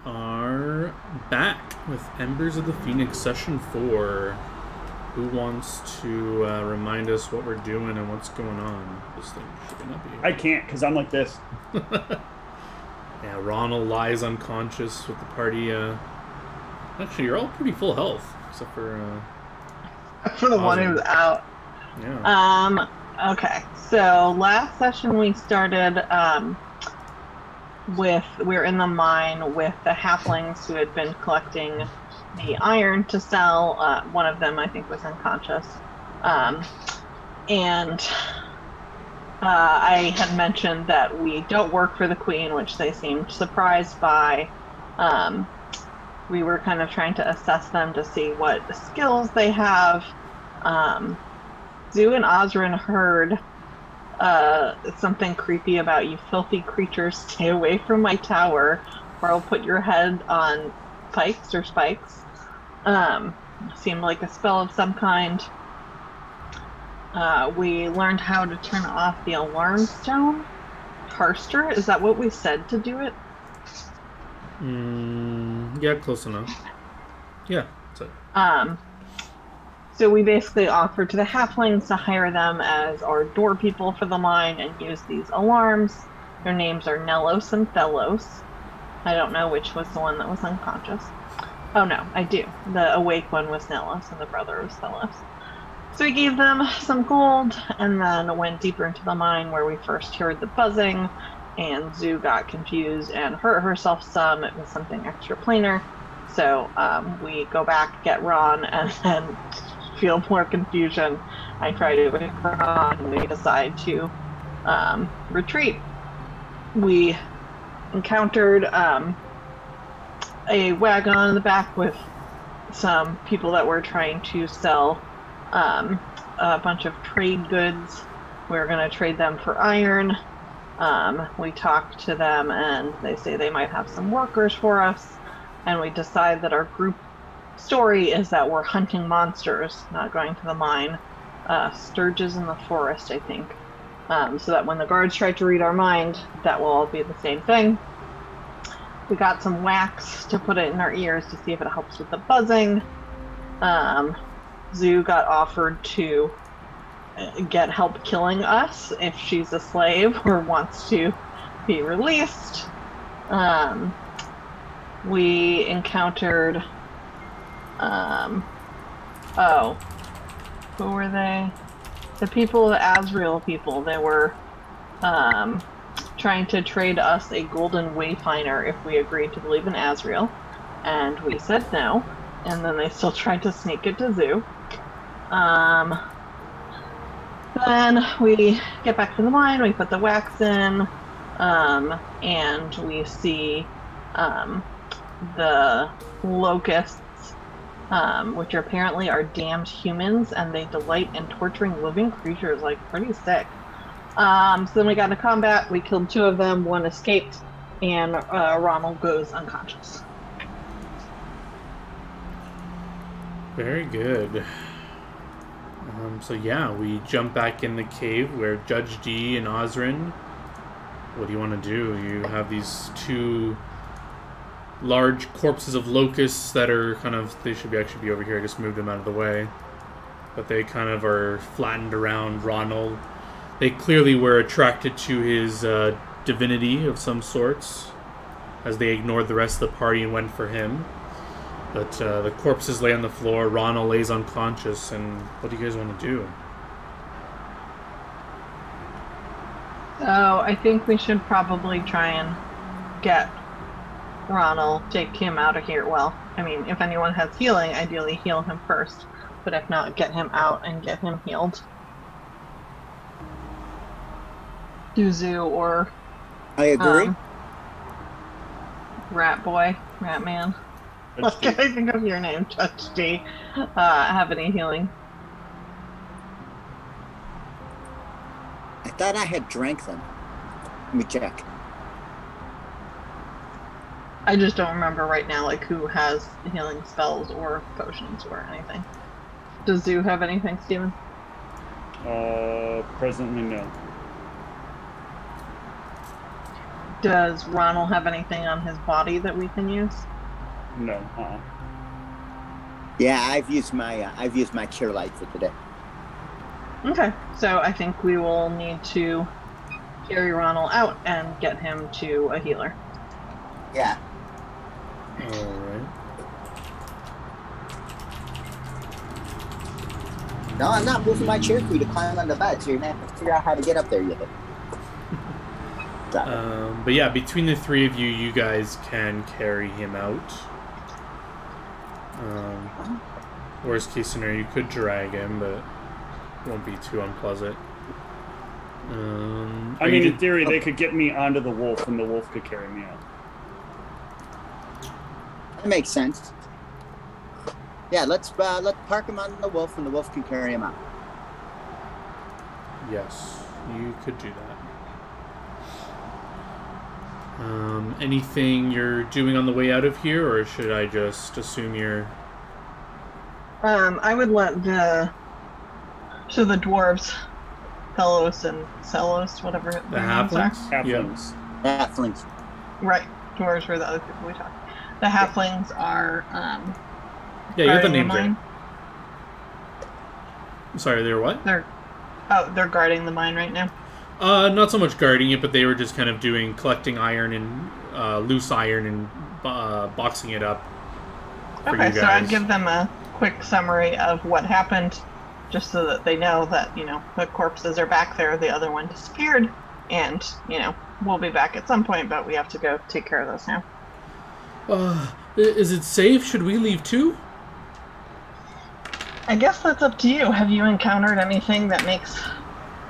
are back with Embers of the Phoenix Session 4. Who wants to remind us what we're doing and what's going on? This thing should not be here. I can't, because I'm like this. Yeah, Ronald lies unconscious with the party. Actually, you're all pretty full health, except for... for the one who's out. Yeah. Okay, so last session we started... we were in the mine with the halflings who had been collecting the iron to sell. One of them, I think, was unconscious. And I had mentioned that we don't work for the Queen, which they seemed surprised by. We were kind of trying to assess them to see what skills they have. Zoo and Osrin heard something creepy about "you filthy creatures, stay away from my tower, or I'll put your head on pikes or spikes." Seemed like a spell of some kind. We learned how to turn off the alarm stone. Harster, is that what we said to do it? Yeah, close enough. Yeah, that's it. So we basically offered to the halflings to hire them as our door people for the mine and use these alarms. Their names are Nellos and Thelos. I don't know which was the one that was unconscious. Oh no, I do. The awake one was Nellos and the brother was Thelos. So we gave them some gold and then went deeper into the mine where we first heard the buzzing, and Zoo got confused and hurt herself some. It was something extraplanar. So we go back, get Ron, and then feel more confusion. I try to wake Ron, and we decide to retreat. We encountered a wagon in the back with some people that were trying to sell a bunch of trade goods. We were going to trade them for iron. We talked to them, and they say they might have some workers for us. And we decide that our group story is that we're hunting monsters, not going to the mine. Sturges in the forest, I think. So that when the guards try to read our mind, that will all be the same thing. We got some wax to put it in our ears to see if it helps with the buzzing. Zoo got offered to get help killing us if she's a slave or wants to be released. We encountered, who were they? The people, the Azrael people. They were trying to trade us a golden wayfinder if we agreed to believe in Azrael, and we said no, and then they still tried to sneak it to Zoo. Then we get back to the mine, we put the wax in, and we see the locusts, which apparently are damned humans, and they delight in torturing living creatures, like pretty sick. So then we got into combat, we killed 2 of them, 1 escaped, and Ronald goes unconscious. Very good. So yeah, we jump back in the cave where Judge D and Osrin. What do you want to do? You have these 2 large corpses of locusts that are kind of, they should actually be over here. I just moved them out of the way, but they kind of are flattened around Ronald. They clearly were attracted to his divinity of some sorts, as they ignored the rest of the party and went for him. But the corpses lay on the floor. Ronald lays unconscious. And what do you guys want to do? So I think we should probably try and get Ronald, take him out of here. Well, I mean, if anyone has healing, ideally heal him first. But if not, get him out and get him healed. Duzu or... I agree. Rat Boy, Rat Man. What can I think of your name, Judge D? Have any healing? I thought I had drank them. Let me check. I just don't remember right now, like, who has healing spells or potions or anything. Does Zoo have anything, Steven? Presently, no. Does Ronald have anything on his body that we can use? No. Yeah, I've used my cure light for today. Okay, so I think we will need to carry Ronald out and get him to a healer. Yeah. Alright. No, I'm not moving my chair for you to climb on the bed, so you're gonna have to figure out how to get up there yet. But yeah, between the three of you, you guys can carry him out. Worst case scenario, you could drag him, but it won't be too unpleasant. I mean, in theory, they could get me onto the wolf, and the wolf could carry me out. That makes sense. Yeah, let's park him on the wolf, and the wolf can carry him out. Yes, you could do that. Anything you're doing on the way out of here, or should I just assume you're... I would let the dwarves, Telos and Celos, whatever The their names are. Halflings. Halflings. Right, dwarves were the other people we talked. The halflings are Yeah, you have the guarding names mine. there. Sorry, they're what? They're guarding the mine right now. Not so much guarding it, but they were just kind of collecting iron and loose iron and boxing it up for you Okay, guys. so I'd give them a quick summary of what happened, just so that they know that, the corpses are back there, the other one disappeared, and, we'll be back at some point, but we have to go take care of this now. Is it safe? Should we leave too? I guess that's up to you. Have you encountered anything that makes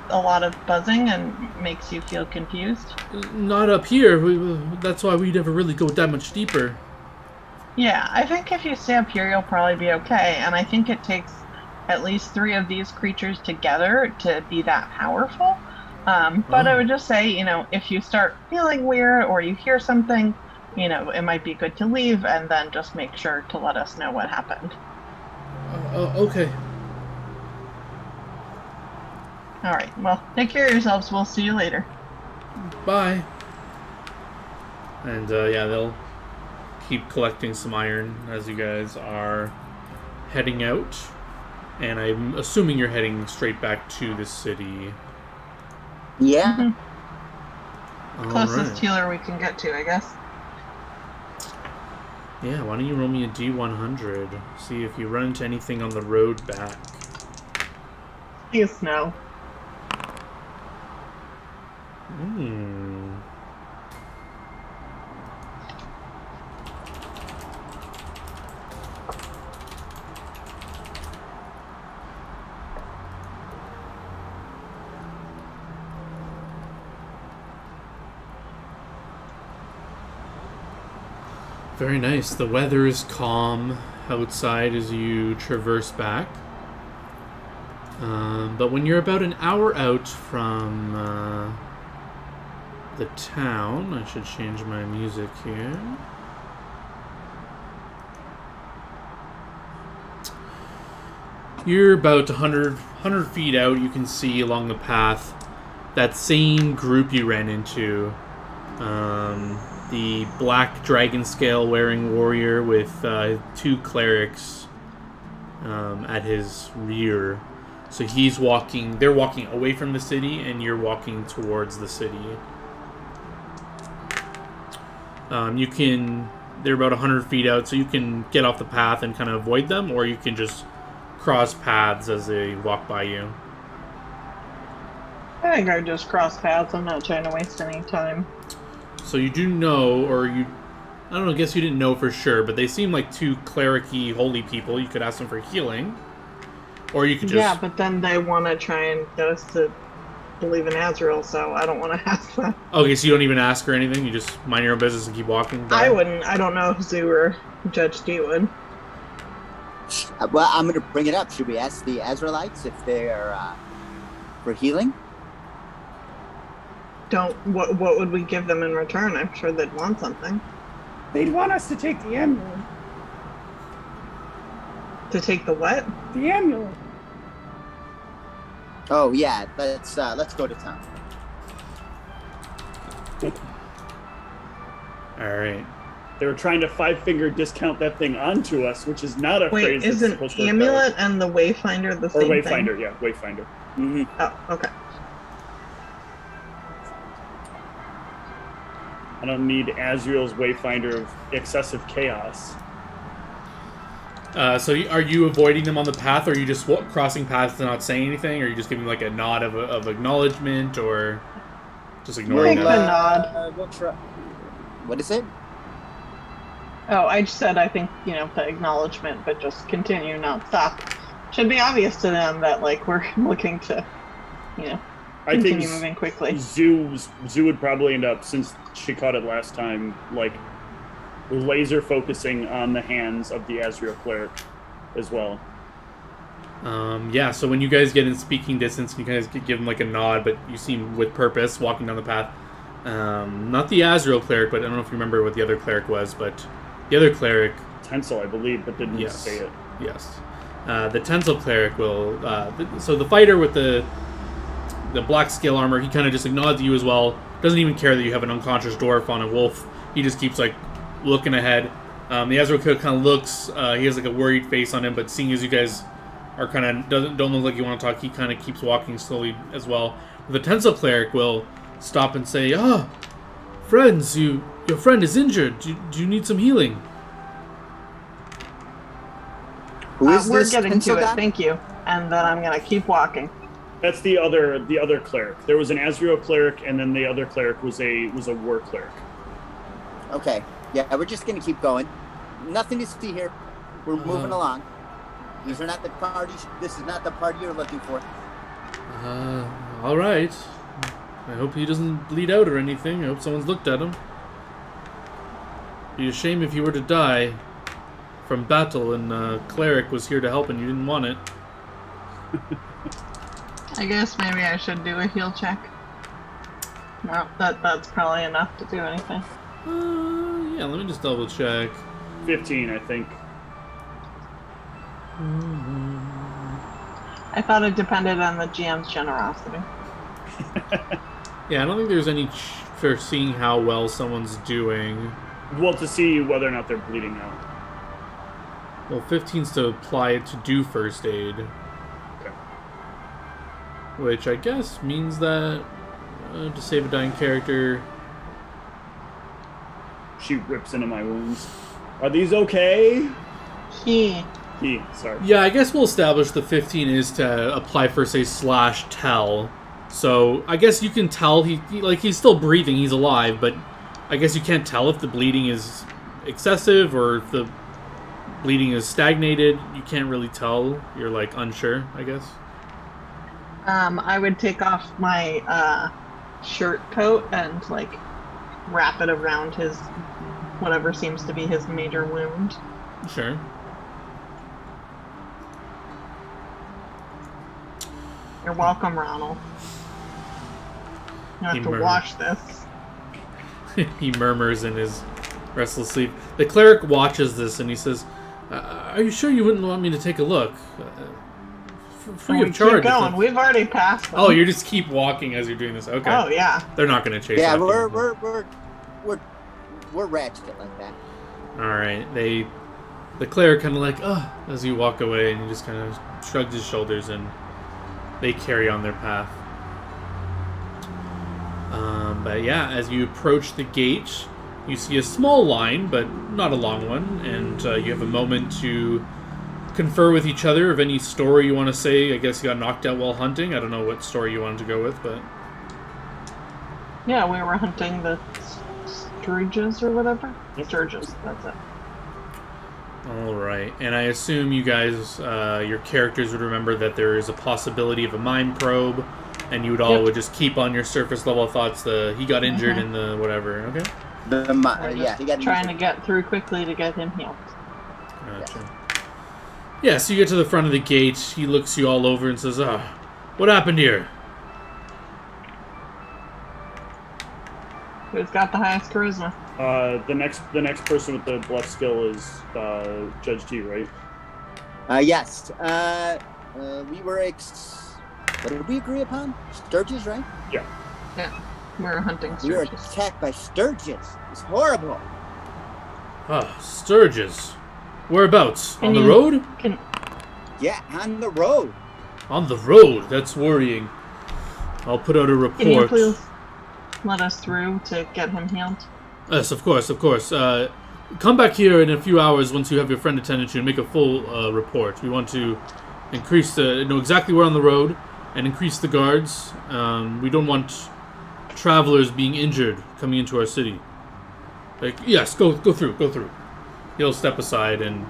a lot of buzzing and makes you feel confused? Not up here. That's why we never really go that much deeper. Yeah, I think if you stay up here, you'll probably be okay, and I think it takes at least 3 of these creatures together to be that powerful. But I would just say, if you start feeling weird or you hear something, it might be good to leave and then just make sure to let us know what happened. Okay. All right, well, take care of yourselves. We'll see you later. Bye. And yeah, they'll keep collecting some iron as you guys are heading out. And I'm assuming you're heading straight back to the city. Yeah. Mm-hmm. Closest healer we can get to, I guess. Yeah, why don't you roll me a D100? See if you run into anything on the road back. Yes, no. Very nice. The weather is calm outside as you traverse back. But when you're about an hour out from the town, I should change my music here. You're about 100 feet out. You can see along the path that same group you ran into. The black dragon scale wearing warrior with 2 clerics at his rear. So they're walking away from the city, and you're walking towards the city. They're about 100 feet out, so you can get off the path and kind of avoid them, or you can just cross paths as they walk by you. I think I just cross paths. I'm not trying to waste any time. So you do know, I don't know, I guess you didn't know for sure, but they seem like 2 cleric-y holy people. You could ask them for healing. Or you could just... Yeah, but then they want to try and get us to believe in Azrael, so I don't want to ask them. Okay, so you don't even ask her anything? You just mind your own business and keep walking? I wouldn't. I don't know if Zoo or Judge D would. Well, I'm going to bring it up. Should we ask the Azraelites if they're for healing? What would we give them in return? I'm sure they'd want something. They'd want us to take the amulet. To take the what? The amulet. Oh yeah, let's go to town. All right. They were trying to 5-finger discount that thing onto us, which is not a Wait, phrase that's isn't supposed to work amulet and the Wayfinder the that way. Or same thing? Wayfinder, yeah, Wayfinder. Mm-hmm. Oh, okay. I don't need Azrael's Wayfinder of excessive chaos. So are you avoiding them on the path, or are you just crossing paths and not saying anything, or are you just giving like a nod of acknowledgement, or just ignoring Take them? the nod. We'll try. What is it? Oh, I just said I think, you know, the acknowledgement, but just continue, not stop. Should be obvious to them that, like, we're looking to, you know, I continue think moving quickly. Zoo would probably end up, since she caught it last time, like laser focusing on the hands of the Azrael cleric as well. Yeah, so when you guys get in speaking distance, you guys give them like a nod, but you seem with purpose walking down the path. Not the Azrael cleric, but I don't know if you remember what the other cleric was, but the other cleric... Tencel, I believe, but didn't Yes. say it. Yes. The Tencel cleric will... so the fighter with the black scale armor, he kind of just nods at you as well. Doesn't even care that you have an unconscious dwarf on a wolf. He just keeps, like, looking ahead. The Azrael cleric kind of looks... he has, like, a worried face on him, but seeing as you guys are kind of... Don't look like you want to talk, he kind of keeps walking slowly as well. The Tencel cleric will stop and say, "Ah, friends, your friend is injured. Do you need some healing?" Who is We're this getting pencil to it, guy? thank you. And then I'm gonna keep walking. That's the other cleric. There was an Azrael cleric, and then the other cleric was a war cleric. Okay. Yeah, we're just gonna keep going. Nothing to see here. We're moving along. These are not the parties. This is not the party you're looking for. All right. I hope he doesn't bleed out or anything. I hope someone's looked at him. Be a shame if you were to die from battle and cleric was here to help and you didn't want it. I guess maybe I should do a heal check. No, that's probably enough to do anything. Yeah, let me just double check. 15, I think. I thought it depended on the GM's generosity. Yeah, I don't think there's any for seeing how well someone's doing. Well, to see whether or not they're bleeding out. Well, 15's to apply it to do first aid. Okay. Which I guess means that to save a dying character... She rips into my wounds. Are these okay? Sorry. Yeah, I guess we'll establish the 15 is to apply first aid / tell. So I guess you can tell he's still breathing, he's alive, but I guess you can't tell if the bleeding is excessive or if the bleeding is stagnated. You can't really tell. You're like unsure, I guess. I would take off my shirt coat and like wrap it around his whatever seems to be his major wound. Sure. You're welcome, Ronald. You have to wash this. He murmurs in his restless sleep. The cleric watches this and he says, "Are you sure you wouldn't want me to take a look? Free of charge." Keep going. We've already passed them. Oh, you just keep walking as you're doing this. Okay. Oh yeah. They're not going to chase. Yeah, after we're ratchet like that. All right. The cleric kind of like, as you walk away, and he just kind of shrugs his shoulders, and they carry on their path. But yeah, as you approach the gate, you see a small line, but not a long one, and you have a moment to confer with each other of any story you want to say. I guess you got knocked out while hunting. I don't know what story you wanted to go with, but... Yeah, we were hunting the sturges or whatever. Sturges, that's it. Alright, and I assume you guys, your characters would remember that there is a possibility of a mind probe, and you would all would just keep on your surface level thoughts he got injured in the whatever, okay? Yeah, he got trying injured. to get through quickly to get him healed. Gotcha. Yeah, so you get to the front of the gate, he looks you all over and says, what happened here? Who's got the highest charisma? The next person with the bluff skill is Judge T, right? Yes. We were what did we agree upon? Sturges, right? Yeah. Yeah, we were hunting We were sturges. attacked by sturges. It's horrible. Ah, Sturgis. Whereabouts? On the you- road? Yeah, on the road. On the road. That's worrying. I'll put out a report. Can you please let us through to get him healed? Yes, of course, of course. Come back here in a few hours once you have your friend attended to and make a full report. We want to know exactly where on the road and increase the guards. We don't want travelers being injured coming into our city. Like, yes, go through. He'll step aside and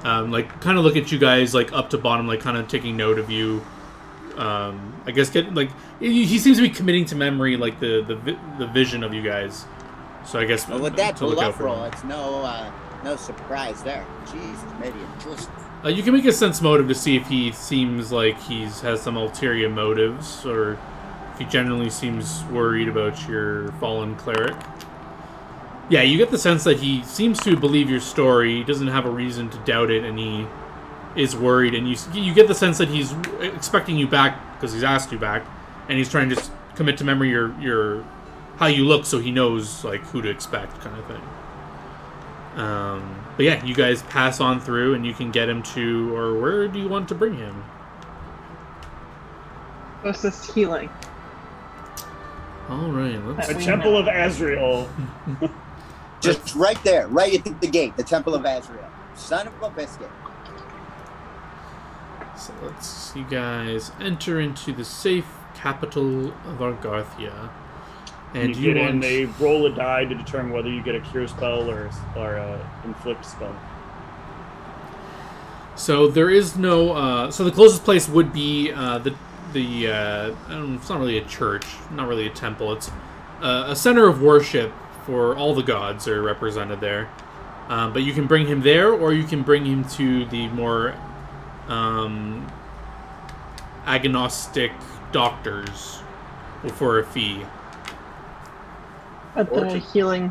kind of look at you guys like up to bottom, like kind of taking note of you. I guess he seems to be committing to memory like the vision of you guys. So I guess Well, with that to look out bluff for roll, him. it's no surprise there. Jesus, maybe just You can make a sense motive to see if he seems like has some ulterior motives, or if he generally seems worried about your fallen cleric. Yeah, you get the sense that he seems to believe your story. He doesn't have a reason to doubt it, and he is worried. And you get the sense that he's expecting you back because he's asked you back, and he's trying to just commit to memory your how you look, so he knows like who to expect, kind of thing. But yeah, you guys pass on through, and you can get him to, or where do you want to bring him? Closest healing. All right, let's. The We Temple know. of Azrael. just right there, right at the gate, the Temple of Azrael. Son of a biscuit. So let's you guys enter into the safe capital of Argarthia. And you get in, they roll a die to determine whether you get a cure spell or a inflict spell. So there is no. So the closest place would be it's not really a church, not really a temple. It's a center of worship for all the gods are represented there. But you can bring him there, or you can bring him to the more agnostic doctors for a fee. But Or the healing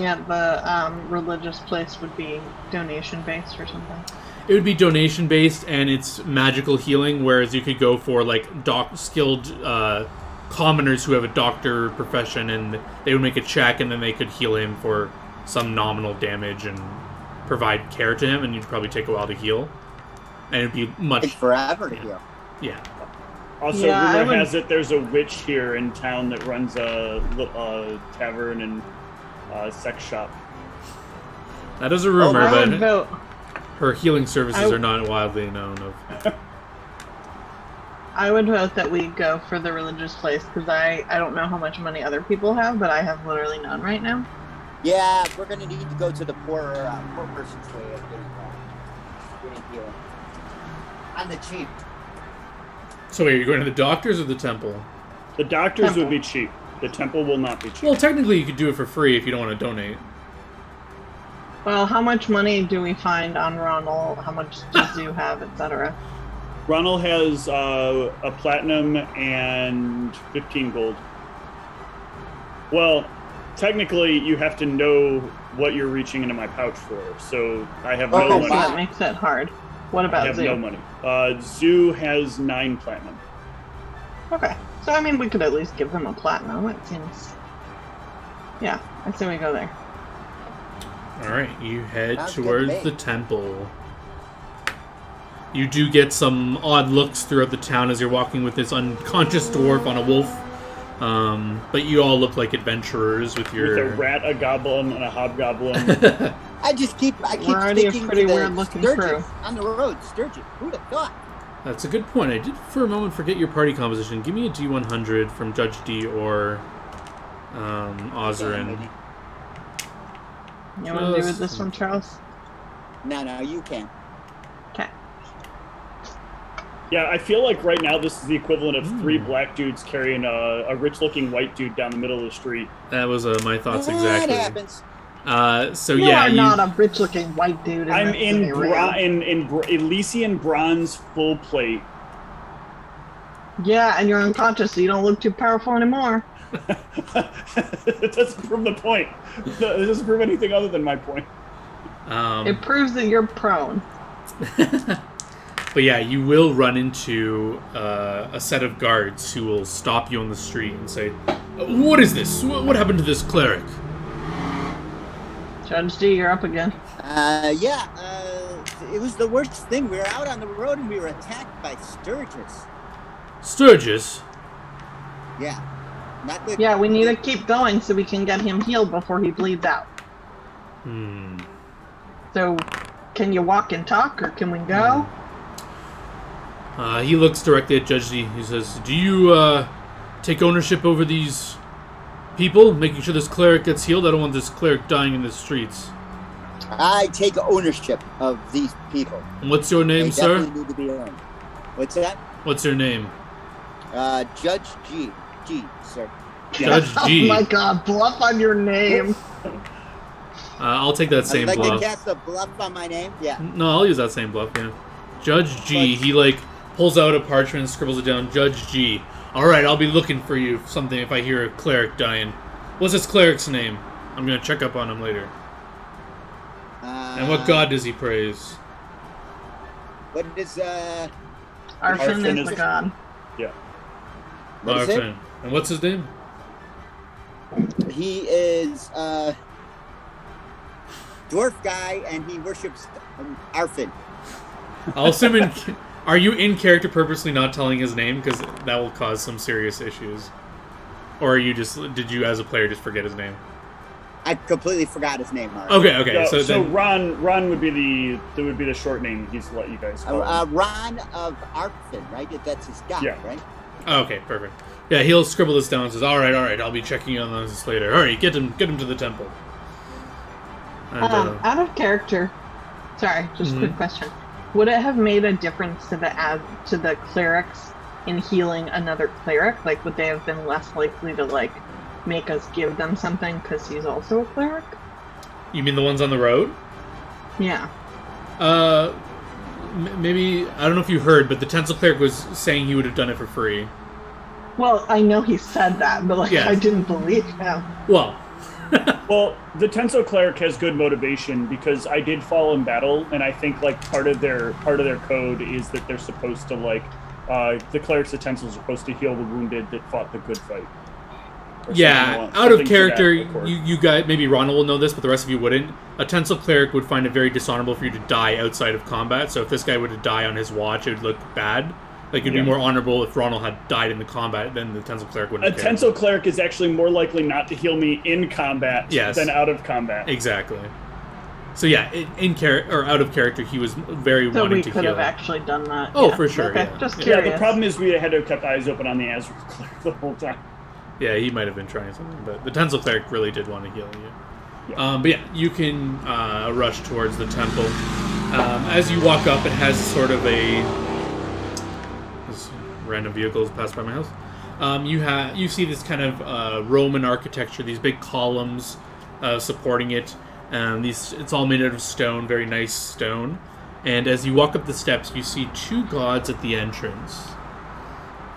at the religious place would be donation based or something. It would be donation based, and it's magical healing. Whereas you could go for like skilled commoners who have a doctor profession, and they would make a check, and then they could heal him for some nominal damage and provide care to him, and you'd probably take a while to heal, and it'd be much Take forever to heal. yeah. Also, Yeah, I rumor would- has it there's a witch here in town that runs a tavern and sex shop. That is a rumor, I would but vote. her healing services I- are not widely known of. I would vote that we go for the religious place because I don't know how much money other people have, but I have literally none right now. Yeah, we're gonna need to go to the poor person's way of getting healed. On the cheap. So wait, you're going to the doctors or the temple? The doctors Temple. would be cheap. The temple will not be cheap. Well, technically you could do it for free if you don't want to donate. Well, how much money do we find on Ronald? How much does you have, etc.? Ronald has a platinum and 15 gold. Well, technically, you have to know what you're reaching into my pouch for. So I have no Oh, money. So wow. that makes it hard. What I about have Zoo? no money. Zoo has 9 platinum. Okay. So, I mean, we could at least give them a platinum. It seems... Yeah, I'd say we go there. Alright, you head Sounds good to towards me. the temple. You do get some odd looks throughout the town as you're walking with this unconscious dwarf on a wolf. But you all look like adventurers with your... With a rat, a goblin, and a hobgoblin. I keep We're already a sticking pretty to the weird-looking Sturgis crew. on the road. Sturgis. Who'd have thought? That's a good point. I did for a moment forget your party composition. Give me a D100 from Judge D or Ozarin. Maybe. You want to do with this one, Charles? No, you can. Okay. Yeah, I feel like right now this is the equivalent of 3 black dudes carrying a rich-looking white dude down the middle of the street. That was my thoughts That exactly. happens. So You yeah, are not a rich-looking white dude. I'm this in scenario. Elysian bronze full plate. Yeah, and you're unconscious, so you don't look too powerful anymore. It doesn't prove the point. It doesn't prove anything other than my point. It proves that you're prone. But yeah, you will run into a set of guards who will stop you on the street and say, What is this? What happened to this cleric? Judge D, you're up again. It was the worst thing. We were out on the road and we were attacked by Sturgis. Sturgis? Yeah. Not the... Yeah, we need to keep going so we can get him healed before he bleeds out. So, can you walk and talk, or can we go? He looks directly at Judge D. He says, do you, take ownership over these people, making sure this cleric gets healed? I don't want this cleric dying in the streets. I take ownership of these people. And what's your name, They sir? definitely need to be owned. What's that? What's your name? Judge G. G, sir. Judge G. Oh my god, bluff on your name. I'll take that same I'd like bluff. to cast a bluff on my name. Yeah. No, I'll use that same bluff, yeah. Judge G, he, like, pulls out a parchment and scribbles it down. Judge G. Alright, I'll be looking for you something if I hear a cleric dying. What's this cleric's name? I'm gonna check up on him later. And what god does he praise? What is, Arfin is the god. Yeah. What is it? Arfin. And what's his name? He is, dwarf guy, and he worships Arfin. I'll assume are you in character purposely not telling his name? Because that will cause some serious issues. Or are you did you as a player just forget his name? I completely forgot his name already. Okay. No, So then, Ron would be the short name he's let you guys call him. Ron of Arfin, right? That's his guy, Yeah. right? okay, perfect. Yeah, he'll scribble this down and says, Alright, I'll be checking on this later. Alright, get him to the temple. And, Out of character. Sorry, just a quick question. Would it have made a difference to the clerics in healing another cleric? Like, would they have been less likely to, like, make us give them something because he's also a cleric? you mean the ones on the road? Yeah. Maybe, I don't know if you heard, but the Tencel cleric was saying he would have done it for free. Well, I know he said that, but, like, Yes. I didn't believe him. Well, Well, the Tenso cleric has good motivation because I did fall in battle, and I think like part of their code is that they're supposed to the clerics of Tenso are supposed to heal the wounded that fought the good fight. Or yeah, something out of to that character, accord. you guys, maybe Ronald will know this, but the rest of you wouldn't. A Tencel cleric would find it very dishonorable for you to die outside of combat, so if this guy were to die on his watch, it would look bad. Like, it'd be more honorable if Ronald had died in the combat than the Tencel cleric wouldn't A have cared. Tenso cleric is actually more likely not to heal me in combat Yes. than out of combat. Exactly. So yeah, in character or out of character, he was very So wanting we to could heal. have actually done that. Oh, yeah. for sure, Okay, yeah. just Yeah, curious. Yeah, the problem is we had to have kept eyes open on the Azure cleric the whole time. Yeah, he might have been trying something, but the Tencel cleric really did want to heal you. Yeah. But yeah, you can rush towards the temple. As you walk up, it has sort of a... This random vehicles pass by my house. You see this kind of Roman architecture, these big columns supporting it. It's all made out of stone, very nice stone. And as you walk up the steps, you see two gods at the entrance.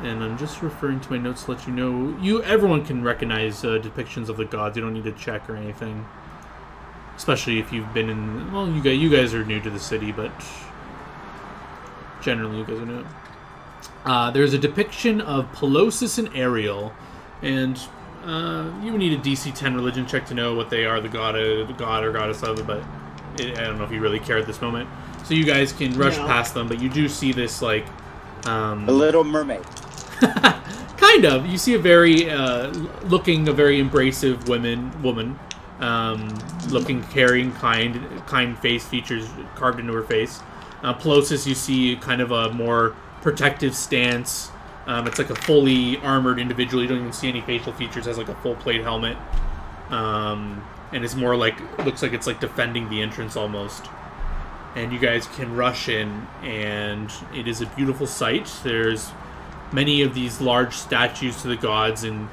And I'm just referring to my notes to let you know. Everyone can recognize depictions of the gods. You don't need to check or anything. Especially if you've been in... Well, you guys are new to the city, but... Generally, you guys are new. There's a depiction of Pelosis and Ariel. And you would need a DC 10 religion check to know what they are, the god or goddess of, but I don't know if you really care at this moment. So you guys can rush past them, but you do see this, like... The Little Mermaid. Kind of. You see a very, a very embracive woman, looking, caring, kind face features carved into her face. Pelosis, you see kind of a more protective stance. It's like a fully armored individual. You don't even see any facial features. Has like a full plate helmet, and it's more like looks like it's like defending the entrance almost. And you guys can rush in, and it is a beautiful sight. There's many of these large statues to the gods, and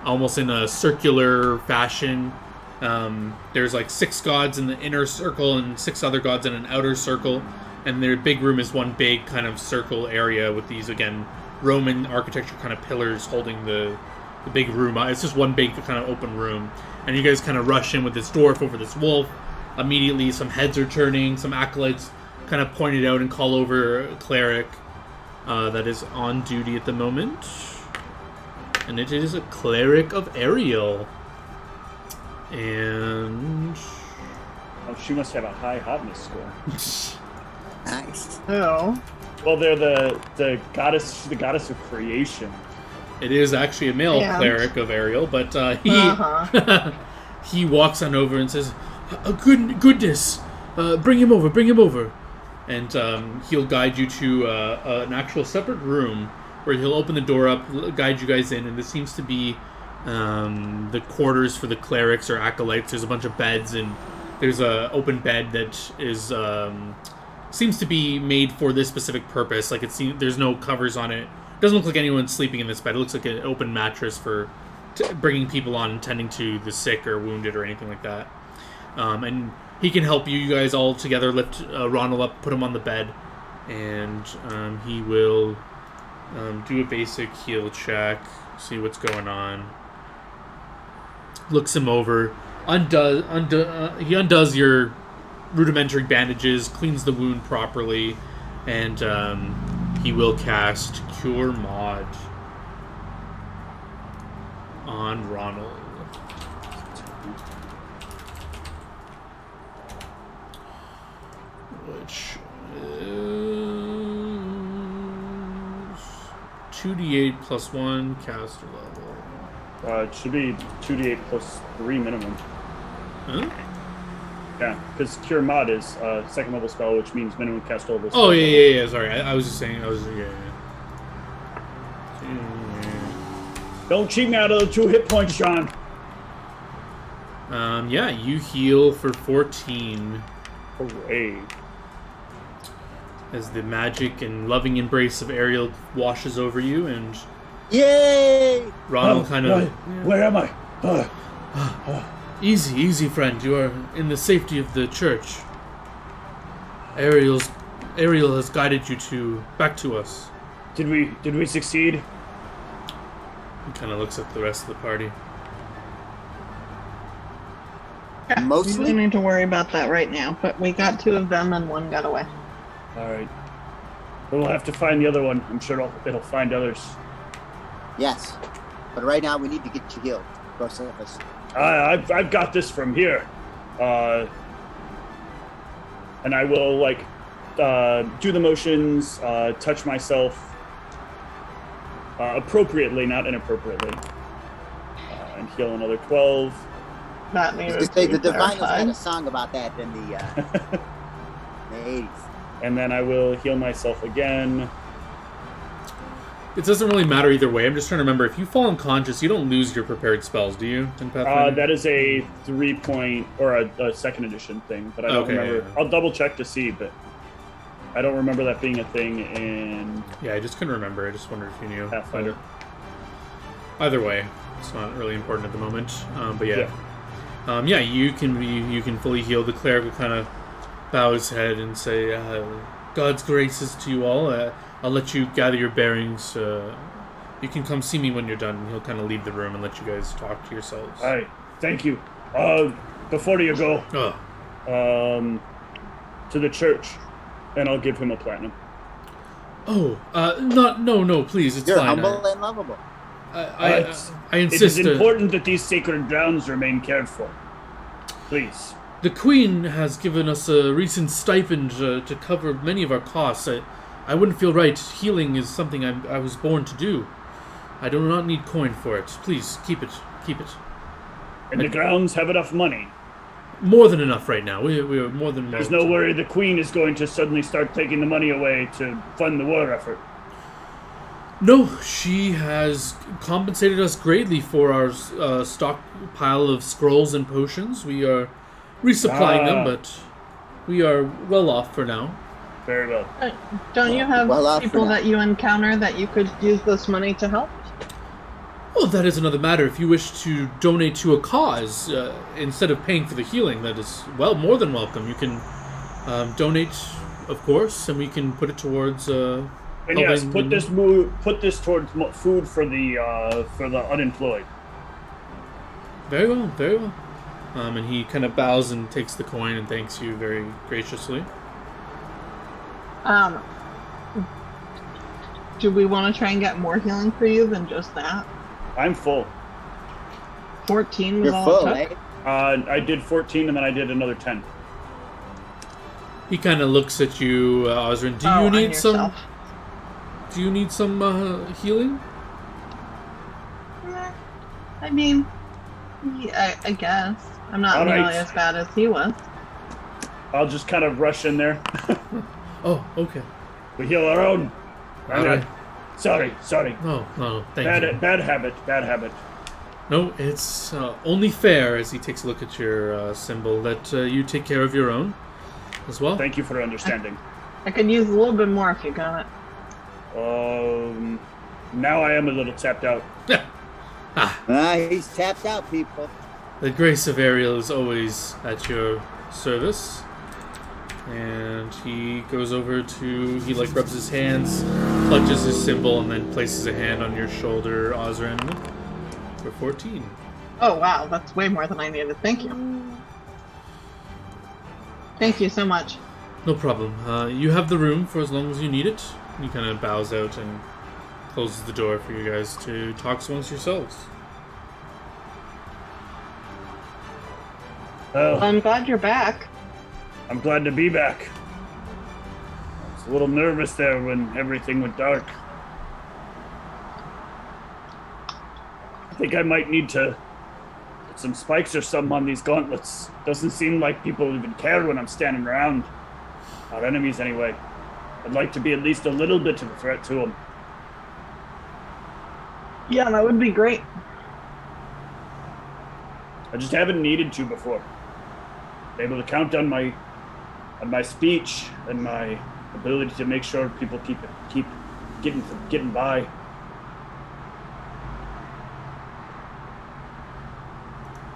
almost in a circular fashion. There's like 6 gods in the inner circle and 6 other gods in an outer circle. And their big room is one big kind of circle area with these, again, Roman architecture kind of pillars holding the big room. It's just one big kind of open room. And you guys kind of rush in with this dwarf over this wolf. Immediately, some heads are turning, some acolytes kind of point it out and call over a cleric that is on duty at the moment. and it is a Cleric of Ariel. And Oh, she must have a high hotness score. Nice. Oh. Well, they're the goddess, the goddess of creation. it is actually a male Yeah. Cleric of Ariel, but he Uh-huh. he walks on over and says, goodness, bring him over. And he'll guide you to an actual separate room where he'll open the door up, guide you guys in, and this seems to be the quarters for the clerics or acolytes. There's a bunch of beds, and there's a open bed that is seems to be made for this specific purpose. Like there's no covers on it. It doesn't look like anyone's sleeping in this bed. It looks like an open mattress for bringing people on and tending to the sick or wounded or anything like that. And he can help you guys all together lift Ronald up, put him on the bed, and he will do a basic heal check, see what's going on. Looks him over, he undoes your rudimentary bandages, cleans the wound properly, and he will cast Cure Mod on Ronald. Which is 2d8 plus 1 caster level. It should be 2d8 plus 3 minimum. Huh? Yeah, because Cure Mod is second level spell, which means minimum cast level. Oh, yeah. Sorry, I was just saying. Don't cheat me out of the 2 hit points, John. Yeah, you heal for 14 Hooray. as the magic and loving embrace of Ariel washes over you, and Yay! Ronald Where am I? Easy, friend. You are in the safety of the church. Ariel has guided you back to us. Did we succeed? He kind of looks at the rest of the party. Yeah, Mostly? we don't need to worry about that right now, but we got 2 of them and 1 got away. All right. We'll have to find the other one. I'm sure it'll find others. Yes. But right now we need to get you healed. Go surface. I've got this from here, and I will do the motions, touch myself appropriately, not inappropriately, and heal another 12. That needed to Say be the Diviners clarified. had a song about that in the 80s. And then I will heal myself again. It doesn't really matter either way. I'm just trying to remember, if you fall unconscious, you don't lose your prepared spells, do you? In Pathfinder? That is a 3-point or a second edition thing, but I don't remember. Yeah. I'll double check to see, but I don't remember that being a thing in Yeah, I just couldn't remember. I just wondered if you knew. Pathfinder. Either way, it's not really important at the moment. But yeah. Yeah. You can fully heal. The cleric will kind of bow his head and say, God's graces to you all. I'll let you gather your bearings. You can come see me when you're done. And he'll kind of leave the room and let you guys talk to yourselves. All right, thank you. Before you go, to the church, and I'll give him a platinum. No, please, it's You're fine. humble and lovable. I It insist. is important that these sacred grounds remain cared for. Please. The Queen has given us a recent stipend to cover many of our costs. I wouldn't feel right. Healing is something I was born to do. I do not need coin for it. Please, keep it. And the grounds have enough money. More than enough right now. We are more than... There's no worry the Queen is going to suddenly start taking the money away to fund the war effort. No, she has compensated us greatly for our stockpile of scrolls and potions. We are resupplying them, but we are well off for now. Very well. Don't you have well, people that you encounter that you could use this money to help? Well, that is another matter. If you wish to donate to a cause, instead of paying for the healing, that is, well, more than welcome. You can donate, of course, and we can put it towards... And yes, put this towards food for the unemployed. Very well. And he kind of bows and takes the coin and thanks you very graciously. Do we want to try and get more healing for you than just that? I'm full. 14 was You're all full, it took? eh? I did 14 and then I did another 10. He kind of looks at you, Osrin. Oh, on yourself. Do you need some healing? I mean, yeah, I guess. I'm not All right. nearly as bad as he was. I'll just kind of rush in there. Oh, okay. We heal our own. All right. Sorry. No, thank you. Bad habit. No, it's only fair, as he takes a look at your symbol, that you take care of your own as well. Thank you for understanding. I could use a little bit more if you got it. Now I am a little tapped out. He's tapped out, people. The grace of Ariel is always at your service. And he goes over to, he like rubs his hands, clutches his symbol, and then places a hand on your shoulder, Osrin, for 14. Oh, wow, that's way more than I needed. Thank you. Thank you so much. No problem. You have the room for as long as you need it. He kind of bows out and closes the door for you guys to talk amongst yourselves. Well, I'm glad you're back. I'm glad to be back. I was a little nervous there when everything went dark. I think I might need to put some spikes or something on these gauntlets. Doesn't seem like people even care when I'm standing around. Our enemies, anyway. I'd like to be at least a little bit of a threat to them. Yeah, that would be great. I just haven't needed to before. Able to count on my speech and my ability to make sure people keep getting by.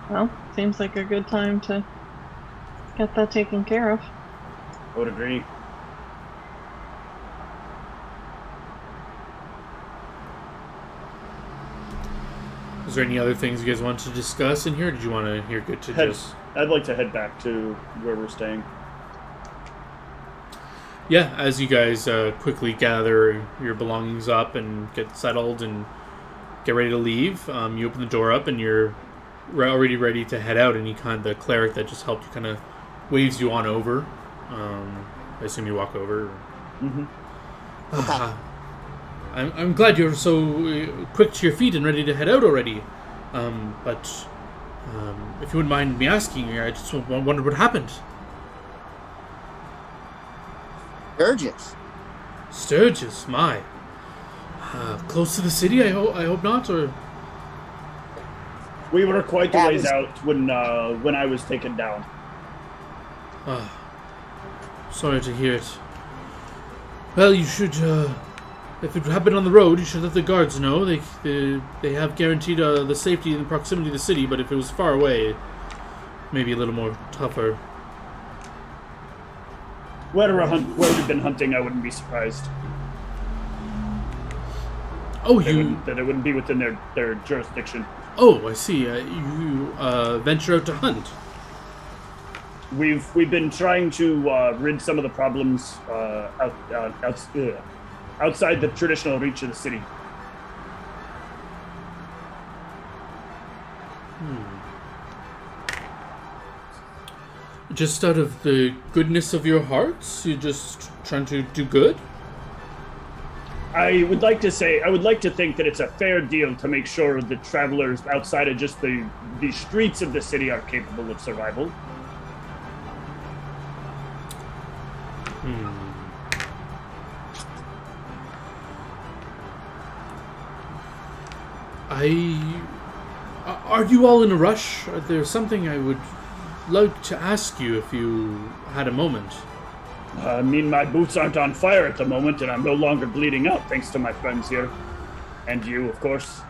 Well, seems like a good time to get that taken care of. I would agree. Is there any other things you guys want to discuss in here? Or did you want to hear good to just... I'd like to head back to where we're staying. Yeah, as you guys quickly gather your belongings up and get settled and get ready to leave, you open the door up and you're already ready to head out, and the cleric that just helped you kind of waves you on over. I assume you walk over. Mm-hmm. I'm glad you're so quick to your feet and ready to head out already. But if you wouldn't mind me asking, I just wondered what happened. Sturgis, my. Close to the city, I hope not, or... We were quite a ways out when I was taken down. Sorry to hear it. Well, you should, if it happened on the road, you should let the guards know. They have guaranteed the safety and proximity of the city, but if it was far away, maybe a little more tougher. Where we've been hunting, I wouldn't be surprised. Oh, that it wouldn't be within their jurisdiction. Oh, I see. You venture out to hunt. We've been trying to rid some of the problems outside the traditional reach of the city. Just out of the goodness of your hearts, you're just trying to do good? I would like to think that it's a fair deal to make sure the travelers outside of just the streets of the city are capable of survival. Are you all in a rush? There's something I would like to ask you if you had a moment. I mean, my boots aren't on fire at the moment, and I'm no longer bleeding out, thanks to my friends here. And you, of course.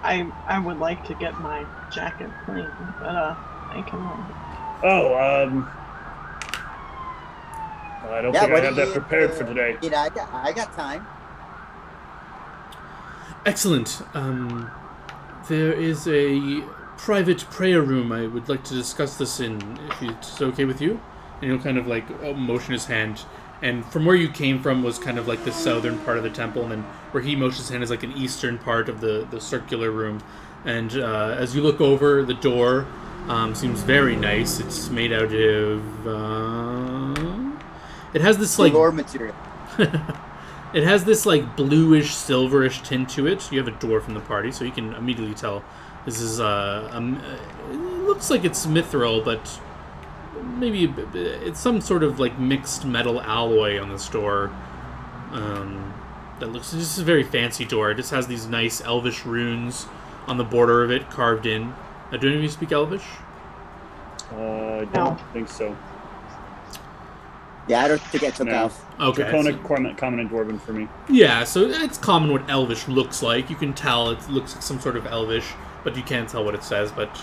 I would like to get my jacket clean, but I can... I don't think I have that prepared for today. I got time. Excellent. There is a private prayer room I would like to discuss this in, if it's okay with you. And he'll kind of like motion his hand And from where you came from was kind of like the southern part of the temple, and then where he motions his hand is like an eastern part of the circular room. And as you look over, the door seems very nice. It's made out of... it has this like... Floor material. It has this like bluish, silverish tint to it. You have a dwarf in the party, so you can immediately tell this is it looks like it's mithril, but maybe it's some sort of like mixed metal alloy on this door. That looks just a very fancy door. It just has these nice elvish runes on the border of it carved in. Do any of you speak Elvish? I don't think so. Yeah, I don't think I took off. Okay. Draconic, common, and Dwarven for me. Yeah, so it's common what Elvish looks like. You can tell it looks like some sort of Elvish, but you can't tell what it says. But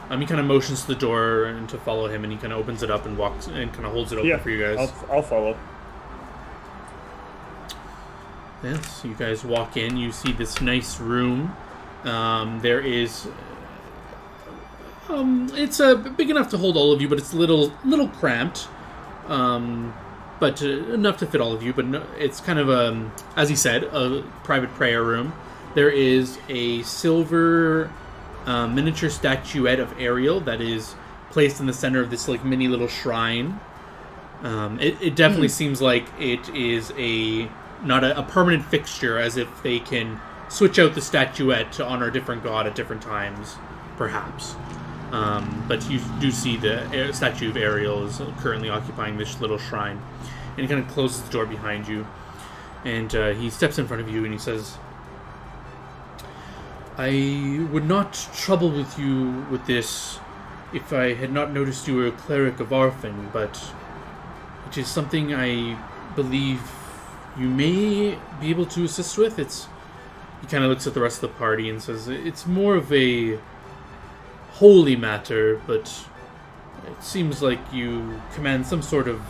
he kind of motions to the door and to follow him, and he kind of opens it up and walks and kind of holds it open for you guys. I'll follow. Yes, you guys walk in. You see this nice room. There is... it's big enough to hold all of you, but it's a little cramped. But enough to fit all of you. But no, it's kind of, as he said, a private prayer room. There is a silver miniature statuette of Ariel that is placed in the center of this like mini little shrine. It definitely seems like it is not a permanent fixture, as if they can switch out the statuette to honor a different god at different times, perhaps. But you do see the statue of Ariel is currently occupying this little shrine. And he kind of closes the door behind you. And he steps in front of you and he says, I would not trouble with you with this if I had not noticed you were a cleric of Arfin, but it is something I believe you may be able to assist with. He kind of looks at the rest of the party and says, it's more of a holy matter, but it seems like you command some sort of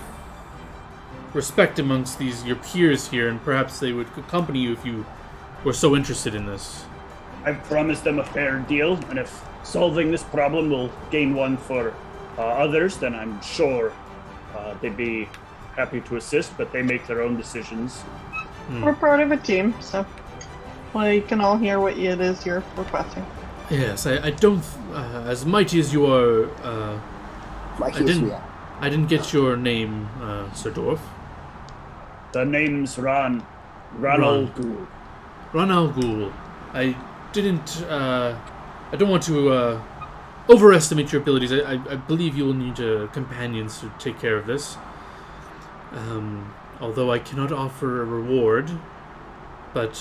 respect amongst your peers here, and perhaps they would accompany you if you were so interested in this. I've promised them a fair deal, and if solving this problem will gain one for others, then I'm sure they'd be happy to assist, but they make their own decisions. We're part of a team, so we can all hear what it is you're requesting. Yes, I don't... as mighty as you are... I didn't get your name, Sir Dwarf. The name's Ran Al Ghul. Ran Al Ghul. I don't want to overestimate your abilities. I believe you will need companions to take care of this. Although I cannot offer a reward, but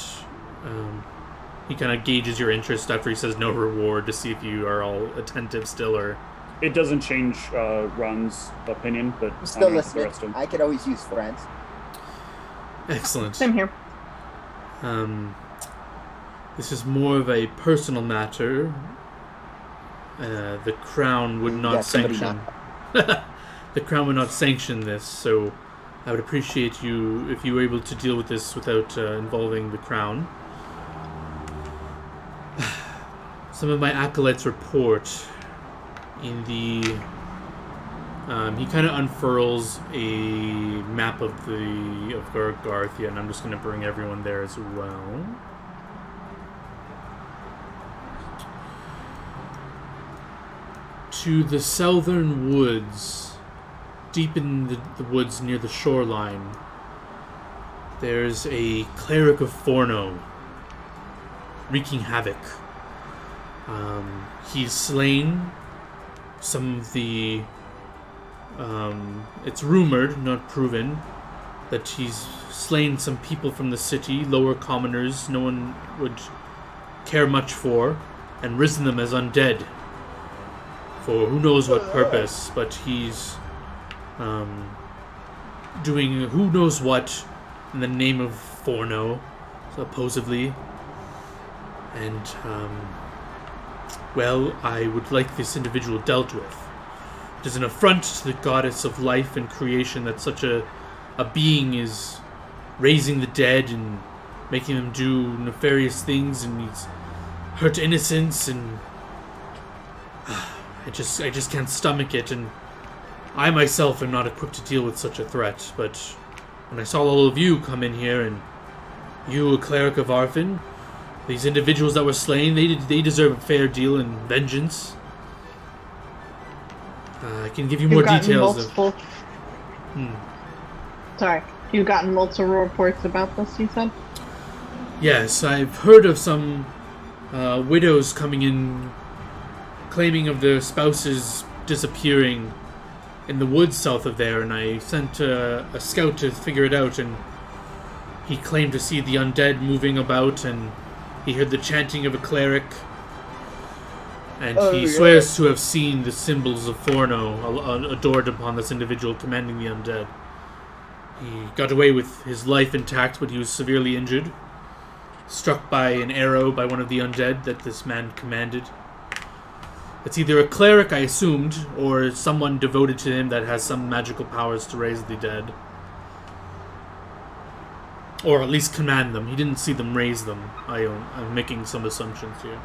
he kind of gauges your interest after he says no reward to see if you are all attentive still, or... It doesn't change Ron's opinion, but I'm still the listening. rest of them. I could always use friends. Excellent. Same here. This is more of a personal matter. The crown would not sanction... The crown would not sanction this, so I would appreciate you if you were able to deal with this without involving the crown. Some of my acolytes report in the... he kind of unfurls a map of Garthia, and I'm just going to bring everyone there as well. To the southern woods, deep in the woods near the shoreline, there's a cleric of Forno wreaking havoc. He's slain some of the... it's rumored, not proven, that he's slain some people from the city, lower commoners no one would care much for, and risen them as undead for who knows what purpose, but he's doing who knows what in the name of Forno, supposedly. And well, I would like this individual dealt with. It is an affront to the goddess of life and creation that such a being is raising the dead and making them do nefarious things, and he's hurt innocents, and I just can't stomach it, and I myself am not equipped to deal with such a threat, but when I saw all of you come in here, and you, a cleric of Arfin, these individuals that were slain, they deserve a fair deal and vengeance. I can give you more details. Sorry, you've gotten multiple reports about this, you said? Yes, I've heard of some widows coming in, claiming of their spouses disappearing in the woods south of there, and I sent a scout to figure it out, and he claimed to see the undead moving about, and he heard the chanting of a cleric, and he swears to have seen the symbols of Forno adored upon this individual commanding the undead. He got away with his life intact, but he was severely injured, struck by an arrow by one of the undead that this man commanded. It's either a cleric, I assumed, or someone devoted to him that has some magical powers to raise the dead. Or at least command them. He didn't see them raise them. I'm making some assumptions here.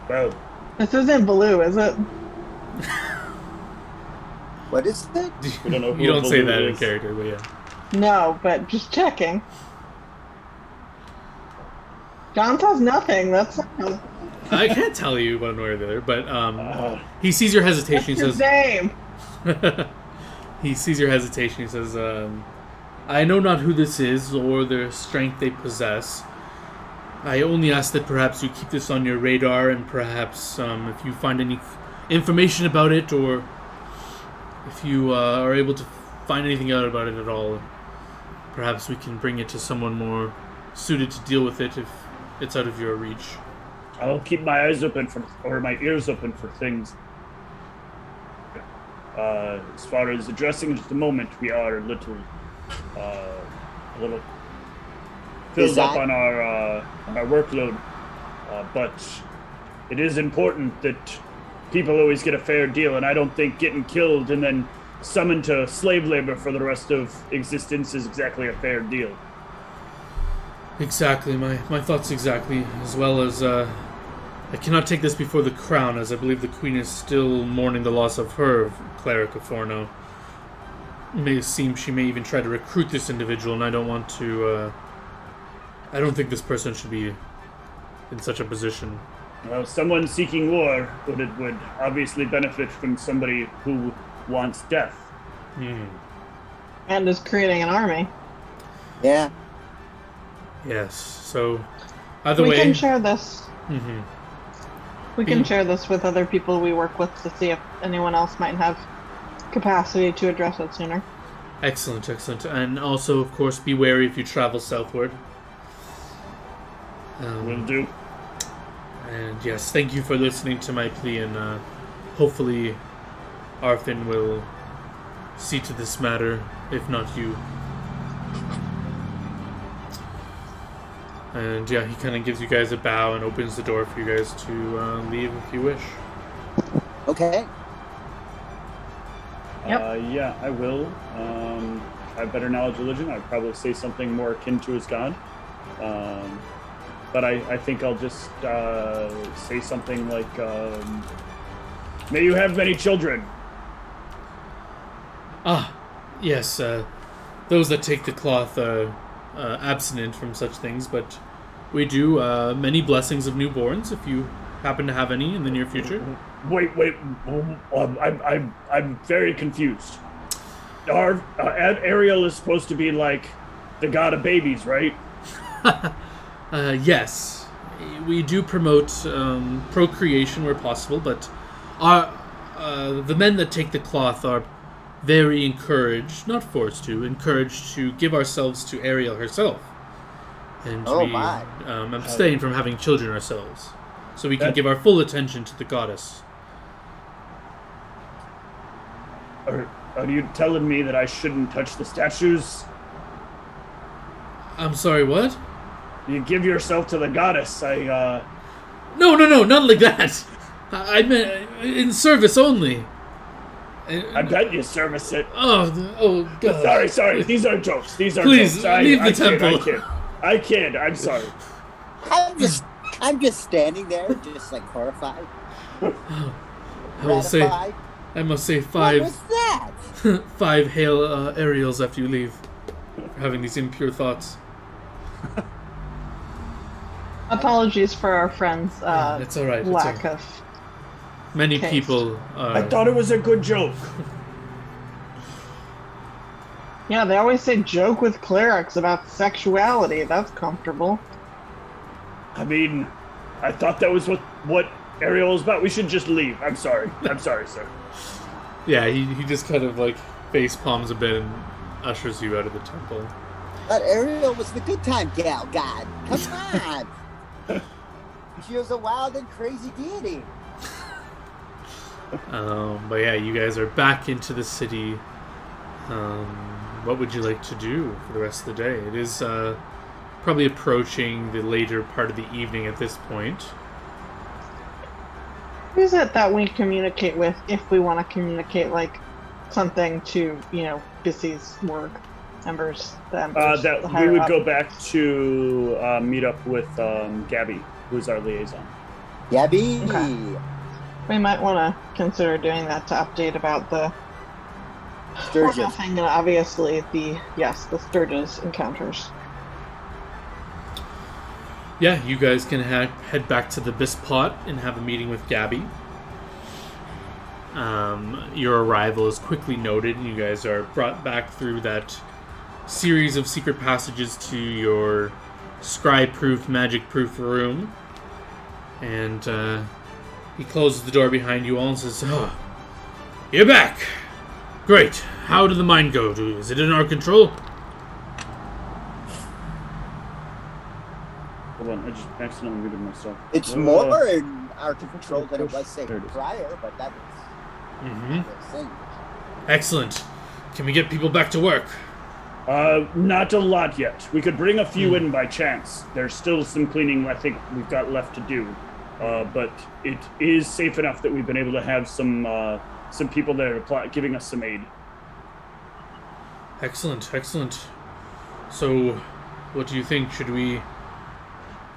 Well, this isn't blue, is it? What is it? we don't know who You don't say that in is. character, but yeah. No, but just checking. John says nothing. That's I can't tell you one way or the other, but he sees your hesitation. He his says, name. he sees your hesitation. He says, I know not who this is or the strength they possess. I only ask that perhaps you keep this on your radar, and perhaps if you find any information about it, or if you are able to find anything out about it at all, perhaps we can bring it to someone more suited to deal with it if it's out of your reach. I'll keep my eyes open or my ears open for things. As far as addressing it at the moment, we are a little filled up on our workload. But it is important that people always get a fair deal, and I don't think getting killed and then summoned to slave labor for the rest of existence is exactly a fair deal. Exactly, my thoughts exactly, as well as, I cannot take this before the crown, as I believe the queen is still mourning the loss of her cleric of Forno. It may seem she may even try to recruit this individual, and I don't want to, I don't think this person should be in such a position. Well, someone seeking war would obviously benefit from somebody who wants death. And is creating an army. Yeah. Yes, so either We way... can share this. Mm-hmm. We can share this with other people we work with to see if anyone else might have capacity to address it sooner. Excellent, excellent. And also, of course, be wary if you travel southward. Will do. And yes, thank you for listening to my plea, and hopefully Arfin will see to this matter, if not you. And yeah, he kind of gives you guys a bow and opens the door for you guys to leave if you wish. Okay. Yeah, I will. I have better knowledge of religion. I'd probably say something more akin to his god. But I think I'll just say something like, may you have many children. Ah, yes, those that take the cloth are abstinent from such things, but we do many blessings of newborns if you happen to have any in the near future. Wait, I'm very confused. Our Ariel is supposed to be like the god of babies, right? Yes, we do promote procreation where possible, but the men that take the cloth are very encouraged, not forced to, encouraged to give ourselves to Ariel herself. And abstain from having children ourselves, so we can give our full attention to the goddess. Are you telling me that I shouldn't touch the statues? I'm sorry, what? You give yourself to the goddess. No, not like that. I meant in service only. I bet you service it. Oh, God. Sorry. These are jokes. Please, jokes. leave the temple. I kid. I'm sorry. I'm just standing there, just like horrified. Ratified. I must say What was that? 5 hail Ariels after you leave for having these impure thoughts. Apologies for our friends' It's all right. lack of. Many taste. people are... I thought it was a good joke. Yeah, they always say joke with clerics about sexuality. That's comfortable. I mean, I thought that was what Ariel was about. We should just leave. I'm sorry. I'm sorry, sir. Yeah, he just kind of like face palms a bit and ushers you out of the temple. But Ariel was the good time gal, God. Come on. She was a wild and crazy deity. But yeah, you guys are back into the city. What would you like to do for the rest of the day? It is probably approaching the later part of the evening at this point. Who's it that we communicate with if we want to communicate, like, something to, Bissy's work? Embers, the Embers. That the we higher would up. go back to meet up with Gabby, who's our liaison. Gabby. Okay. We might want to consider doing that to update about the Sturgis. and obviously the Sturgis encounters. Yeah, you guys can head back to the Bispot and have a meeting with Gabby. Your arrival is quickly noted, and you guys are brought back through that series of secret passages to your scry-proof, magic-proof room. And he closes the door behind you all and says, "Oh, you're back! Great. How did the mine go? Is it in our control?" Hold on, I just accidentally muted myself. It's more in our control than it was, say, There it is. prior, but that was the thing. Excellent. Can we get people back to work? Not a lot yet. We could bring a few in by chance. There's still some cleaning I think we've got left to do. But it is safe enough that we've been able to have some people there giving us some aid. Excellent. So, what do you think? Should we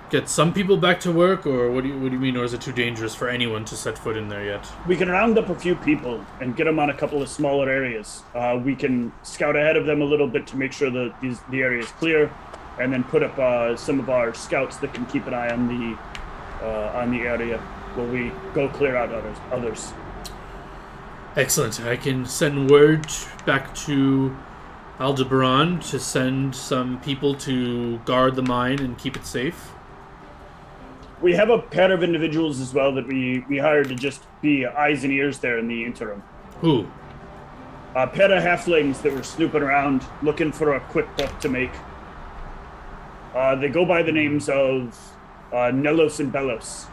get some people back to work, or what do you mean? Or is it too dangerous for anyone to set foot in there yet? We can round up a few people and get them on a couple of smaller areas. We can scout ahead of them a little bit to make sure that the area is clear, and then put up some of our scouts that can keep an eye on the area while we go clear out others. Excellent. I can send word back to Aldebaran to send some people to guard the mine and keep it safe. We have a pair of individuals as well that we hired to just be eyes and ears there in the interim. Who? A pair of halflings that were snooping around looking for a quick buck to make. They go by the names of Nelos and Belos.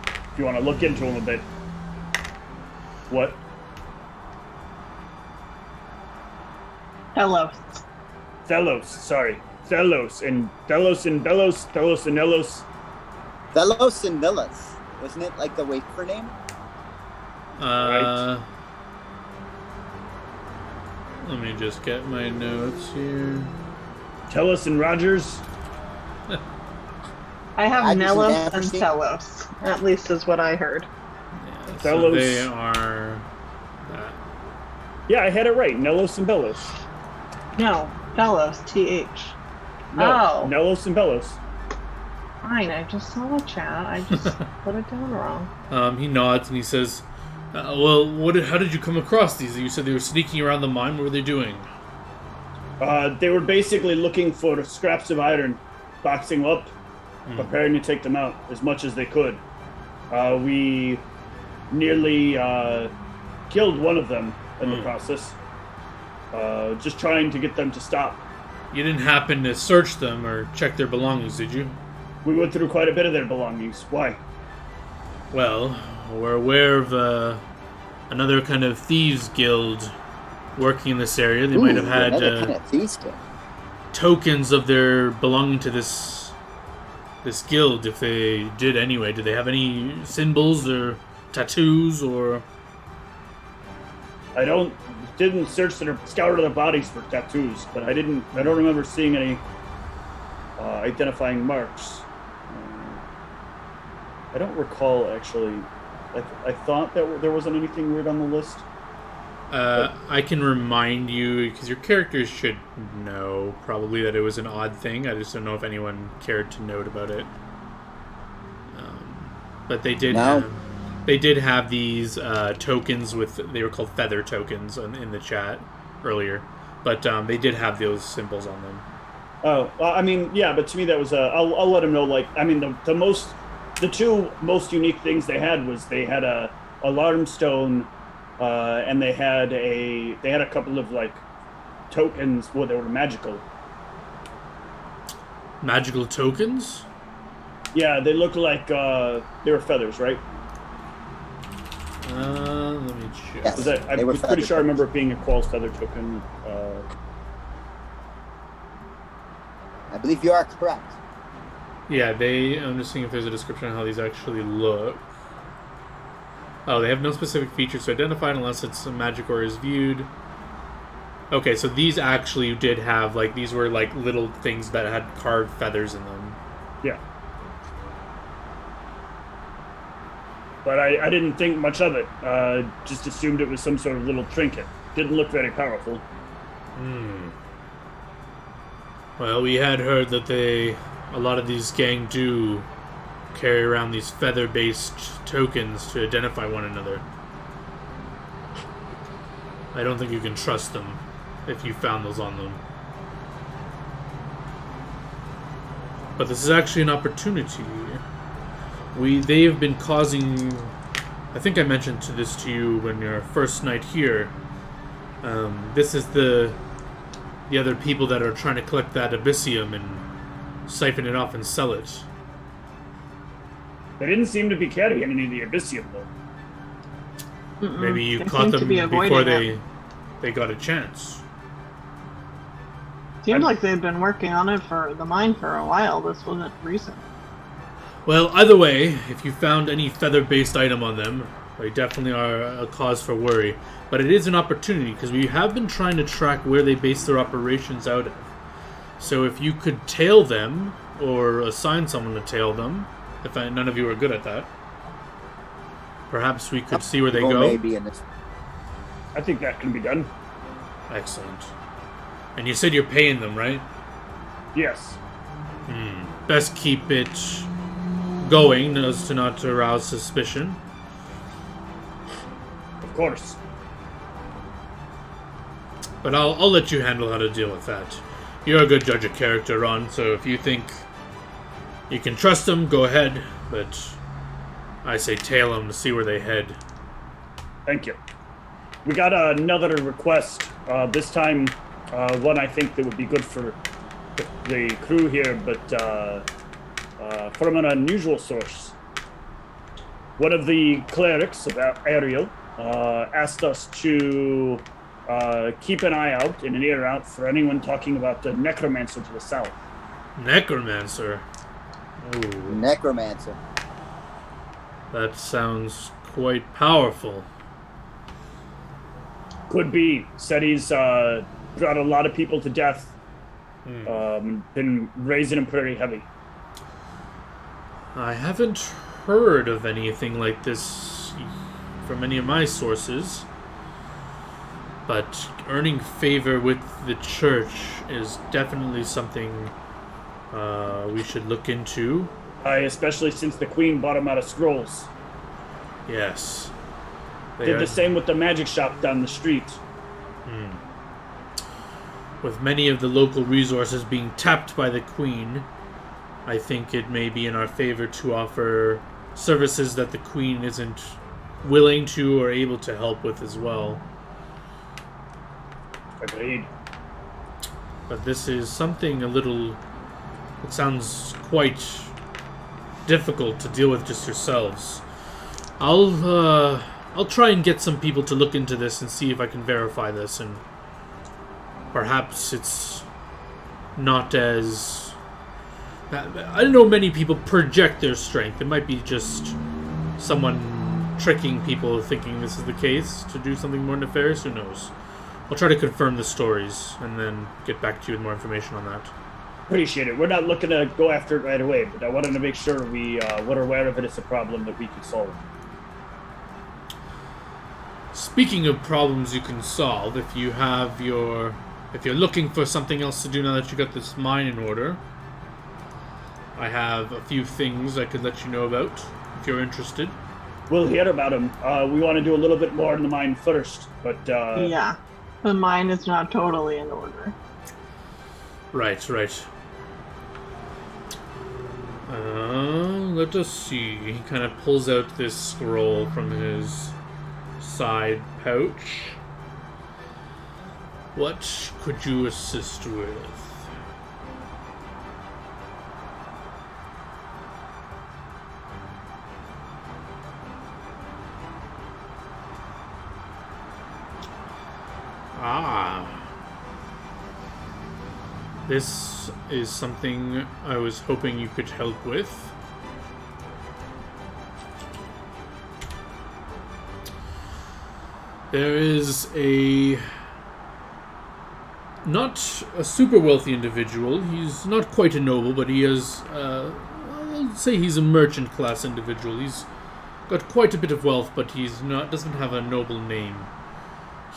If you want to look into them a bit. What? Hello. Thelos, sorry. Thelos and Delos and Belos, Thelos and Nelos. Velos and Nillis. Wasn't it like the wafer name? Let me just get my notes here. Telos and Rogers. I have Agnes and Nelos and Amberstein. Telos. At least is what I heard. Yeah, so Fellows. they are... Yeah, I had it right. Nelos and Belos. No, Telos, TH. No, Oh. Nelos and Belos. Fine, I just saw the chat. I just put it down wrong. He nods and he says, well, how did you come across these? You said they were sneaking around the mine. What were they doing? They were basically looking for scraps of iron, boxing up, preparing to take them out as much as they could. We nearly killed one of them in the process, just trying to get them to stop. You didn't happen to search them or check their belongings, did you? We went through quite a bit of their belongings. Why? Well, we're aware of another kind of thieves guild working in this area. They might have had another kind of thieves guild. tokens of their belonging to this guild, if they did anyway. Do they have any symbols or tattoos or... I didn't scour their bodies for tattoos, but I don't remember seeing any identifying marks. I don't recall actually I thought that there wasn't anything weird on the list. I can remind you, because your characters should know, probably, that it was an odd thing. I just don't know if anyone cared to note about it. But they did have these tokens they were called feather tokens in the chat earlier. But they did have those symbols on them. Oh, well, I mean, yeah, but to me that was I'll let him know. Like, I mean, the two most unique things they had was they had a alarm stone, and they had a couple of like tokens. Well, they were magical. Magical tokens? Yeah, they looked like they were feathers, right? Let me check. Yes, I was pretty sure I remember it being a Qual's feather token. I believe you are correct. Yeah, I'm just seeing if there's a description of how these actually look. Oh, they have no specific features to identify unless it's a magic or is viewed. Okay, so these actually did have, like, these were like little things that had carved feathers in them. Yeah. But I didn't think much of it. Just assumed it was some sort of little trinket. Didn't look very powerful. Hmm. Well, we had heard that a lot of these gang do carry around these feather-based tokens to identify one another. I don't think you can trust them if you found those on them. But this is actually an opportunity. They have been causing... I think I mentioned this to you when your first night here. This is the other people that are trying to collect that abyssium and siphon it off and sell it. They didn't seem to be carrying any of the abyssium, though. Maybe you caught them before they got a chance. Seems like they've been working on it for the mine for a while. This wasn't recent. Well, either way, if you found any feather-based item on them, they definitely are a cause for worry. But it is an opportunity, because we have been trying to track where they base their operations out of. So if you could tail them, or assign someone to tail them, if none of you are good at that, perhaps we could see where they go. Maybe in this. I think that can be done. Excellent. And you said you're paying them, right? Yes. Best keep it going, as to not to arouse suspicion. Of course. But I'll let you handle how to deal with that. You're a good judge of character, Ron, so if you think you can trust them, go ahead. But I say tail them to see where they head. Thank you. We got another request. This time, one I think that would be good for the crew here, but from an unusual source. One of the clerics, about Ariel, asked us to keep an eye out and an ear out for anyone talking about the necromancer to the south. Necromancer? Ooh. Necromancer. That sounds quite powerful. Could be. Said he's brought a lot of people to death. Been raising them pretty heavy. I haven't heard of anything like this from any of my sources. But earning favor with the church is definitely something we should look into. Especially since the queen bought him out of scrolls. Yes. Did the same with the magic shop down the street. With many of the local resources being tapped by the queen, I think it may be in our favor to offer services that the queen isn't willing to or able to help with as well. Agreed. But this is something it sounds quite difficult to deal with just yourselves. I'll try and get some people to look into this and see if I can verify this, and perhaps it's not as... I don't know, many people project their strength. It might be just someone tricking people thinking this is the case to do something more nefarious. Who knows? I'll try to confirm the stories and then get back to you with more information on that. Appreciate it. We're not looking to go after it right away, but I wanted to make sure we were aware of it as a problem that we could solve. Speaking of problems you can solve, if you're looking for something else to do now that you got this mine in order, I have a few things I could let you know about if you're interested. We'll hear about him. We want to do a little bit more in the mine first, but Yeah, the mine is not totally in order. Right. Let us see. He kind of pulls out this scroll from his side pouch. What could you assist with? This is something I was hoping you could help with. There is not a super wealthy individual. He's not quite a noble, but he is, I'll say he's a merchant class individual. He's got quite a bit of wealth, but doesn't have a noble name.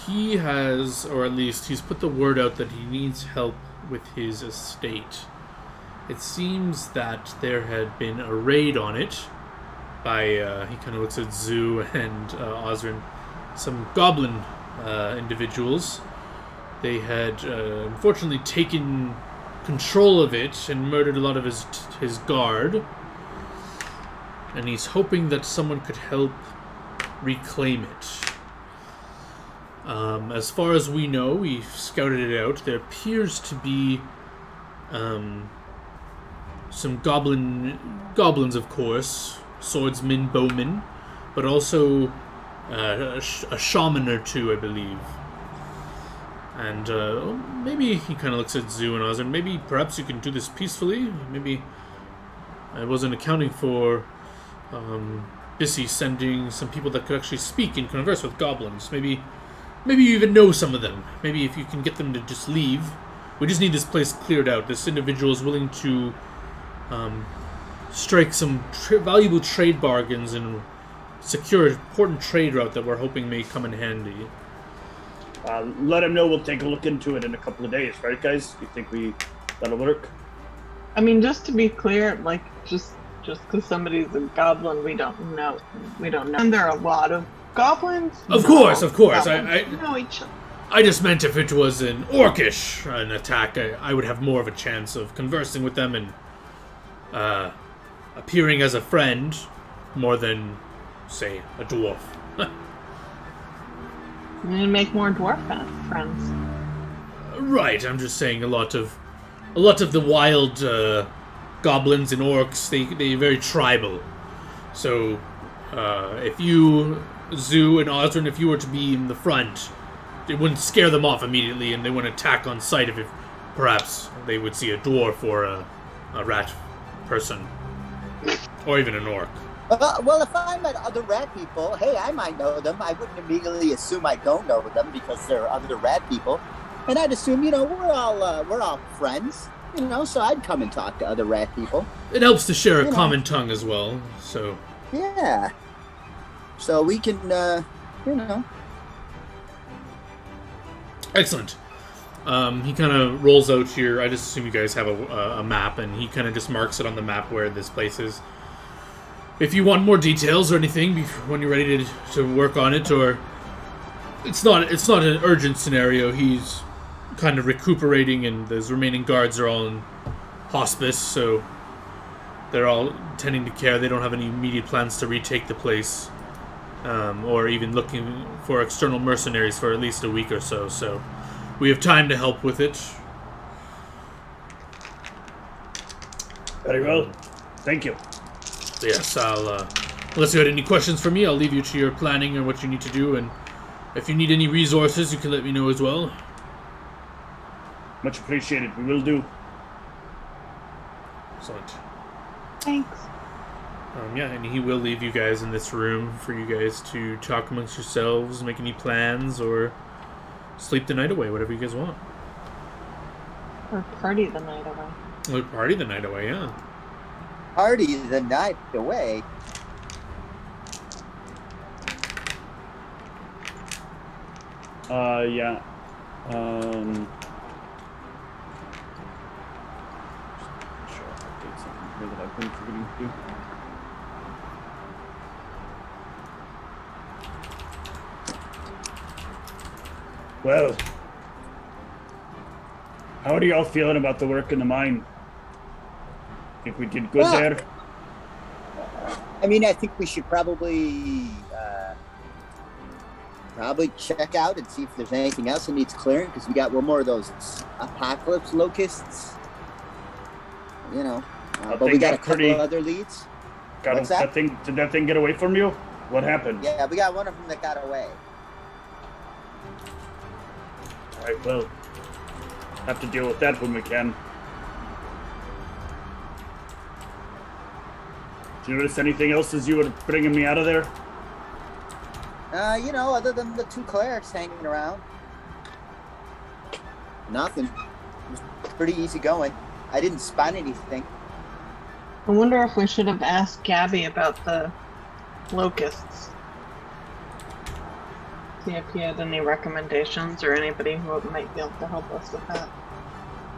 He has, or at least he's put the word out that he needs help with his estate. It seems that there had been a raid on it by, he kind of looks at Zoo and Osrin, some goblin individuals. They had unfortunately taken control of it and murdered a lot of his guard. And he's hoping that someone could help reclaim it. As far as we know, we've scouted it out. There appears to be some goblins, of course, swordsmen, bowmen, but also a shaman or two, I believe. And maybe he kind of looks at Zoo and Ozrin. Maybe perhaps you can do this peacefully. Maybe I wasn't accounting for Bissy sending some people that could actually speak and converse with goblins. Maybe you even know some of them. Maybe if you can get them to just leave. We just need this place cleared out. This individual is willing to strike some valuable trade bargains and secure an important trade route that we're hoping may come in handy. Let him know. We'll take a look into it in a couple of days, right, guys? You think that'll work? I mean, just to be clear, like, just because somebody's a goblin, we don't know. And there are a lot of goblins. Of course. Goblins I know each other. I just meant if it was an orcish attack, I would have more of a chance of conversing with them and appearing as a friend more than, say, a dwarf. You need to make more dwarf friends. Right, I'm just saying a lot of the wild goblins and orcs, they're very tribal. So if you, Zoo and Osrin, if you were to be in the front, it wouldn't scare them off immediately, and they wouldn't attack on sight if perhaps they would see a dwarf or a rat person, or even an orc. Well, if I met other rat people, hey, I might know them. I wouldn't immediately assume I don't know them because they're other rat people, and I'd assume, we're all friends, so I'd come and talk to other rat people. It helps to share a common tongue as well, so... Yeah. So we can, Excellent. He kind of rolls out here. I just assume you guys have a map, and he kind of just marks it on the map where this place is. If you want more details or anything when you're ready to work on it, or it's not an urgent scenario. He's kind of recuperating, and those remaining guards are all in hospice, so they're all tending to care. They don't have any immediate plans to retake the place, or even looking for external mercenaries for at least a week or so. So we have time to help with it. Very well. Thank you. Yes, unless you had any questions for me, I'll leave you to your planning and what you need to do, and if you need any resources, you can let me know as well. Much appreciated. We will do. Excellent. Thanks. Yeah, and he will leave you guys in this room for you guys to talk amongst yourselves, make any plans, or sleep the night away, whatever you guys want. Or party the night away. Or party the night away, yeah. Party the night away. Yeah. Sure, I'll update something here that I've been forgetting to do. Well, how are y'all feeling about the work in the mine? Think we did good there? I mean, I think we should probably check out and see if there's anything else that needs clearing, because we got one more of those apocalypse locusts. You know, but we got a couple of other leads. What's that? Did that thing get away from you? What happened? Yeah, we got one of them that got away. All right, well, have to deal with that when we can. Did you notice anything else as you were bringing me out of there? You know, other than the two clerics hanging around. Nothing. It was pretty easy going. I didn't spot anything. I wonder if we should have asked Gabby about the locusts. See if he had any recommendations or anybody who might be able to help us with that.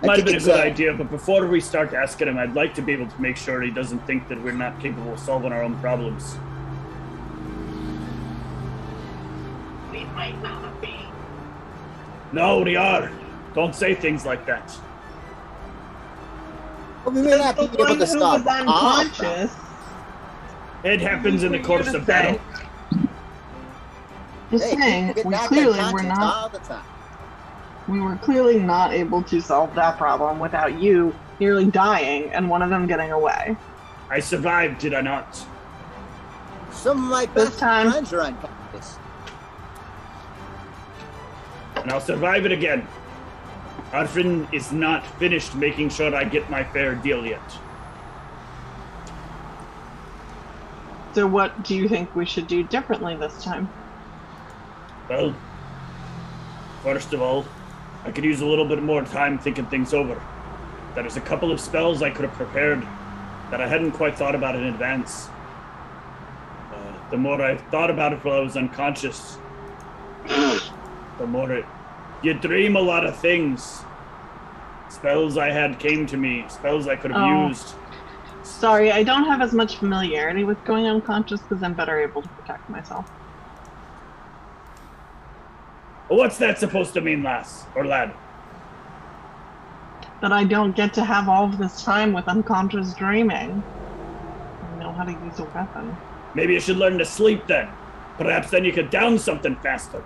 Might have been a good idea, but before we start asking him, I'd like to be able to make sure he doesn't think that we're not capable of solving our own problems. We might not be. No, we are. Don't say things like that. Well, we may not be able to stop. Unconscious. It happens in the course of battle. Just saying, we were clearly not able to solve that problem without you nearly dying and one of them getting away. I survived, did I not? Some of my best friends are unconscious. And I'll survive it again. Arfin is not finished making sure I get my fair deal yet. So what do you think we should do differently this time? Well, first of all, I could use a little bit more time thinking things over. There's a couple of spells I could have prepared that I hadn't quite thought about in advance. The more I thought about it while I was unconscious, the more you dream a lot of things. Spells I had came to me, spells I could have used. Sorry, I don't have as much familiarity with going unconscious because I'm better able to protect myself. What's that supposed to mean, lass? Or lad? That I don't get to have all of this time with unconscious dreaming. I know how to use a weapon. Maybe you should learn to sleep then. Perhaps then you could down something faster.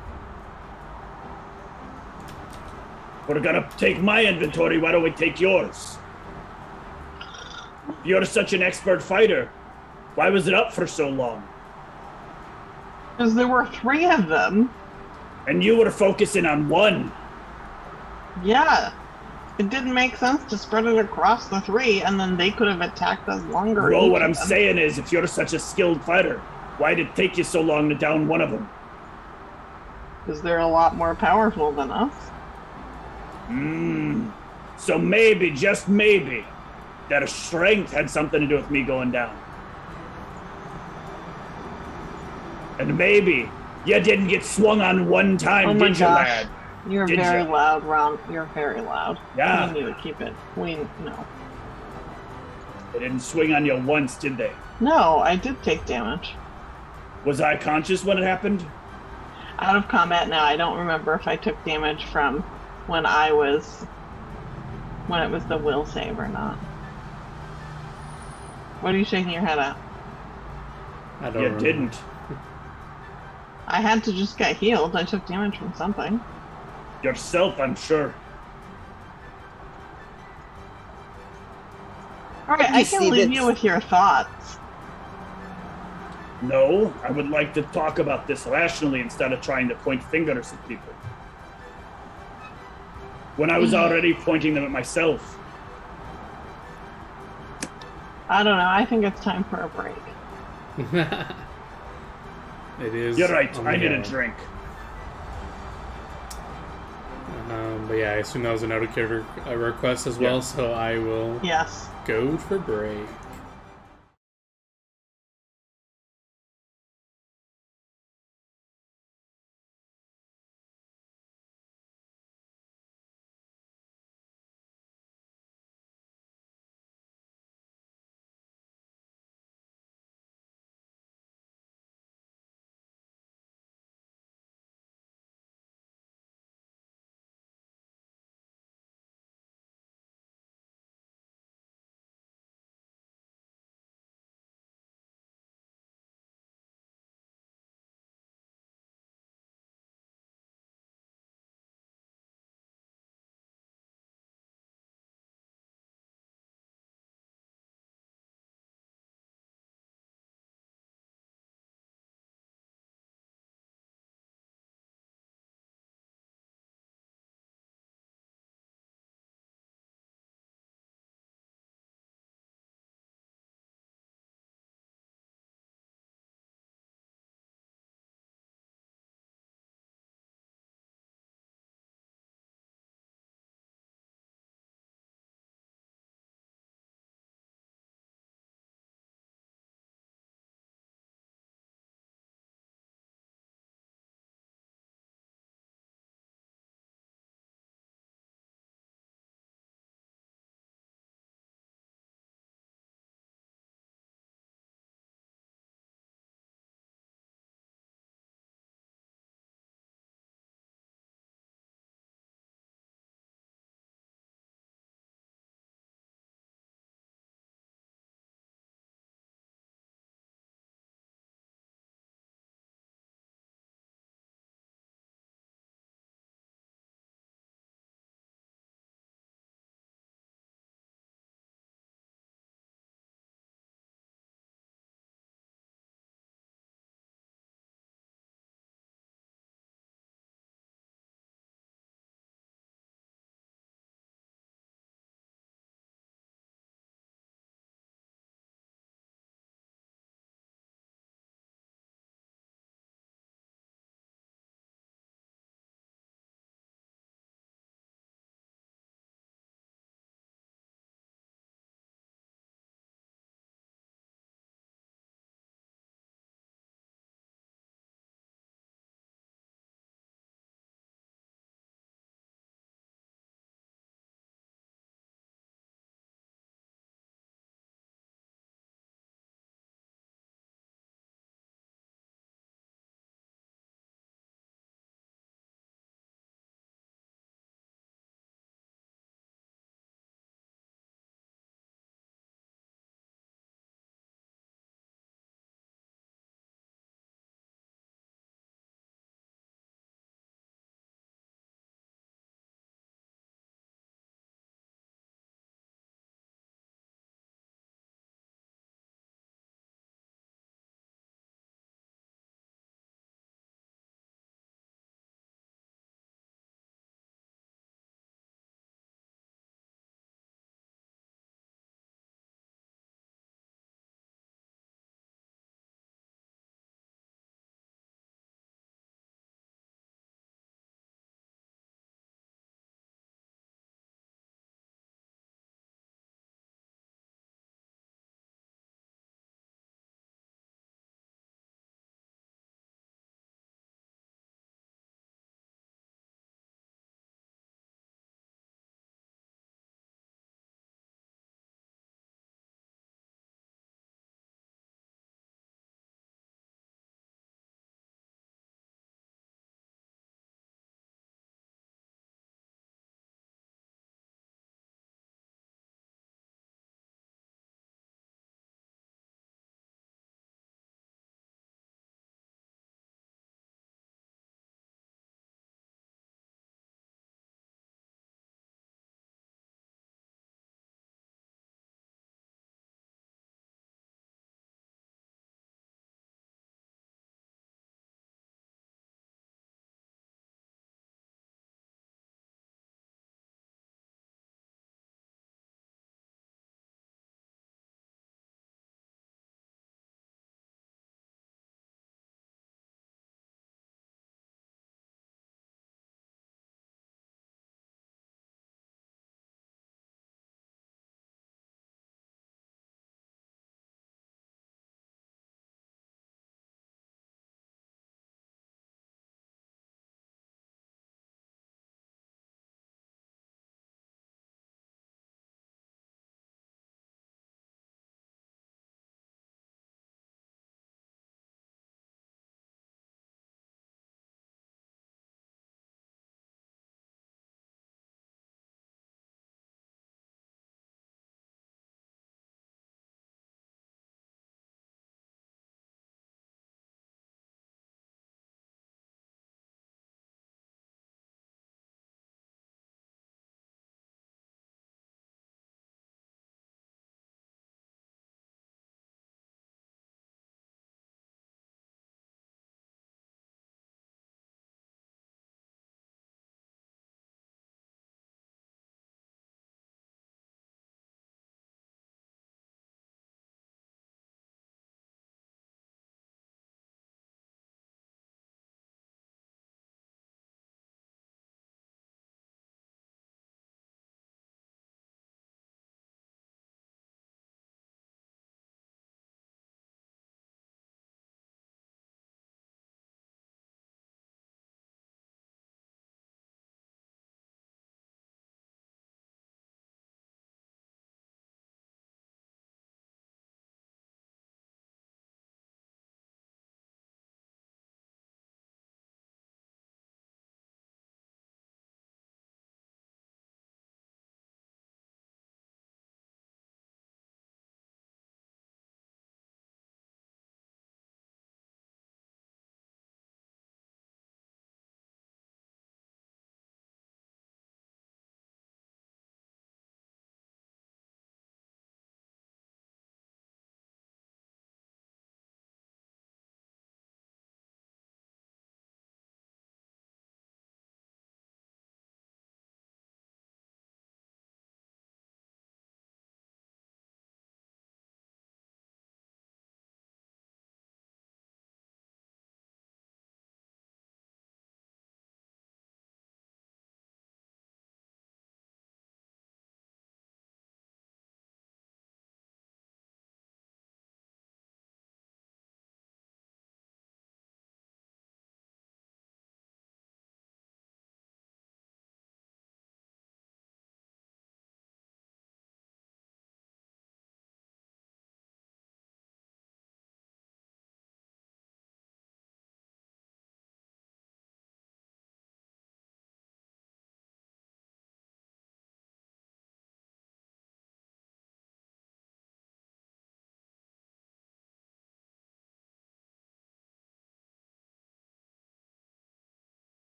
We're gonna take my inventory, why don't we take yours? If you're such an expert fighter, why was it up for so long? Because there were 3 of them. And you were focusing on one. Yeah. It didn't make sense to spread it across the 3, and then they could have attacked us longer. Well, what I'm saying is, if you're such a skilled fighter, why did it take you so long to down one of them? Because they're a lot more powerful than us. So maybe, just maybe, their strength had something to do with me going down. And maybe you didn't get swung on one time, did you, lad? You're very loud, Ron. You're very loud. Yeah. We need to keep it. No. They didn't swing on you once, did they? No, I did take damage. Was I conscious when it happened? Out of combat now, I don't remember if I took damage from when it was the will save or not. What are you shaking your head at? I don't remember. Didn't. I had to just get healed. I took damage from something. Yourself, I'm sure. Alright, I can leave you with your thoughts. No, I would like to talk about this rationally instead of trying to point fingers at people. When I was already pointing them at myself. I don't know. I think it's time for a break. It is. You're right. I need a drink. But yeah, I assume that was an out-of-character request as well, so I will go for break.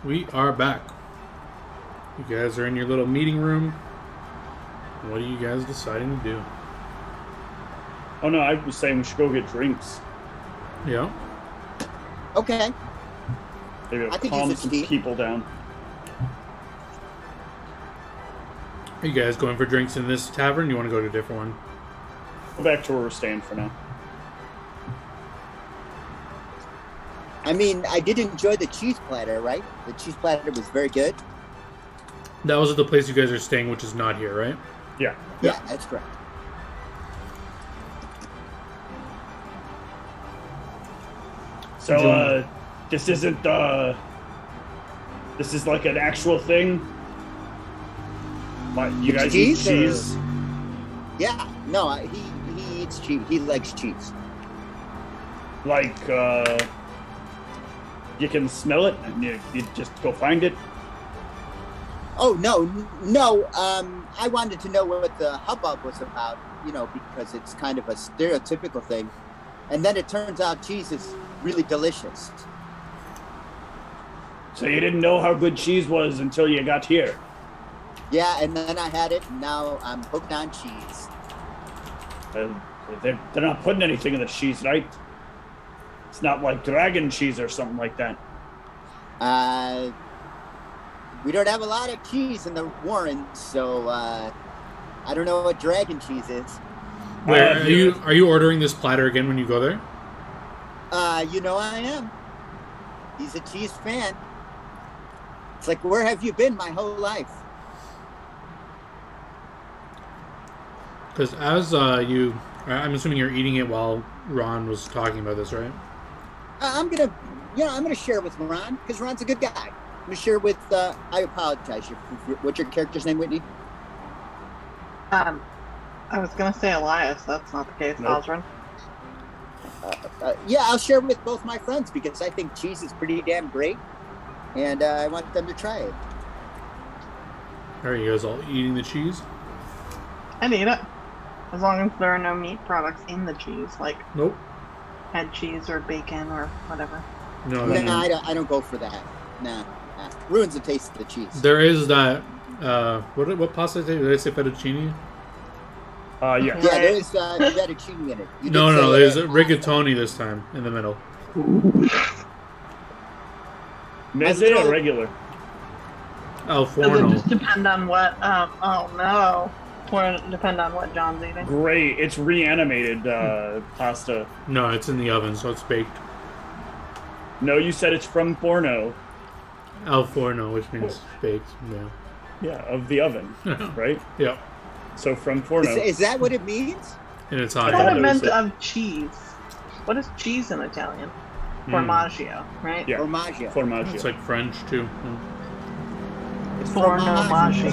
We are back. You guys are in your little meeting room. What are you guys deciding to do? Oh no, I was saying we should go get drinks. Yeah. Okay. Maybe I could calm use a some tea. people down. Are you guys going for drinks in this tavern? You want to go to a different one? Go back to where we're staying for now. I mean, I did enjoy the cheese platter, right? The cheese platter was very good. That was at the place you guys are staying, which is not here, right? Yeah. Yeah, that's correct. So, this isn't, this is like an actual thing? What, you guys eat Cheese, cheese? Yeah, no, he eats cheese. He likes cheese. Like, you can smell it and you just go find it? Oh, no. I wanted to know what the hubbub was about, because it's kind of a stereotypical thing. And then it turns out cheese is really delicious. So you didn't know how good cheese was until you got here? Yeah, and then I had it, and now I'm hooked on cheese. They're not putting anything in the cheese, right? It's not like dragon cheese or something like that. We don't have a lot of cheese in the Warrens, so I don't know what dragon cheese is. Where are you ordering this platter again when you go there? I am. He's a cheese fan. It's like, where have you been my whole life? Because as I'm assuming you're eating it while Ron was talking about this, right? I'm gonna share with Ron because Ron's a good guy. I'm gonna share with. I apologize. What's your character's name, Whitney? I was gonna say Elias. That's not the case. Nope. Osrin. Yeah, I'll share with both my friends because I think cheese is pretty damn great, and I want them to try it. Are you guys all eating the cheese? I'd eat it. As long as there are no meat products in the cheese, like Nope. head cheese or bacon or whatever. No. No, I don't go for that. Nah. Ruins the taste of the cheese. There is that. What pasta did I say? Fettuccine? Yeah. Yeah, there's fettuccine in it. You did No. say There's that. a rigatoni this time in the middle. Meze or regular? Al Does it forno. just depend on what? Oh no. Or depend on what John's eating. Great. It's reanimated pasta. No, it's in the oven, so it's baked. No, you said it's from Forno. Al forno, which means baked. Yeah. Yeah, of the oven, right? Yep. So from Forno. Is that what it means? And it's I hot. thought that it was meant it. of cheese. What is cheese in Italian? Formaggio, right? Yeah. Formaggio. Formaggio. It's like French too. It's Formaggio.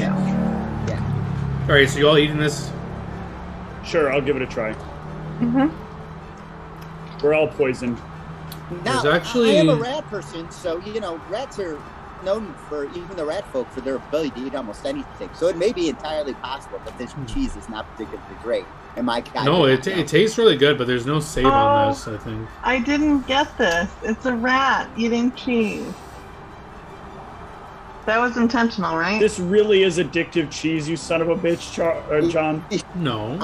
Yeah. All right, so you all eating this? Sure, I'll give it a try. Mm-hmm. We're all poisoned. Now, There's actually- I am a rat person, so, rats are known for, even the rat folk, for their ability to eat almost anything. So it may be entirely possible that this cheese is not particularly great. And my guy No, did it not know. tastes really good, but there's no save on Oh. this, I think. I didn't get this. It's a rat eating cheese. That was intentional, right? This really is addictive cheese, you son of a bitch, John. No.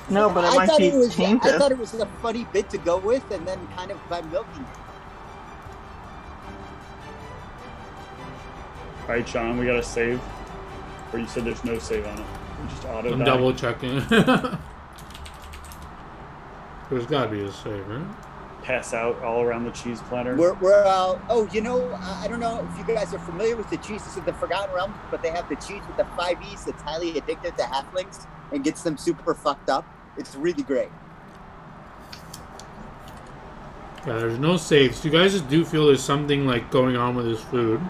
No, but it might thought be it was, tainted. I thought it was a funny bit to go with, and then kind of by milking it. Alright, John, we gotta save. Or you said there's no save on it. We just auto I'm die. double checking. There's gotta be a save, right? Pass out all around the cheese platter. We're all, I don't know if you guys are familiar with the cheeses of the Forgotten Realms, but they have the cheese with the 5 E's that's highly addictive to halflings and gets them super fucked up. It's really great. Yeah, there's no saves. Do you guys just do feel there's something like going on with this food?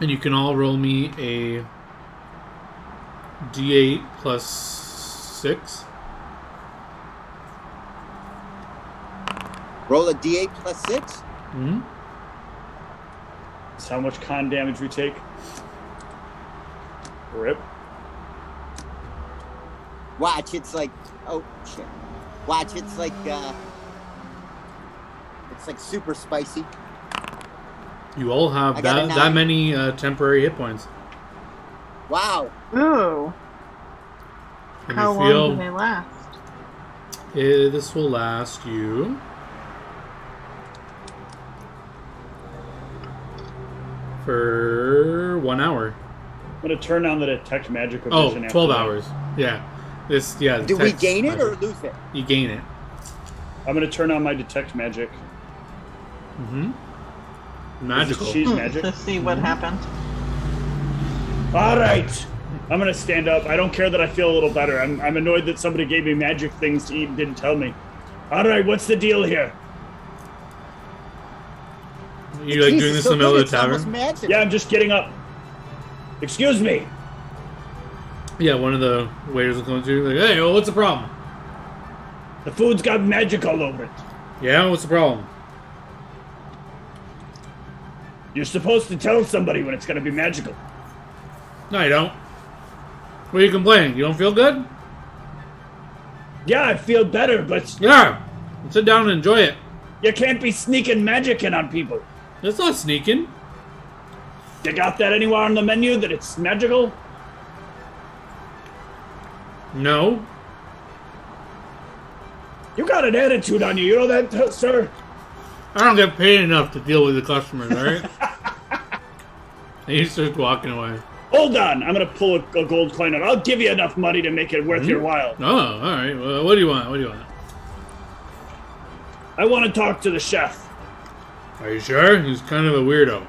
And you can all roll me a D8 plus 6. Roll a D8 plus 6. Hmm? That's how much con damage we take. Rip. Watch, it's like, oh shit. Watch, it's like super spicy. You all have I got a that 9. many temporary hit points. Wow. Ooh. And How you long feel do they last? this will last you for 1 hour. I'm gonna turn on the detect magic. Oh, vision 12 after that. hours. Yeah. This, yeah. Do we detect gain it or magic. lose it? You gain it. I'm gonna turn on my detect magic. Mm-hmm. Magical. She's magic. To see what happened. All right. I'm gonna stand up. I don't care that I feel a little better. I'm annoyed that somebody gave me magic things to eat and didn't tell me. All right, what's the deal here? You like Jeez, doing it's this so in the middle good, of the it's almost tavern? magic. Yeah, I'm just getting up. Excuse me. Yeah, one of the waiters will come to you like, hey, well, what's the problem? The food's got magic all over it. Yeah, what's the problem? You're supposed to tell somebody when it's gonna be magical. No, you don't. What are you complaining? You don't feel good? Yeah, I feel better, but Yeah. Sit down and enjoy it. you can't be sneaking magic in on people. It's not sneaking. You got that anywhere on the menu that it's magical? No. You got an attitude on you know that, sir? I don't get paid enough to deal with the customers, alright? And he starts walking away. Hold on, I'm gonna pull a gold coin out. I'll give you enough money to make it worth your while. Oh, alright. Well, what do you want? What do you want? I want to talk to the chef. Are you sure? He's kind of a weirdo.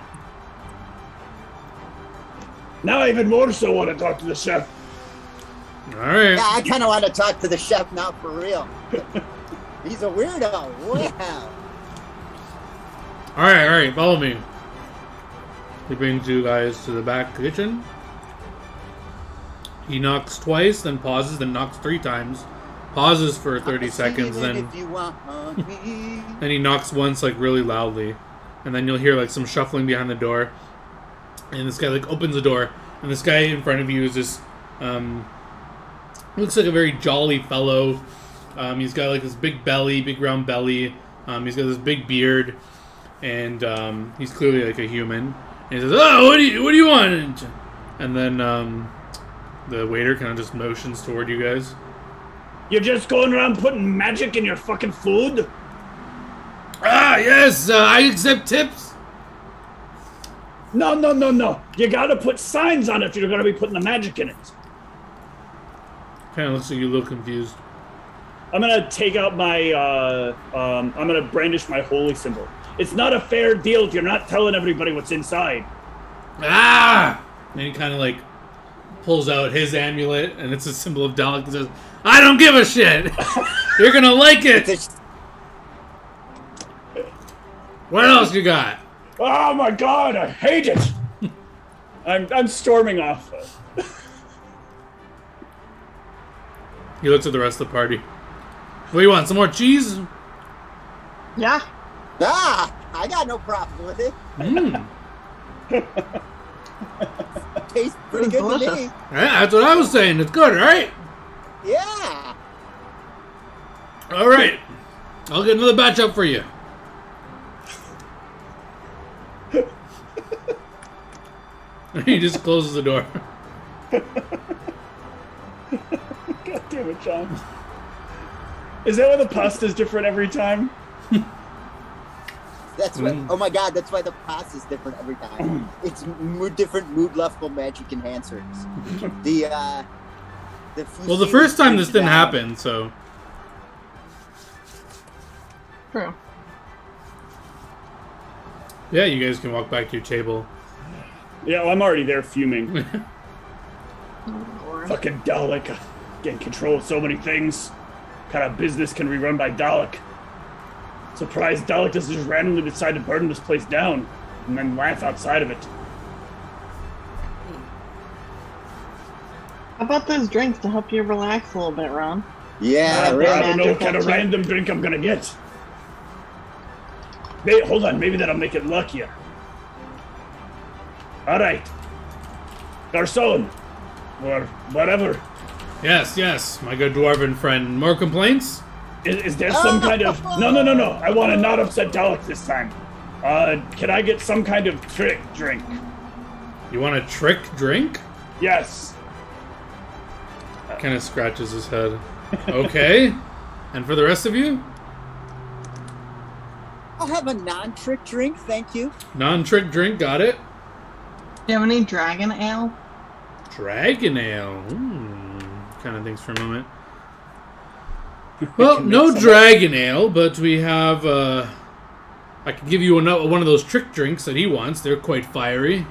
Now I even more so want to talk to the chef. Alright. Yeah, I kind of want to talk to the chef now for real. He's a weirdo. Wow. Alright, follow me. He brings you guys to the back kitchen. He knocks twice, then pauses, then knocks 3 times. Pauses for 30 seconds, then If you want me. and he knocks once like really loudly. And then you'll hear like some shuffling behind the door. And this guy like opens the door, and this guy in front of you is this looks like a very jolly fellow. He's got like this big belly, big round belly. He's got this big beard, and he's clearly like a human. And he says, "Oh, what do you want?" And then the waiter kind of just motions toward you guys. You're just going around putting magic in your fucking food? Ah, yes, I accept tips. No. You gotta put signs on it if you're gonna be putting the magic in it. Kind of looks like you a little confused. I'm gonna take out my, I'm gonna brandish my holy symbol. It's not a fair deal if you're not telling everybody what's inside. Ah! And he kind of like pulls out his amulet, and it's a symbol of Dalek, and says, "I don't give a shit. You're gonna like it. What else you got?" Oh my god, I hate it! I'm storming off. He looks at the rest of the party. What do you want? Some more cheese? Yeah. Ah, I got no problem with it. Mmm. Tastes pretty good to me. Delicious. Yeah, that's what I was saying. It's good, right? Yeah. All right. I'll get another batch up for you. He just closes the door. God damn it, John. Is that why the pasta's different every time? That's why. Oh my god, that's why the pasta is different every time. It's different mood level magic enhancers. Well, the first time this didn't happen, so. True. Yeah, you guys can walk back to your table. Yeah, well, I'm already there fuming. Lord. Fucking Dalek. Getting control of so many things. What kind of business can we run by Dalek? Surprised Dalek doesn't just randomly decide to burn this place down and then laugh outside of it. How about those drinks to help you relax a little bit, Ron? Yeah, I really. don't know what Magical kind of drink. random drink I'm gonna get. Hey, hold on, maybe that'll make it luckier. Alright. Garçon. Or whatever. Yes, my good dwarven friend. More complaints? Is there some kind of... No. I want to not upset Dalek this time. Can I get some kind of trick drink? You want a trick drink? Yes. Kind of scratches his head. Okay. And for the rest of you? I'll have a non-trick drink, thank you. Non-trick drink, got it. Do you have any dragon ale? Dragon ale. Kind of thinks for a moment. Well, no dragon ale, but we have... I can give you one of those trick drinks that he wants. They're quite fiery.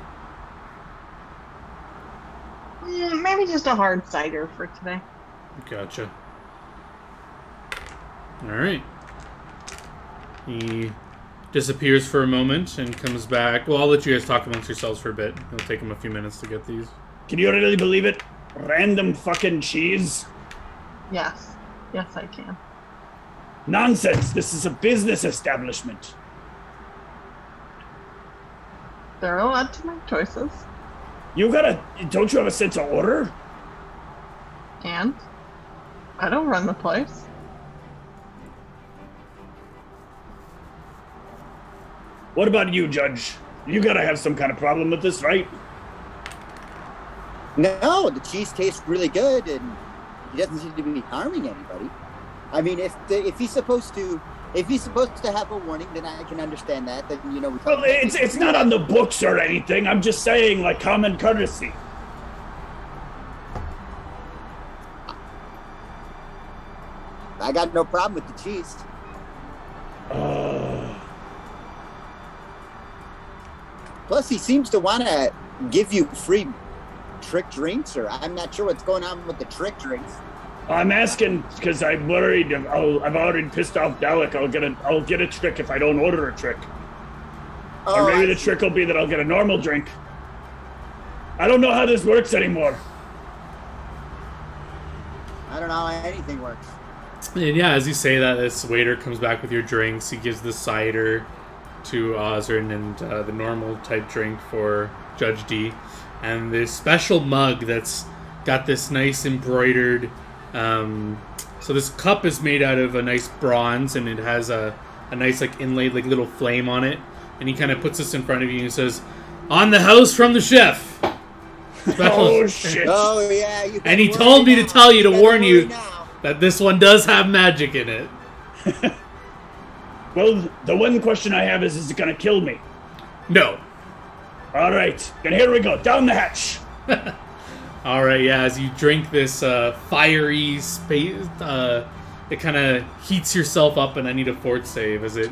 Maybe just a hard cider for today. Gotcha. Alright. He disappears for a moment and comes back. Well, I'll let you guys talk amongst yourselves for a bit. It'll take him a few minutes to get these. Can you really believe it? Random fucking cheese? Yes. Yes, I can. Nonsense. This is a business establishment. They're allowed to make choices. Don't you have a sense of order? And? I don't run the place. What about you, Judge? You gotta have some kind of problem with this, right? No, the cheese tastes really good, and he doesn't seem to be harming anybody. I mean, if he's supposed to have a warning, then I can understand that. Then Well, it's not on the books or anything. I'm just saying, like, common courtesy. I got no problem with the cheese. Plus, he seems to want to give you free trick drinks, or I'm not sure what's going on with the trick drinks. I'm asking because I'm worried. I've already pissed off Dalek. I'll get a trick if I don't order a trick. Or maybe the trick will be that I'll get a normal drink. I don't know how this works anymore. I don't know how anything works. And yeah, as you say that, this waiter comes back with your drinks. He gives the cider to Osrin and the normal type drink for Judge D. And this special mug that's got this nice embroidered... so this cup is made out of a nice bronze, and it has a nice like inlaid like little flame on it. And he kind of puts this in front of you and says, "On the house from the chef." Oh shit! Oh yeah. And he told me to tell you to warn you that this one does have magic in it. Well, the one question I have is it gonna kill me? No. All right, then here we go. Down the hatch. All right, yeah. As you drink this fiery space, it kind of heats yourself up, and I need a fort save as it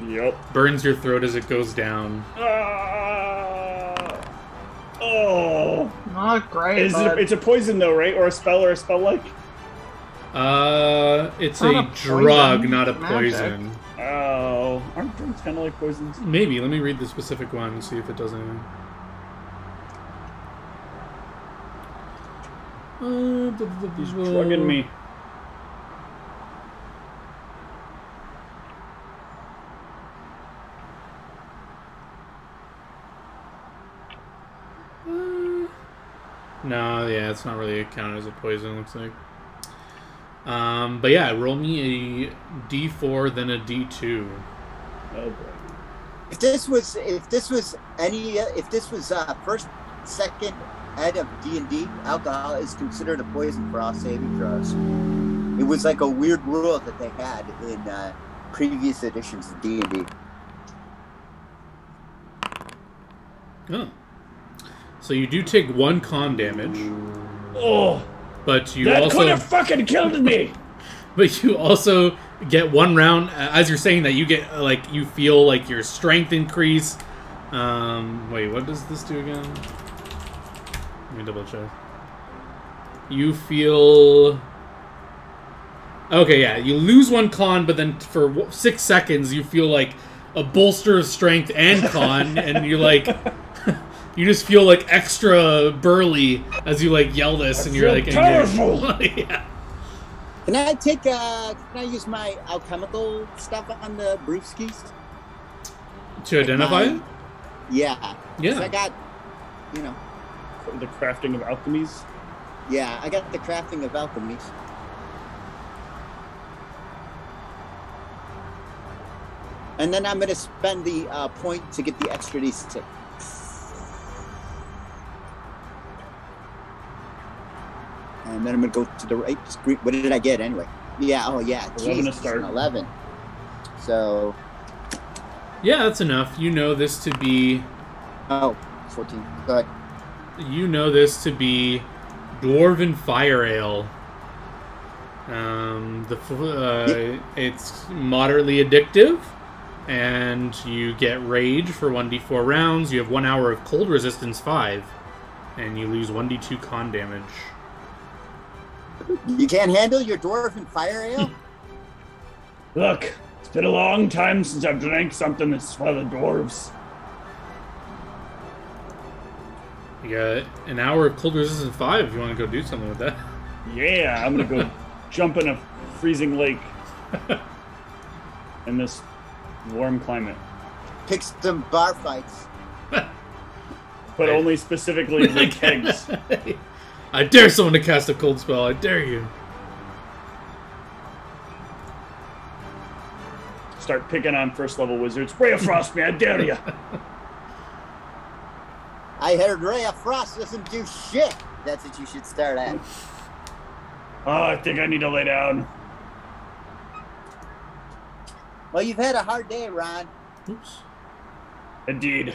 burns your throat as it goes down. Oh, not great. It's a poison though, right? Or a spell like? It's a drug, not a poison. Oh, aren't drugs kind of like poisons? Maybe. Let me read the specific one and see if it does anything. He's drugging me. No, yeah, it's not really counted as a poison, looks like. But yeah, roll me a D4, then a D2. Oh boy. If this was first, second ed of D&D, alcohol is considered a poison for all saving throws. It was like a weird rule that they had in previous editions of D&D. Oh. So you do take 1 con damage. Oh. But you that also could have fucking killed me. But you also get 1 round. As you're saying that, you get like you feel like your strength increase. Wait, what does this do again? Let me double check. You feel... Okay, yeah. You lose 1 con, but then for 6 seconds you feel like a bolster of strength and con, and you're like... You just feel like extra burly as you like yell this, and you're like powerful. Yeah. Can I use my alchemical stuff on the brewskis? To identify it? Yeah. Yeah. I got, the crafting of alchemies. Yeah, I got the crafting of alchemies. And then I'm going to spend the point to get the extra D6. And then I'm going to go to the right screen. What did I get anyway? Yeah, oh yeah. 11 to Jesus, start. an 11. So, Yeah, that's enough. You know this to be... 14. Go ahead. You know this to be Dwarven Fire Ale. It's moderately addictive, and you get Rage for 1d4 rounds. You have 1 hour of Cold Resistance 5, and you lose 1d2 con damage. You can't handle your Dwarven Fire Ale? Look, it's been a long time since I've drank something that's for the dwarves. You got an hour of Cold Resistance 5 if you want to go do something with that. Yeah, I'm gonna go jump in a freezing lake in this warm climate. Pick some bar fights. But only specifically the kegs. I dare someone to cast a cold spell. I dare you. Start picking on first level wizards. Ray of Frost me, I dare ya. I heard Ray of Frost doesn't do shit. That's what you should start at. Oh, I think I need to lay down. Well, you've had a hard day, Ron. Oops. Indeed.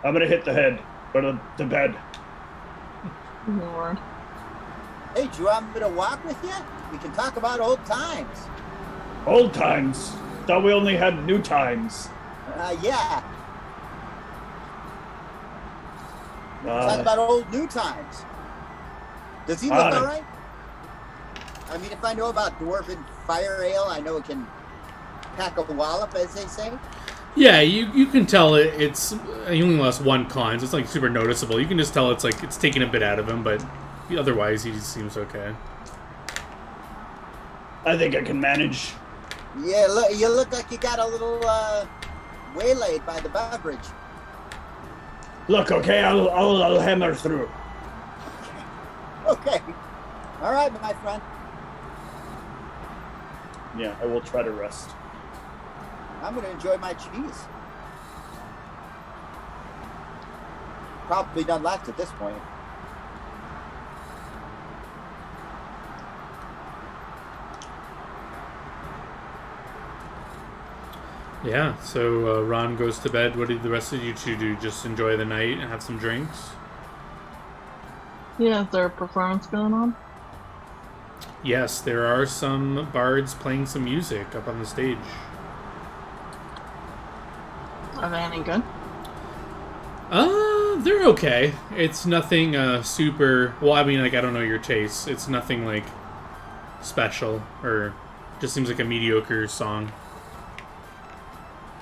I'm gonna hit the head. Or the bed. Lord. Hey, do you want me to walk with you? We can talk about old times. Old times. Thought we only had new times. Yeah. Talk about old new times. Does he look all right? I mean, if I know about Dwarven Fire Ale, I know it can pack a wallop, as they say. Yeah, you can tell it's he only lost 1 con, so it's like super noticeable. You can just tell it's like it's taking a bit out of him, but otherwise he seems okay. I think I can manage. Yeah, look, you look like you got a little waylaid by the beverage. Look, okay, I'll hammer through. Okay. All right, my friend. Yeah, I will try to rest. I'm going to enjoy my cheese. Probably done left at this point. Yeah, so Ron goes to bed. What did the rest of you two do? Just enjoy the night and have some drinks? Yeah, is there a performance going on? Yes, there are some bards playing some music up on the stage. Are they any good? They're okay. It's nothing super... Well, I mean, like, I don't know your tastes. It's nothing, like, special, or just seems like a mediocre song.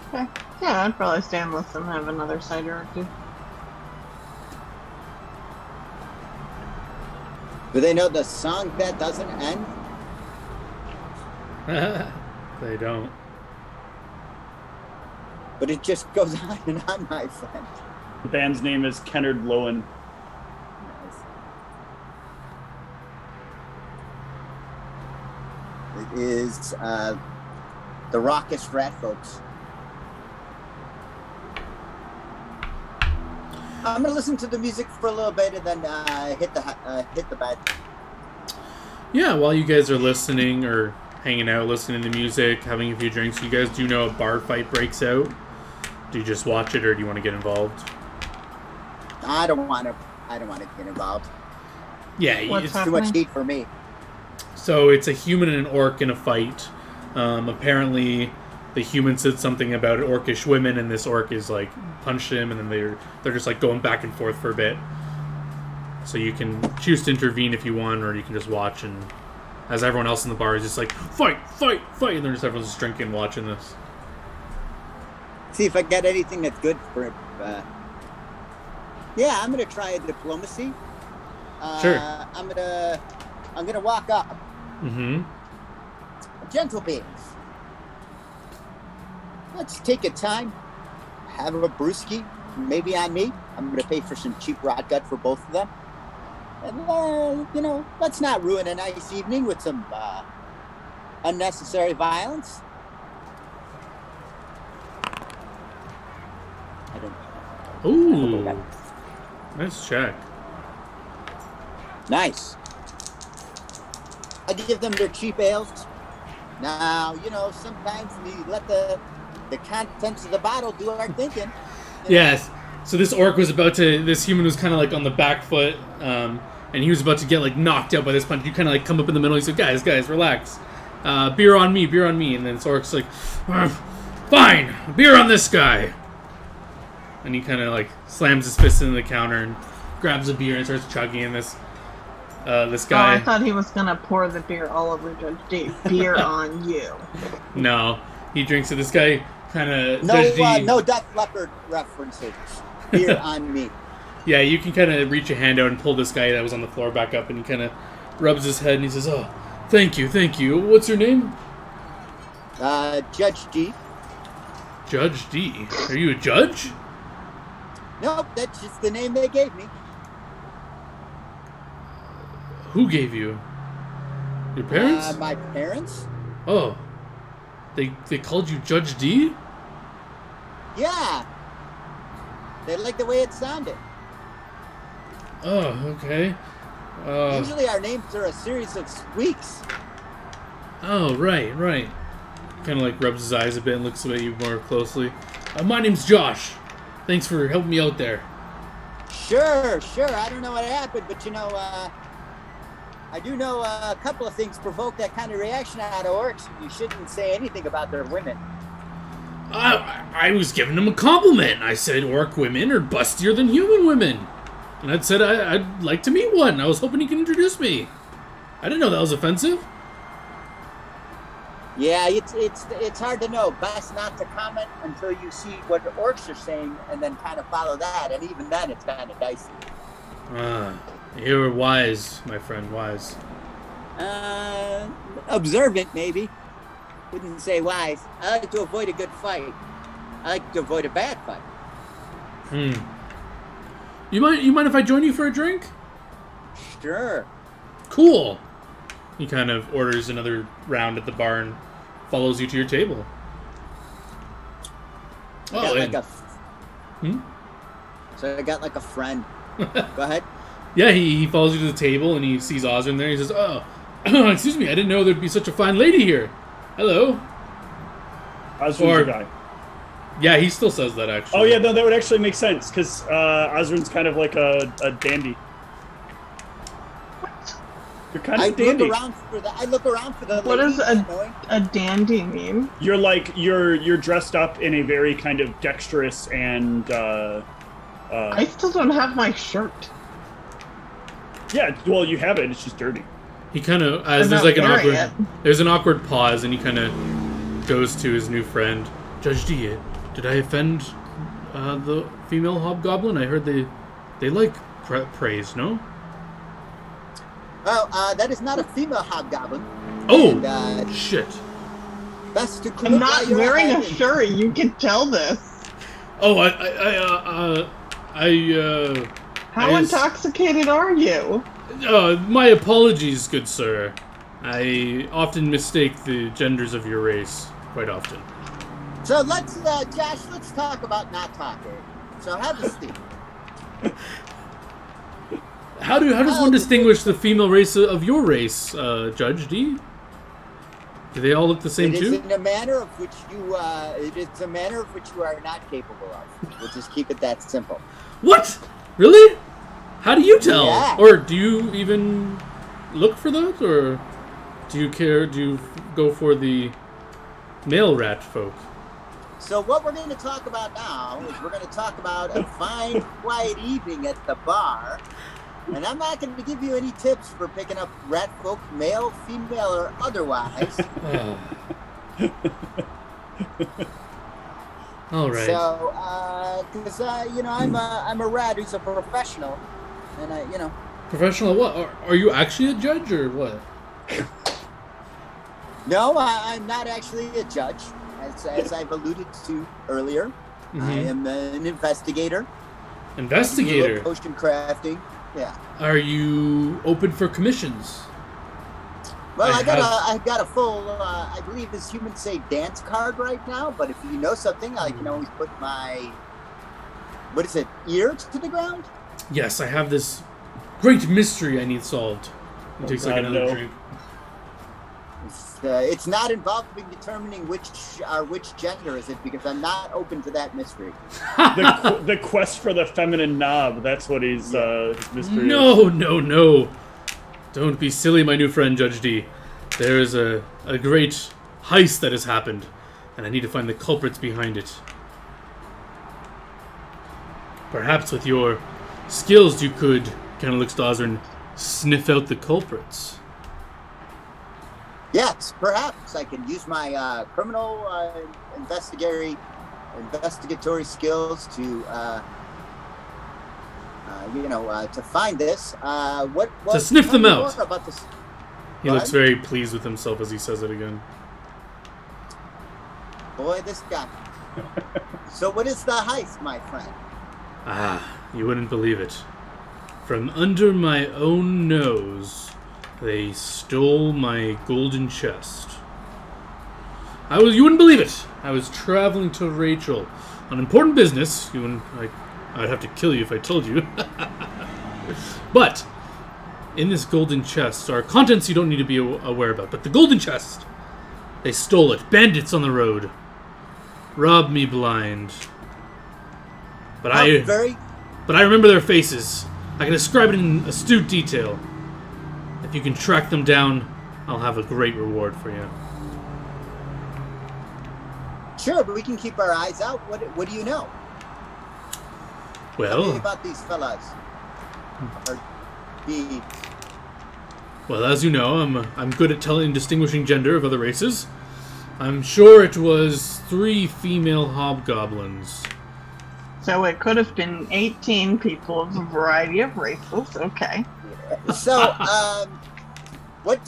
Okay. Yeah, I'd probably stay and listen and have another cider or two. Do they know the song that doesn't end? They don't. But it just goes on and on, my friend. The band's name is Kennard Lowen. It is the Raucous Rat Folks. I'm gonna listen to the music for a little bit and then hit the bed. Yeah, while you guys are listening or hanging out, listening to music, having a few drinks, you guys do know a bar fight breaks out. Do you just watch it, or do you want to get involved? I don't want to get involved. Yeah, What's it's Too much heat for me. so it's a human and an orc in a fight. Apparently, the human said something about orcish women, and this orc is like punched him, and then they're just like going back and forth for a bit. So you can choose to intervene if you want, or you can just watch, and as everyone else in the bar is just like fight, fight, fight, and then just everyone's just drinking, watching this. See if I get anything that's good for. Yeah, I'm gonna try a diplomacy. Sure. I'm gonna walk up. Mm-hmm. Gentle beings. Let's take a time, have a brewski, maybe on me. I'm gonna pay for some cheap rot gut for both of them. And let's not ruin a nice evening with some unnecessary violence. Ooh. Nice check. Nice. I give them their cheap ales. Now, you know, sometimes we let the contents of the bottle do our thinking. You know? Yes. So this orc was about to, this human was kind of like on the back foot, and he was about to get like knocked out by this punch. You kind of like come up in the middle. He said, guys, relax. Beer on me. And then this orc's like, fine, beer on this guy. And he kind of like slams his fist into the counter and grabs a beer and starts chugging. And this guy. Oh, I thought he was gonna pour the beer all over Judge D. Beer on you. No, he drinks it. This guy kind of no Def Leppard references. Beer on me. Yeah, you can kind of reach a hand out and pull this guy that was on the floor back up, and he kind of rubs his head and he says, "Oh, thank you. What's your name?" Judge D. Judge D. Are you a judge? Nope, that's just the name they gave me. Who gave you? Your parents? My parents? Oh. They called you Judge D? Yeah. They like the way it sounded. Oh, okay. Usually our names are a series of squeaks. Oh, right. Kind of like rubs his eyes a bit and looks at you more closely. My name's Josh. Thanks for helping me out there. Sure. I don't know what happened, but you know, I do know a couple of things provoke that kind of reaction out of orcs. You shouldn't say anything about their women. I was giving him a compliment. I said orc women are bustier than human women. And I said I'd like to meet one. I was hoping he could introduce me. I didn't know that was offensive. Yeah, it's hard to know. Best not to comment until you see what the orcs are saying and then kind of follow that. And even then, it's kind of dicey. You were wise, my friend, wise. Observant, maybe. Wouldn't say wise. I like to avoid a good fight. I like to avoid a bad fight. You mind if I join you for a drink? Sure. Cool. He kind of orders another round at the bar and follows you to your table. So I got like a friend. Go ahead. Yeah, he follows you to the table and he sees Osrin there. He says, "Oh, excuse me, I didn't know there'd be such a fine lady here. Hello." Osrin's the guy. Yeah, he still says that, actually. Oh, yeah, no, that would actually make sense, because Osrin's kind of like a dandy. You're kind of dandy. I look around for the What ladies, does a dandy mean? You're like, you're dressed up in a very kind of dexterous and, I still don't have my shirt. Yeah, well, you have it, it's just dirty. He kind of, there's an awkward pause, and he kind of goes to his new friend. Judge D, did I offend the female hobgoblin? I heard they like praise, no? Oh, that is not a female hobgoblin. Oh, and, shit. Best to I'm not wearing a shirt, you can tell this. Oh, How intoxicated are you? My apologies, good sir. I often mistake the genders of your race, quite often. So let's, Josh, let's talk about not talking. So have a seat. How does one distinguish the female race of your race, Judge D? Do they all look the same too? It is in a manner of which you, it's a manner of which you are not capable of. We'll just keep it that simple. What? Really? How do you tell? Yeah. Or do you even look for that? Or do you go for the male rat folk? So what we're going to talk about now is we're going to talk about a fine, quiet evening at the bar. And I'm not going to give you any tips for picking up rat folk, male, female, or otherwise. All right. So, because I'm a rat who's a professional, and Professional? What? Are you actually a judge or what? No, I'm not actually a judge, as I've alluded to earlier. Mm-hmm. I am an investigator. Investigator. Potion crafting. Yeah. Are you open for commissions? Well, I got a full, I believe as humans say, dance card right now. But if you know something, I can always put my what is it, ear to the ground? Yes, I have this great mystery I need solved. He takes like another drink. It's not involving determining which gender is it, because I'm not open to that mystery. The quest for the feminine knob, that's what his mystery is. No. Don't be silly, my new friend, Judge D. There is a great heist that has happened, and I need to find the culprits behind it. Perhaps with your skills you could, kind of looks to Osrin, sniff out the culprits. Yes, perhaps I can use my criminal investigatory skills to, to find this. What to sniff them out. About this? He looks very pleased with himself as he says it again. Boy, this guy. So what is the heist, my friend? You wouldn't believe it. From under my own nose, they stole my golden chest. You wouldn't believe it. I was traveling to Rachel on important business. I'd have to kill you if I told you. But in this golden chest are contents you don't need to be aware about. But the golden chest, they stole it. Bandits on the road. Robbed me blind. But I remember their faces. I can describe it in astute detail. If you can track them down, I'll have a great reward for you. Sure, but we can keep our eyes out. What do you know? Well, tell me about these fellas. Well, as you know, I'm good at distinguishing gender of other races. I'm sure it was 3 female hobgoblins. So it could have been 18 people of a variety of races. Okay. So, what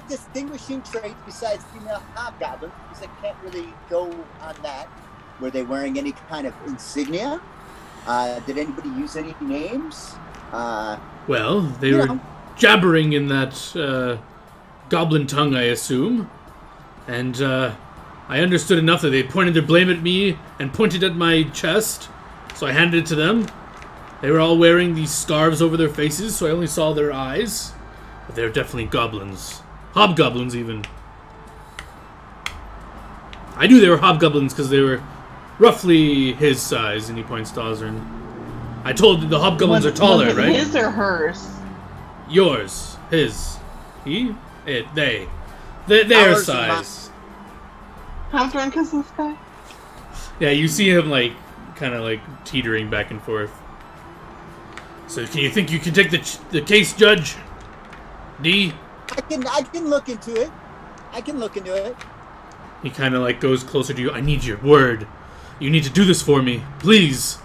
distinguishing traits besides female hobgoblins? Because I can't really go on that. Were they wearing any kind of insignia? Did anybody use any names? Well, they were jabbering in that goblin tongue, I assume. And I understood enough that they pointed their blame at me and pointed at my chest. So I handed it to them. They were all wearing these scarves over their faces, so I only saw their eyes. But they're definitely goblins. Hobgoblins, even. I knew they were hobgoblins because they were roughly his size, and he points to Osrin. I told you the hobgoblins are taller, right? His or hers? Yours. His. He? It. They. Their size. How drunk is this guy? Yeah, you see him, kind of, teetering back and forth. So, can you think you can take the case, Judge? D? I can look into it. I can look into it. He kind of, goes closer to you. I need your word. You need to do this for me. Please.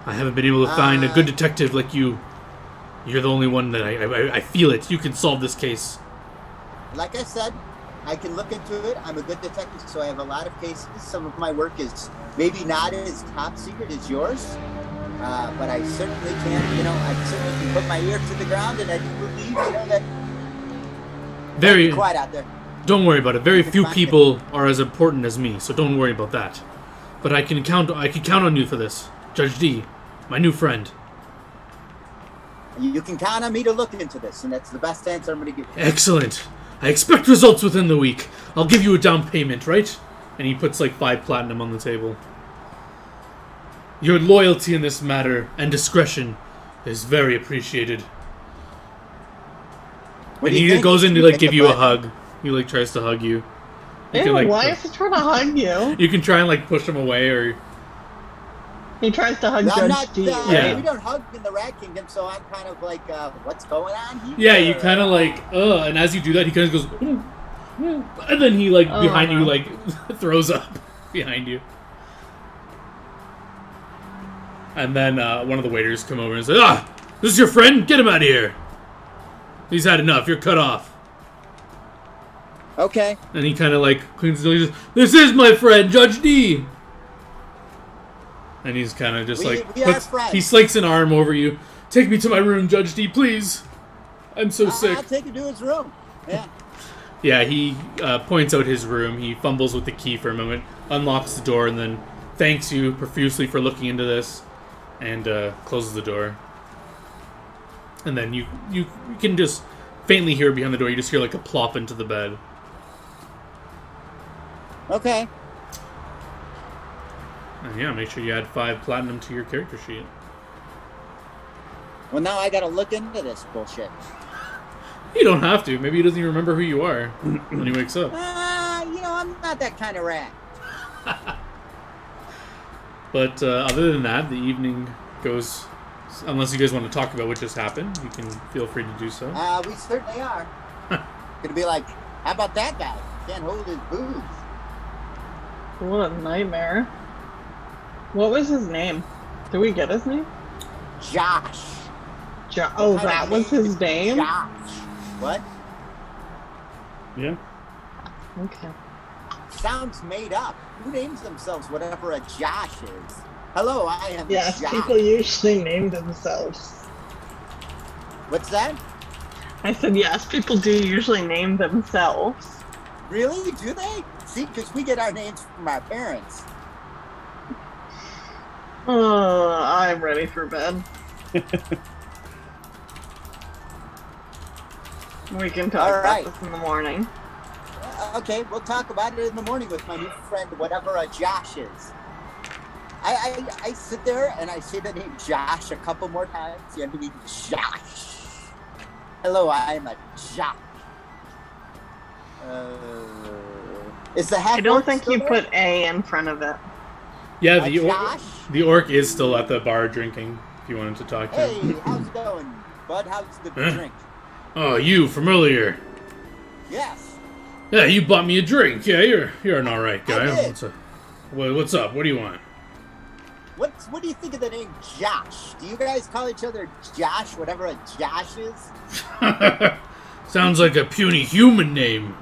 I haven't been able to find a good detective like you. You're the only one that I feel it. You can solve this case. Like I said, I can look into it. I'm a good detective, so I have a lot of cases. Some of my work is maybe not as top secret as yours, but I certainly can. I certainly can put my ear to the ground, and I do believe, that. Very quiet out there. Don't worry about it. Very few people are as important as me, so don't worry about that. But I can count on you for this, Judge D, my new friend. You can count on me to look into this, and that's the best answer I'm going to give you. Excellent. I expect results within the week. I'll give you a down payment, right? And he puts 5 platinum on the table. Your loyalty in this matter and discretion is very appreciated. And he goes in to give you a hug. He tries to hug you. Why is he trying to hug you? You can try and push him away, or he tries to hug Judge D. Yeah. We don't hug in the Rat Kingdom, so I'm kind of what's going on here? Yeah, you kind of and as you do that, he kind of goes, and then he behind you throws up behind you. And then one of the waiters come over and says, this is your friend? Get him out of here. He's had enough. You're cut off. Okay. And he kind of cleans his nose. He says, this is my friend, Judge D. And he's kind of just he slinks an arm over you. Take me to my room, Judge D, please. I'm so sick. I'll take you to his room. Yeah. Yeah, he points out his room. He fumbles with the key for a moment, unlocks the door, and then thanks you profusely for looking into this, and closes the door. And then you can just faintly hear behind the door. You just hear like a plop into the bed. Okay. And yeah, make sure you add 5 platinum to your character sheet. Well, now I gotta look into this bullshit. You don't have to. Maybe he doesn't even remember who you are when he wakes up. I'm not that kind of rat. But other than that, the evening goes... Unless you guys want to talk about what just happened, you can feel free to do so. We certainly are. Gonna be like, how about that guy? Can't hold his booze. What a nightmare. What was his name? Did we get his name? Josh. Oh, that was his name? Josh. What? Yeah. Okay. Sounds made up. Who names themselves whatever a Josh is? Hello, I am Yes, Josh. people usually name themselves. What's that? I said yes, people do usually name themselves. Really? Do they? See, because we get our names from our parents. I'm ready for bed. We can talk about this in the morning. Okay, we'll talk about it in the morning with my new friend, whatever a Josh is. I sit there and I say the name Josh a couple more times. You know, Josh. Hello, I am a Josh. Is the half? I don't think you put A in front of it. Yeah, the orc is still at the bar drinking. If you wanted to talk to him. Hey, how's it going, bud? How's the drink? Oh, you from earlier? Yes. Yeah, you bought me a drink. Yeah, you're an all right guy. I did. What's up? What do you want? What do you think of the name Josh? Do you guys call each other Josh, whatever a Josh is? Sounds like a puny human name.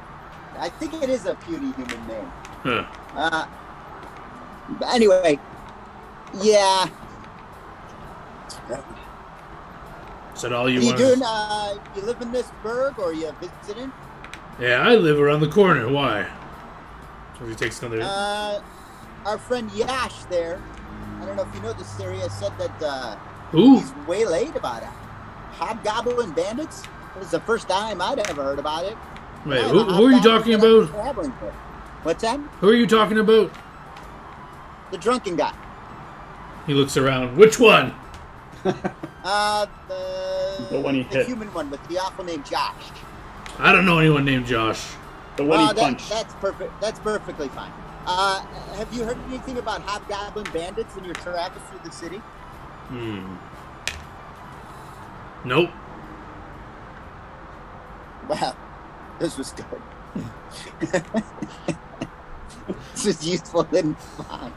I think it is a puny human name. Huh. Anyway, yeah. Is that all you What want? are you doing? You live in this burg, or you visiting? Yeah, I live around the corner. Why? So he takes another. Our friend Yash there. I don't know if you know this area. Said that Who? he's waylaid about it. Hobgoblin bandits. This is the first time I'd ever heard about it. Wait, who are you talking about? What's that? Who are you talking about? The drunken guy. He looks around. Which one? The one he the hit. human one with the awful name Josh. I don't know anyone named Josh. The one he punched. That's perfect. That's perfectly fine. Have you heard anything about hobgoblin bandits in your travels through the city? Nope. Well, this was good. This is useful and fun.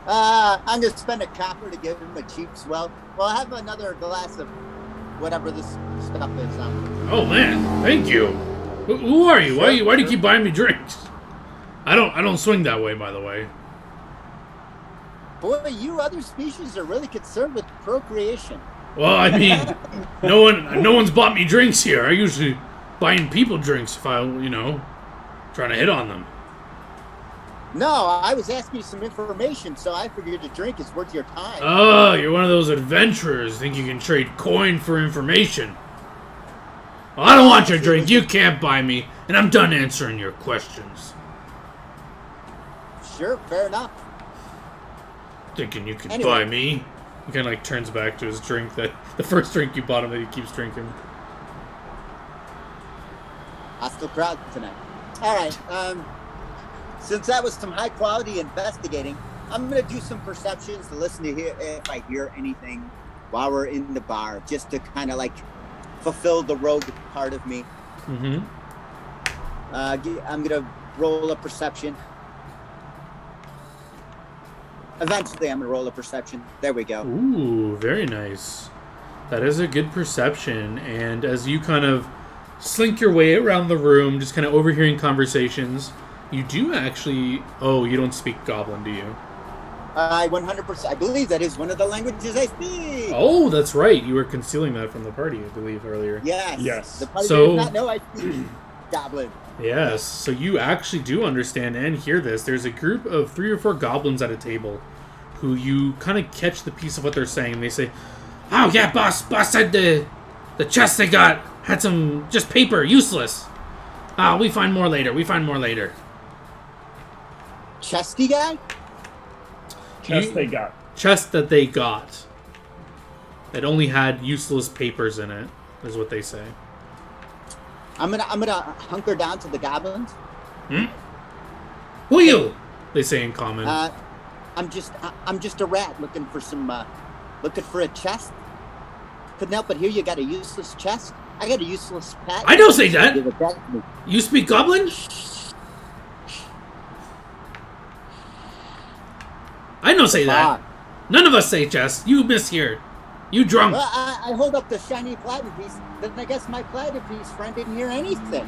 I'm going to spend a copper to give him a cheap swell. Well, I'll have another glass of whatever this stuff is. Oh man, thank you. Who are you? Why do you keep buying me drinks? I don't swing that way, by the way. Boy, you other species are really concerned with procreation. Well, I mean, no one's bought me drinks here. I usually buying people drinks if I, trying to hit on them. No, I was asking you some information, so I figured a drink is worth your time. Oh, you're one of those adventurers. Think you can trade coin for information? Well, I don't want your drink. You can't buy me, and I'm done answering your questions. Sure, fair enough. Thinking you could buy me? He kind of turns back to his drink, the first drink you bought him that he keeps drinking. Hostile crowd tonight. All right. Since that was some high quality investigating, I'm gonna do some perceptions to listen to hear if I hear anything while we're in the bar, just to kind of like fulfill the rogue part of me. Mm-hmm. I'm gonna roll a perception. Eventually, I'm gonna roll a perception. There we go. Ooh, very nice. That is a good perception. And as you kind of slink your way around the room, just kind of overhearing conversations, you do actually... Oh, you don't speak Goblin, do you? I 100%. I believe that is one of the languages I speak. Oh, that's right. You were concealing that from the party, I believe, earlier. Yes. The party So- did not know I speak Goblin. Yes, so you actually do understand and hear this. There's a group of 3 or 4 goblins at a table who you kind of catch the piece of what they're saying. They say, "Oh yeah, boss said the chest they got had some just paper, useless. We find more later. Chesty guy? Chest they got. Chest that they got. That only had useless papers in it, is what they say. I'm gonna hunker down to the goblins. Who are you? They say in common. I'm just a rat looking for a chest. Couldn't help but hear you got a useless chest. I got a useless pet. I don't say that. Give it back to me. You speak Goblin? I don't say that. None of us say chest. You misheard. You drunk. Well, I hold up the shiny platinum piece. Then I guess my platinum piece friend didn't hear anything.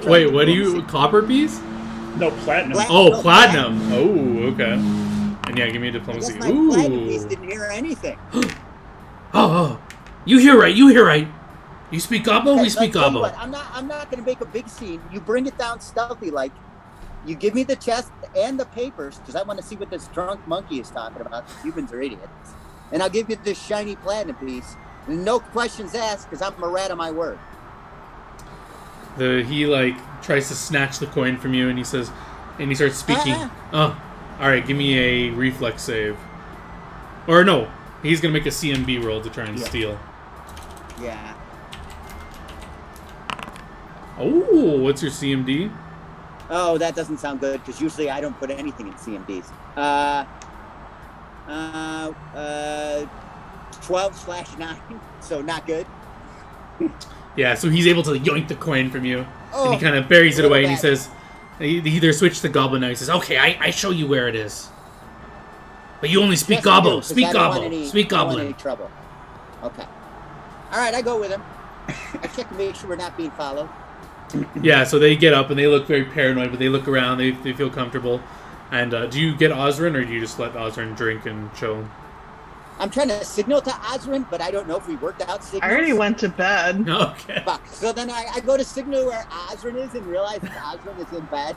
Wait, what do you... Copper piece? No, platinum. Oh, platinum. Oh, okay. And yeah, give me a diplomacy. I guess my platinum piece didn't hear anything. Oh. You hear right. You speak Gobbo, Okay, we speak tell you Gobbo. what, I'm not going to make a big scene. You bring it down stealthy, like you give me the chest and the papers because I want to see what this drunk monkey is talking about. Humans are idiots, and I'll give you this shiny platinum piece. And no questions asked because I'm a rat of my word. He like tries to snatch the coin from you, and he says, and he starts speaking. Oh, all right, give me a reflex save. Or no, he's gonna make a CMB roll to try and steal. Yeah. Oh, what's your CMD? Oh, that doesn't sound good because usually I don't put anything in CMDs. 12/9, so not good. Yeah, so he's able to yoink the coin from you, and he kind of buries it away, and he says, he either switch to Goblin now. He says, "Okay, I show you where it is, but you only speak Gobble. Speak Gobble. Speak Goblin." I don't want any trouble. Okay. All right, I go with him. I check to make sure we're not being followed. Yeah, so they get up and they look very paranoid, but they look around, they feel comfortable. And do you get Osrin, or do you just let Osrin drink and chill? I'm trying to signal to Osrin, but I don't know if we worked out signals. I already went to bed. Okay. Fuck. So then I go to signal where Osrin is and realize that Osrin is in bed.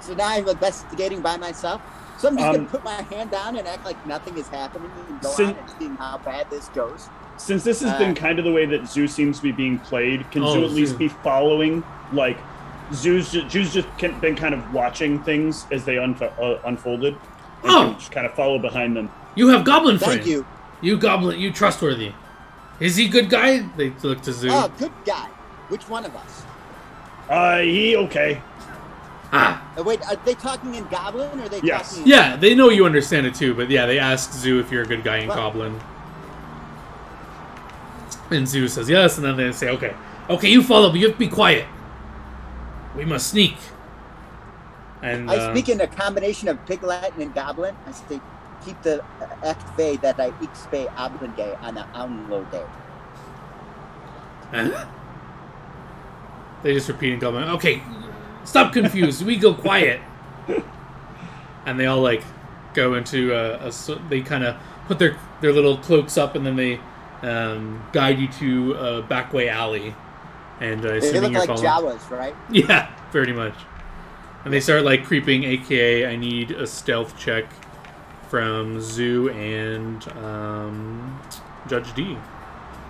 So now I'm investigating by myself. So I'm just going to put my hand down and act like nothing is happening and go on and see how bad this goes. Since this has been kind of the way that Zoo seems to be being played, can Zoo at least be following, like, Zoo's just been kind of watching things as they unfolded, and can just kind of follow behind them. You have Goblin friend. Thank you. You Goblin, you trustworthy. Is he good guy? They look to Zoo. Oh, good guy. Which one of us? He okay. Wait, are they talking in Goblin, or are they talking in... Yeah, they know you understand it too, but yeah, they ask Zoo if you're a good guy in Goblin. And Zoo says yes, and then they say, okay, you follow, but you have to be quiet. We must sneak. And I speak in a combination of Pig Latin and Goblin. I say, keep the act ve that I xpe ablinge on the download day. They just repeat in Goblin, okay, stop confused, we go quiet. And they all, like, go into they kind of put their little cloaks up, and then they guide you to a backway alley, and they look like Jawas, right? Yeah, pretty much. And they start like creeping. AKA, I need a stealth check from Zoo and Judge D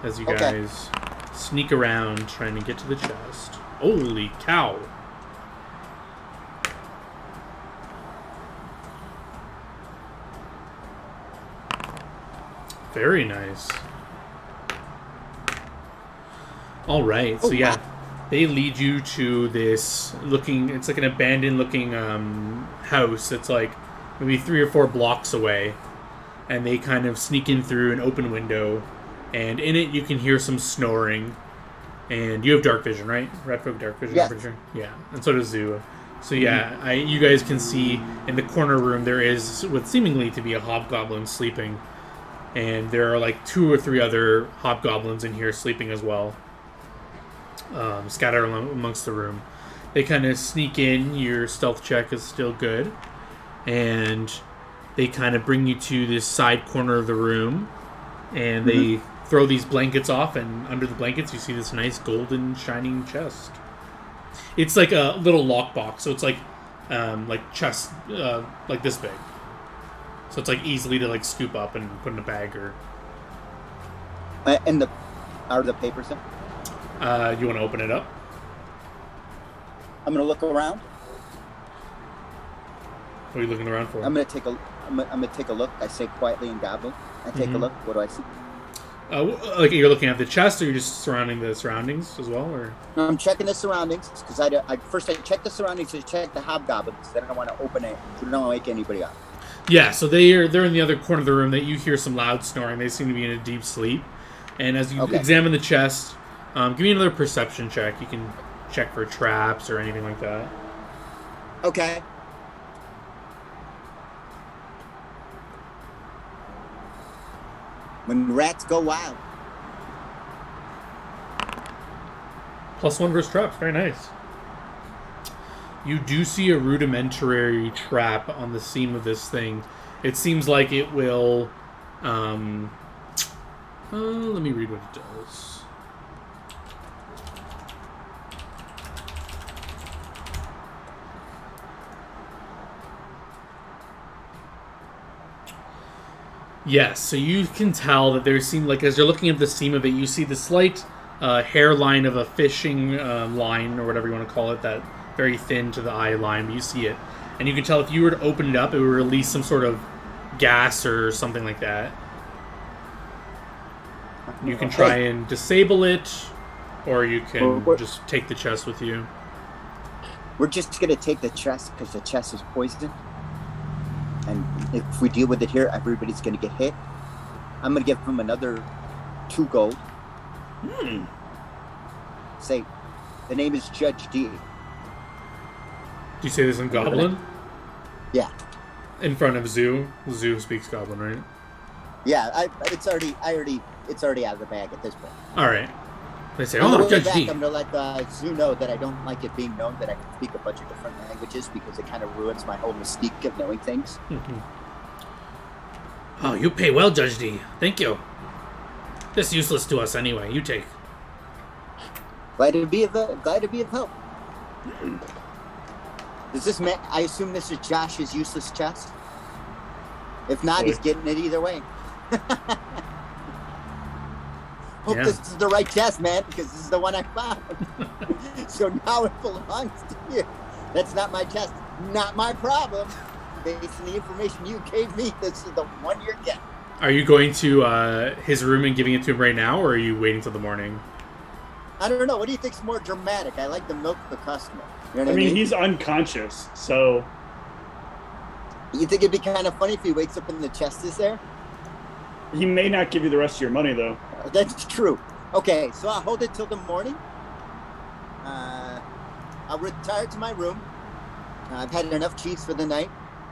as you guys sneak around trying to get to the chest. Holy cow! Very nice. All right, so yeah, they lead you to this it's like an abandoned looking house that's like maybe 3 or 4 blocks away, and they kind of sneak in through an open window, and in it you can hear some snoring, and you have dark vision, right? Red folk dark vision, yes. Yeah, and so does Zoo. So yeah, you guys can see in the corner room there is what seemingly to be a hobgoblin sleeping, and there are like 2 or 3 other hobgoblins in here sleeping as well. Scattered amongst the room. They kind of sneak in. Your stealth check is still good, and they kind of bring you to this side corner of the room, and they throw these blankets off, and under the blankets you see this nice golden shining chest. It's like a little lockbox, so it's like chest like this big. So it's like easily to like scoop up and put in a bag or. And are the papers in? You want to open it up? I'm gonna look around. What are you looking around for? I'm gonna take a look. I say quietly and goblin. I take a look. What do I see? Like you're looking at the chest, or you're just surrounding the surroundings as well, or? I'm checking the surroundings because I first check the surroundings to check the hobgoblins. Then I don't want to open it. So I don't want to wake anybody up. Yeah, so they're in the other corner of the room. That you hear some loud snoring. They seem to be in a deep sleep. And as you examine the chest, give me another perception check. You can check for traps or anything like that. Okay. When rats go wild. +1 versus traps. Very nice. You do see a rudimentary trap on the seam of this thing. It seems like it will... let me read what it does. Yes, so you can tell that there seem like, as you're looking at the seam of it, you see the slight hairline of a fishing line, or whatever you want to call it, that very thin to the eye line, but you see it. And you can tell if you were to open it up, it would release some sort of gas or something like that. You can try and disable it, or you can just take the chest with you. We're just going to take the chest because the chest is poisoned. And if we deal with it here, everybody's going to get hit. I'm going to give them another 2 gold. Say, the name is Judge D. Do you say this in Goblin? Yeah. In front of Zoo? Zoo speaks Goblin, right? Yeah, it's already out of the bag at this point. All right. They say, Judge D. I'm going to let Zoo know that I don't like it being known that I can speak a bunch of different languages because it kind of ruins my whole mystique of knowing things. Oh, you pay well, Judge D. Thank you. This is useless to us anyway. You take. Glad to be of help. Does this man? I assume this is Josh's useless chest. If not, he's getting it either way. Hope this is the right chest, man, because this is the one I found. So now it belongs to you. That's not my chest. Not my problem. Based on the information you gave me, this is the one you're getting. Are you going to his room and giving it to him right now, or are you waiting till the morning? I don't know. What do you think's more dramatic? I like to milk the customer. You know I mean, he's unconscious, so... You think it'd be kind of funny if he wakes up and the chest is there? He may not give you the rest of your money, though. That's true. Okay, so I'll hold it till the morning. I'll retire to my room. I've had enough cheese for the night.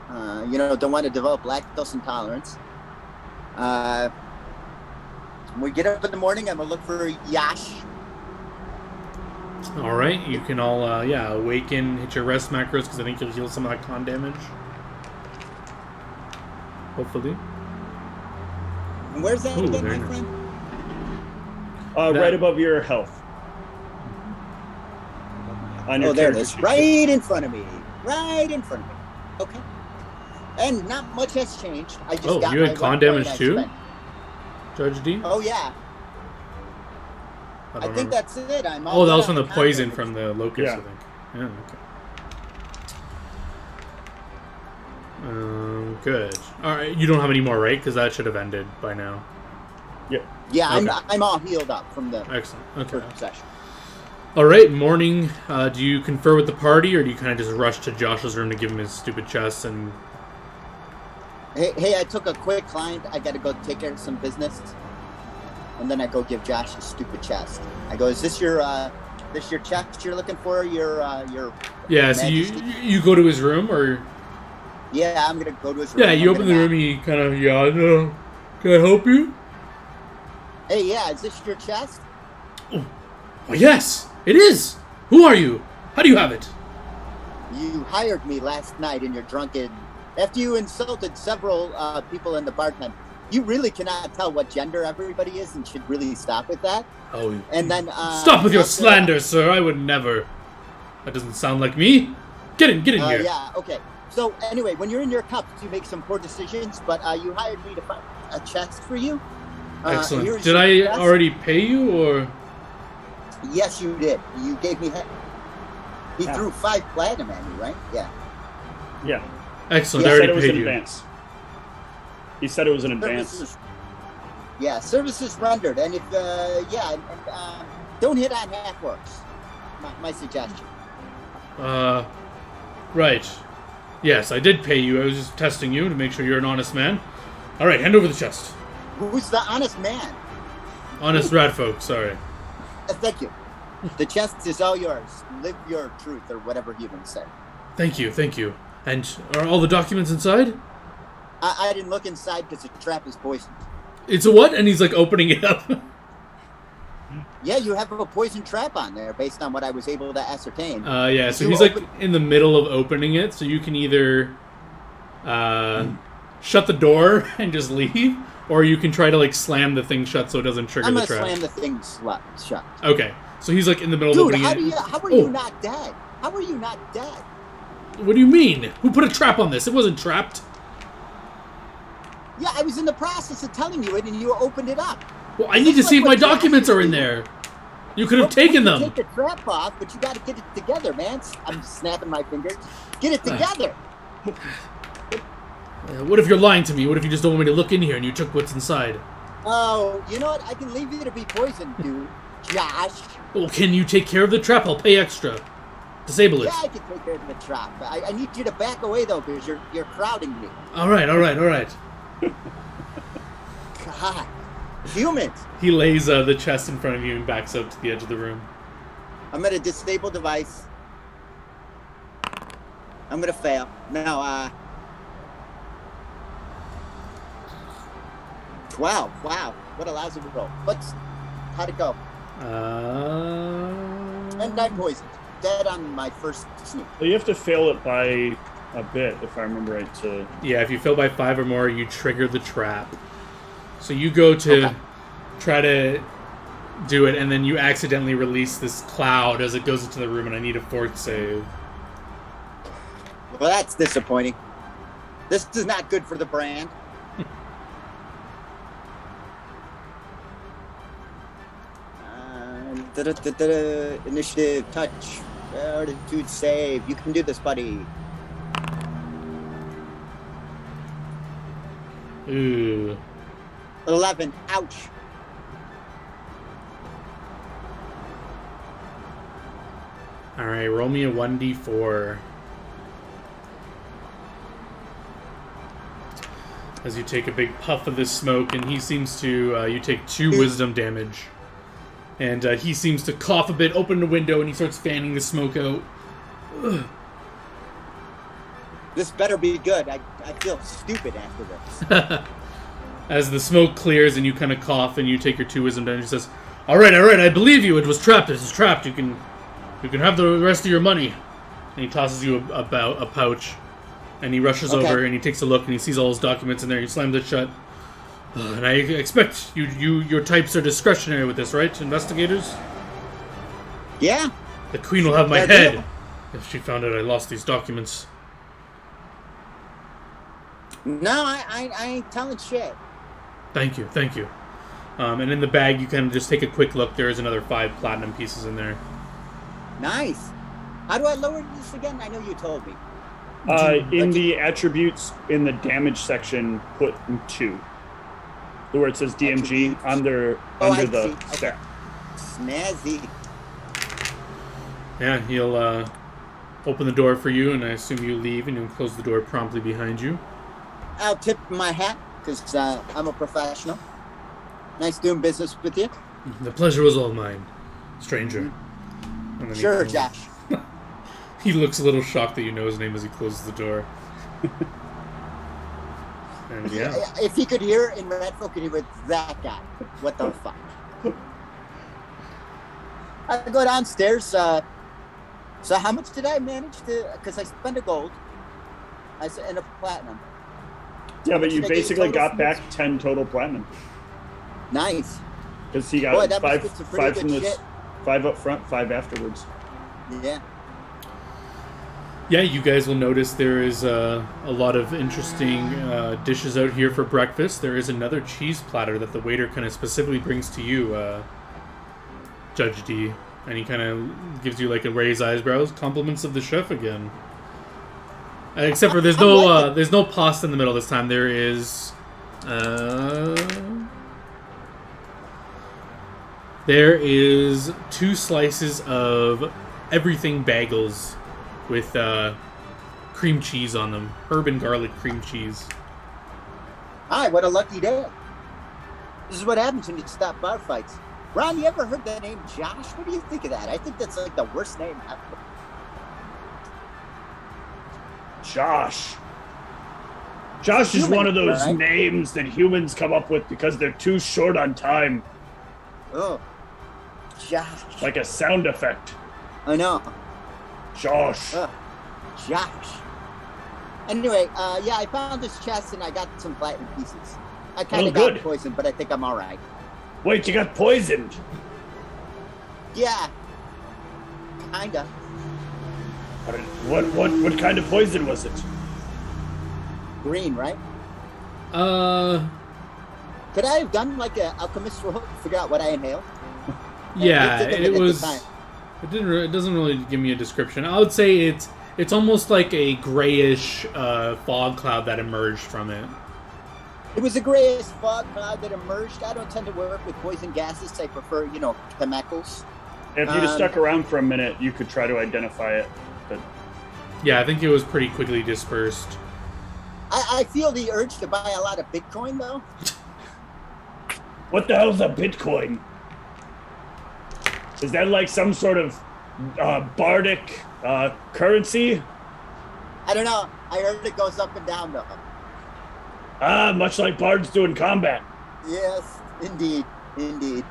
Don't want to develop lactose intolerance. When we get up in the morning, I'm going to look for Yash. All right, you can all, awaken, hit your rest macros, because I think you'll heal some of that con damage. Hopefully. And where's that again, my friend? Right above your health. On your there it is. Right in front of me. Right in front of me. Okay. And not much has changed. I just got you had con damage too? spent. Judge D? Oh, yeah. I think that's it. That was from the poison from the locust, yeah. I think. Yeah, okay. Good. All right, you don't have any more, right? Because that should have ended by now. Yep. Yeah, Okay. I'm all healed up from the Excellent. Okay. first session. All right, morning. Do you confer with the party, or do you kind of just rush to Josh's room to give him his stupid chest and... Hey, I took a quick client. I got to go take care of some business. And then I go give Josh his stupid chest. I go, is this your chest you're looking for? Your Yeah, so you go to his room, or... Yeah, I'm going to go to his room. Yeah, you open the room, he kind of, no. Can I help you? Hey, yeah, is this your chest? Oh, yes, it is. Who are you? How do you have it? You hired me last night in your drunken... After you insulted several people in the bartender, you really cannot tell what gender everybody is and should really stop with that. Oh, and then stop with your slander, sir. I would never. That doesn't sound like me. Get in here. Yeah, okay. So anyway, when you're in your cups, you make some poor decisions, but you hired me to find a chest for you. Excellent. Did I already pay you, or? Yes, you did. You gave me... He threw 5 platinum at me, right? Yeah. Yeah. Excellent. He I said already it was paid in you. advance. He said it was in advance. Services rendered. And if, don't hit on half-orcs. My suggestion. Right. Yes, I did pay you. I was just testing you to make sure you're an honest man. All right, hand over the chest. Who's the honest man? Honest rat folk, sorry. Thank you. The chest is all yours. Live your truth, or whatever humans say. Thank you, thank you. And are all the documents inside? I didn't look inside because the trap is poisoned. It's a what? And he's like opening it up. Yeah, you have a poison trap on there based on what I was able to ascertain. Yeah, so he's like in the middle of opening it, so you can either shut the door and just leave, or you can try to like slam the thing shut so it doesn't trigger the trap. I'm gonna slam the thing shut. Okay, so he's like in the middle of opening it. How are you not dead? How are you not dead? What do you mean? Who put a trap on this? It wasn't trapped. Yeah, I was in the process of telling you it, and you opened it up. Well, I need to see if my documents are in there. You could have taken them. Take the trap off, but you got to get it together, man. I'm snapping my fingers. Get it together. What if you're lying to me? What if you just don't want me to look in here and you took what's inside? Oh, you know what? I can leave you to be poisoned, dude. Josh. Well, can you take care of the trap? I'll pay extra. Disable it. Yeah, I can take care of the trap. I need you to back away, though, because you're crowding me. All right. God. Humans. He lays the chest in front of you and backs up to the edge of the room. I'm going to disable device. I'm going to fail. No, 12. Wow. What a lousy roll. How'd it go? And I'm poisoned. Dead on my first sneak. Well, you have to fail it by a bit, if I remember right. Yeah, if you fail by 5 or more, you trigger the trap. So you go to try to do it, and then you accidentally release this cloud as it goes into the room, and I need a fort save. Well, that's disappointing. This is not good for the brand. Initiative, touch, attitude, save. You can do this, buddy. Ooh. 11. Ouch. Alright, roll me a 1d4. As you take a big puff of this smoke, and he seems to, you take 2 wisdom damage. And he seems to cough a bit, open the window, and he starts fanning the smoke out. Ugh. This better be good. I feel stupid after this. As the smoke clears and you kind of cough and you take your 2 wisdom damage, he says, All right, I believe you. It was trapped. It was trapped. You can have the rest of your money. And he tosses you a pouch. And he rushes over and he takes a look and he sees all his documents in there. He slams it shut. And I expect your types are discretionary with this, right, investigators? Yeah. The Queen will have my head if she found out I lost these documents. No, I ain't telling shit. Thank you. And in the bag, you can just take a quick look. There is another 5 platinum pieces in there. Nice. How do I lower this again? I know you told me. In the attributes, in the damage section, put 2. Where it says DMG under the stat. Okay. Snazzy. Yeah, he'll open the door for you, and I assume you leave, and he'll close the door promptly behind you. I'll tip my hat, because I'm a professional. Nice doing business with you. The pleasure was all mine, stranger. And then Sure, Josh. He looks a little shocked that you know his name as he closes the door. And yeah. If he could hear in Redfield, could hear with that guy. What the fuck? I go downstairs. So how much did I manage to? Because I spent a gold. And a platinum. Yeah, but you basically got back 10 total platinum. Nice. Because he got 5 from this, 5 up front, 5 afterwards. Yeah. Yeah, you guys will notice there is a lot of interesting dishes out here for breakfast. There is another cheese platter that the waiter kind of specifically brings to you, Judge D. And he kind of gives you like a raised eyebrows, compliments of the chef again. Except for there's no pasta in the middle this time. There is there is 2 slices of everything bagels with cream cheese on them. Herb and garlic cream cheese. Hi, what a lucky day. This is what happens when you stop bar fights. Ron, you ever heard the name Josh? What do you think of that? I think that's like the worst name ever. Josh. Josh is one of those names that humans come up with because they're too short on time. Oh, Josh. Like a sound effect. I know. Josh. Josh. Anyway, yeah, I found this chest and I got some flattened pieces. I kind of got poisoned, but I think I'm all right. Wait, you got poisoned? Yeah. Kinda. What kind of poison was it? Green, right? Could I have done like an alchemist role to figure out what I inhaled? Yeah, it was. It doesn't really give me a description. I would say it's almost like a grayish fog cloud that emerged from it. It was a grayish fog cloud that emerged. I don't tend to work with poison gases. I prefer, chemicals. If you just stuck around for a minute, you could try to identify it. But yeah, I think it was pretty quickly dispersed. I feel the urge to buy a lot of Bitcoin, though. What the hell's a Bitcoin? Is that like some sort of bardic currency? I don't know. I heard it goes up and down, though. Ah, much like bards do in combat. Yes, indeed. Indeed.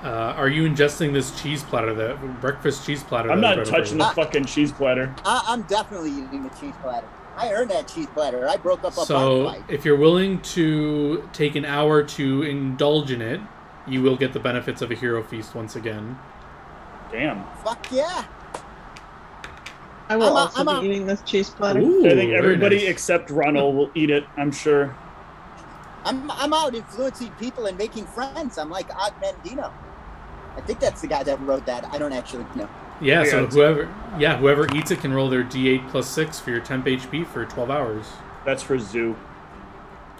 Are you ingesting this cheese platter, the breakfast cheese platter? I'm not touching the fucking cheese platter. I'm definitely eating the cheese platter. I earned that cheese platter. I broke up a So, fight. if you're willing to take an hour to indulge in it, you will get the benefits of a hero feast once again. Damn. Fuck yeah. I will also be eating this cheese platter. Ooh, I think everybody nice. except Ronald will eat it, I'm sure. I'm out influencing people and making friends. I'm like Og Mandino. I think that's the guy that wrote that. I don't actually know. Yeah, so whoever eats it can roll their D8 plus 6 for your temp HP for 12 hours. That's for Zoo.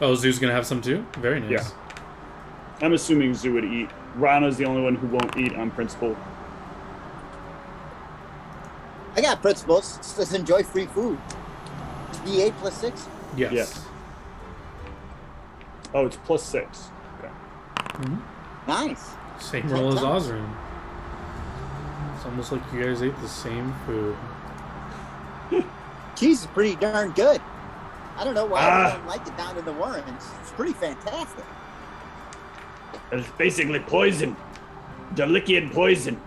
Oh, Zoo's gonna have some too? Very nice. Yeah. I'm assuming Zoo would eat. Rana's the only one who won't eat on principle. I got principles. Just enjoy free food. D8 plus 6? Yes. Oh, it's plus 6. Okay. Mm-hmm. Nice. Same roll as Osrin. It's almost like you guys ate the same food. Cheese is pretty darn good. I don't know why I don't like it down in the Warrens. It's pretty fantastic. It's basically poison. Delikian poison.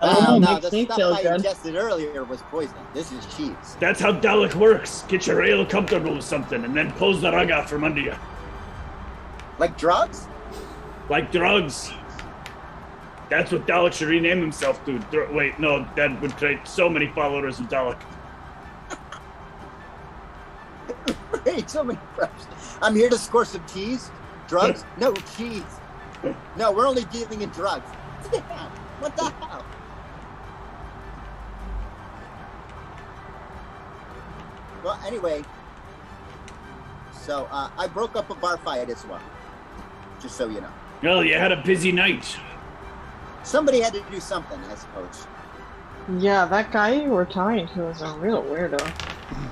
No, the stuff I ingested earlier was poison. This is cheese. That's how Dalek works. Get you real comfortable with something and then pulls the rug out from under you. Like drugs? Like drugs. That's what Dalek should rename himself to. Wait, no, that would create so many followers of Dalek. Wait, so many preps. I'm here to score some cheese. Drugs? No, cheese. No, we're only dealing in drugs. Damn, what the hell? Well, anyway, so I broke up a bar fight as well, just so you know. Well, you had a busy night. Somebody had to do something, I suppose. Yeah, that guy you were talking to was a real weirdo.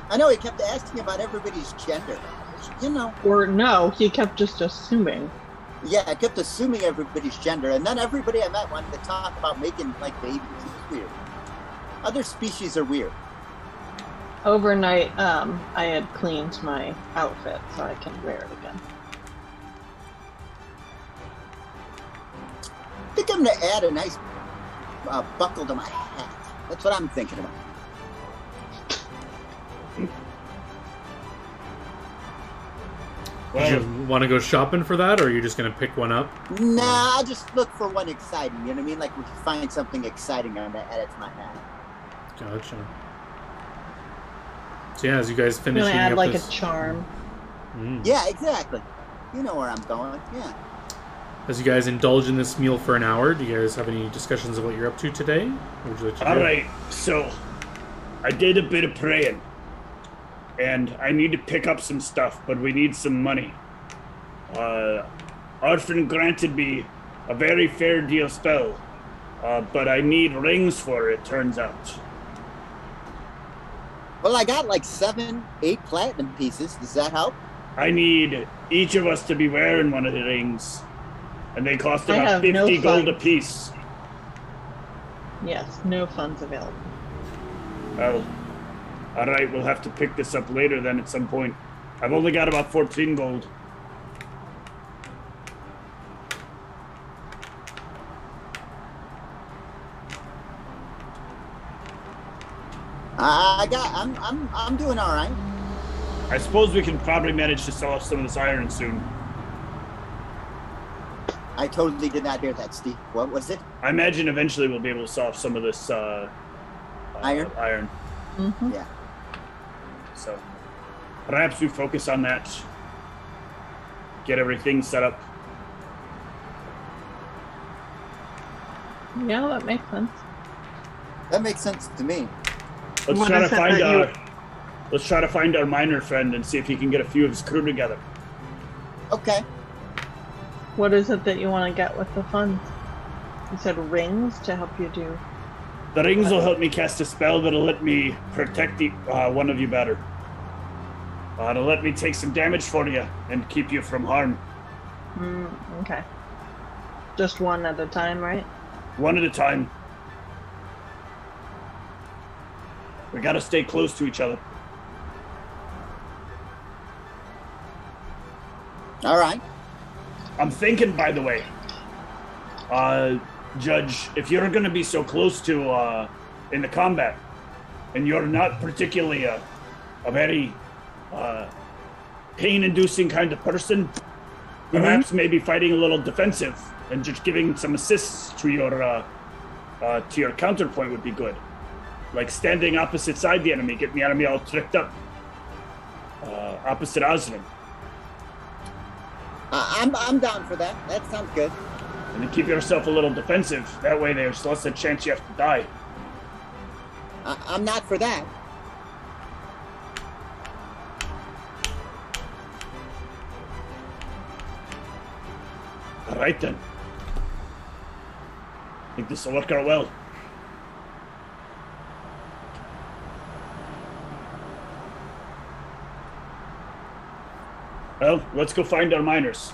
I know, he kept asking about everybody's gender. You know. Or no, he kept just assuming. Yeah, I kept assuming everybody's gender, and then everybody I met wanted to talk about making, like, babies. It's weird. Other species are weird. Overnight, I had cleaned my outfit so I can wear it again. I think I'm going to add a nice buckle to my hat. That's what I'm thinking about. Well, you want to go shopping for that, or are you just going to pick one up? Nah, I'll just look for one exciting, you know what I mean? Like, we can find something exciting, I'm going to add it to my hat. Gotcha. So yeah, as you guys I'm finishing gonna add up like this... a charm. Yeah, exactly. You know where I'm going. Yeah. As you guys indulge in this meal for an hour, do you guys have any discussions of what you're up to today? What would you like to do? Alright, so I did a bit of praying. And I need to pick up some stuff, but we need some money. Orphan granted me a very fair deal spell, but I need rings for it, turns out. Well, I got like 7, 8 platinum pieces. Does that help? I need each of us to be wearing one of the rings. And they cost I about have 50 no gold funds. apiece. Yes, no funds available. Well, alright, we'll have to pick this up later then at some point. I've only got about 14 gold. I'm doing all right. I suppose we can probably manage to sell off some of this iron soon. I totally did not hear that, Steve. What was it? I imagine eventually we'll be able to sell off some of this Iron? iron. Mm-hmm. Yeah. So perhaps we focus on that. Get everything set up. Yeah, that makes sense. That makes sense to me. Let's What try to is it find that you- our let's try to find our miner friend and see if he can get a few of his crew together. Okay. What is it that you want to get with the funds? You said rings to help you do. The rings will help me cast a spell that'll let me protect one of you better. It'll let me take some damage for you and keep you from harm. Okay. Just one at a time, right? One at a time. We gotta stay close to each other. All right. I'm thinking, by the way, Judge, if you're gonna be so close to in the combat, and you're not particularly a very pain-inducing kind of person, perhaps maybe fighting a little defensive and just giving some assists to your counterpoint would be good. Like standing opposite side the enemy, getting the enemy all tricked up. Opposite Osrin. I'm down for that. That sounds good. And then keep yourself a little defensive. That way there's less a chance you have to die. I'm not for that. Alright then. I think this will work out well. Well, let's go find our miners.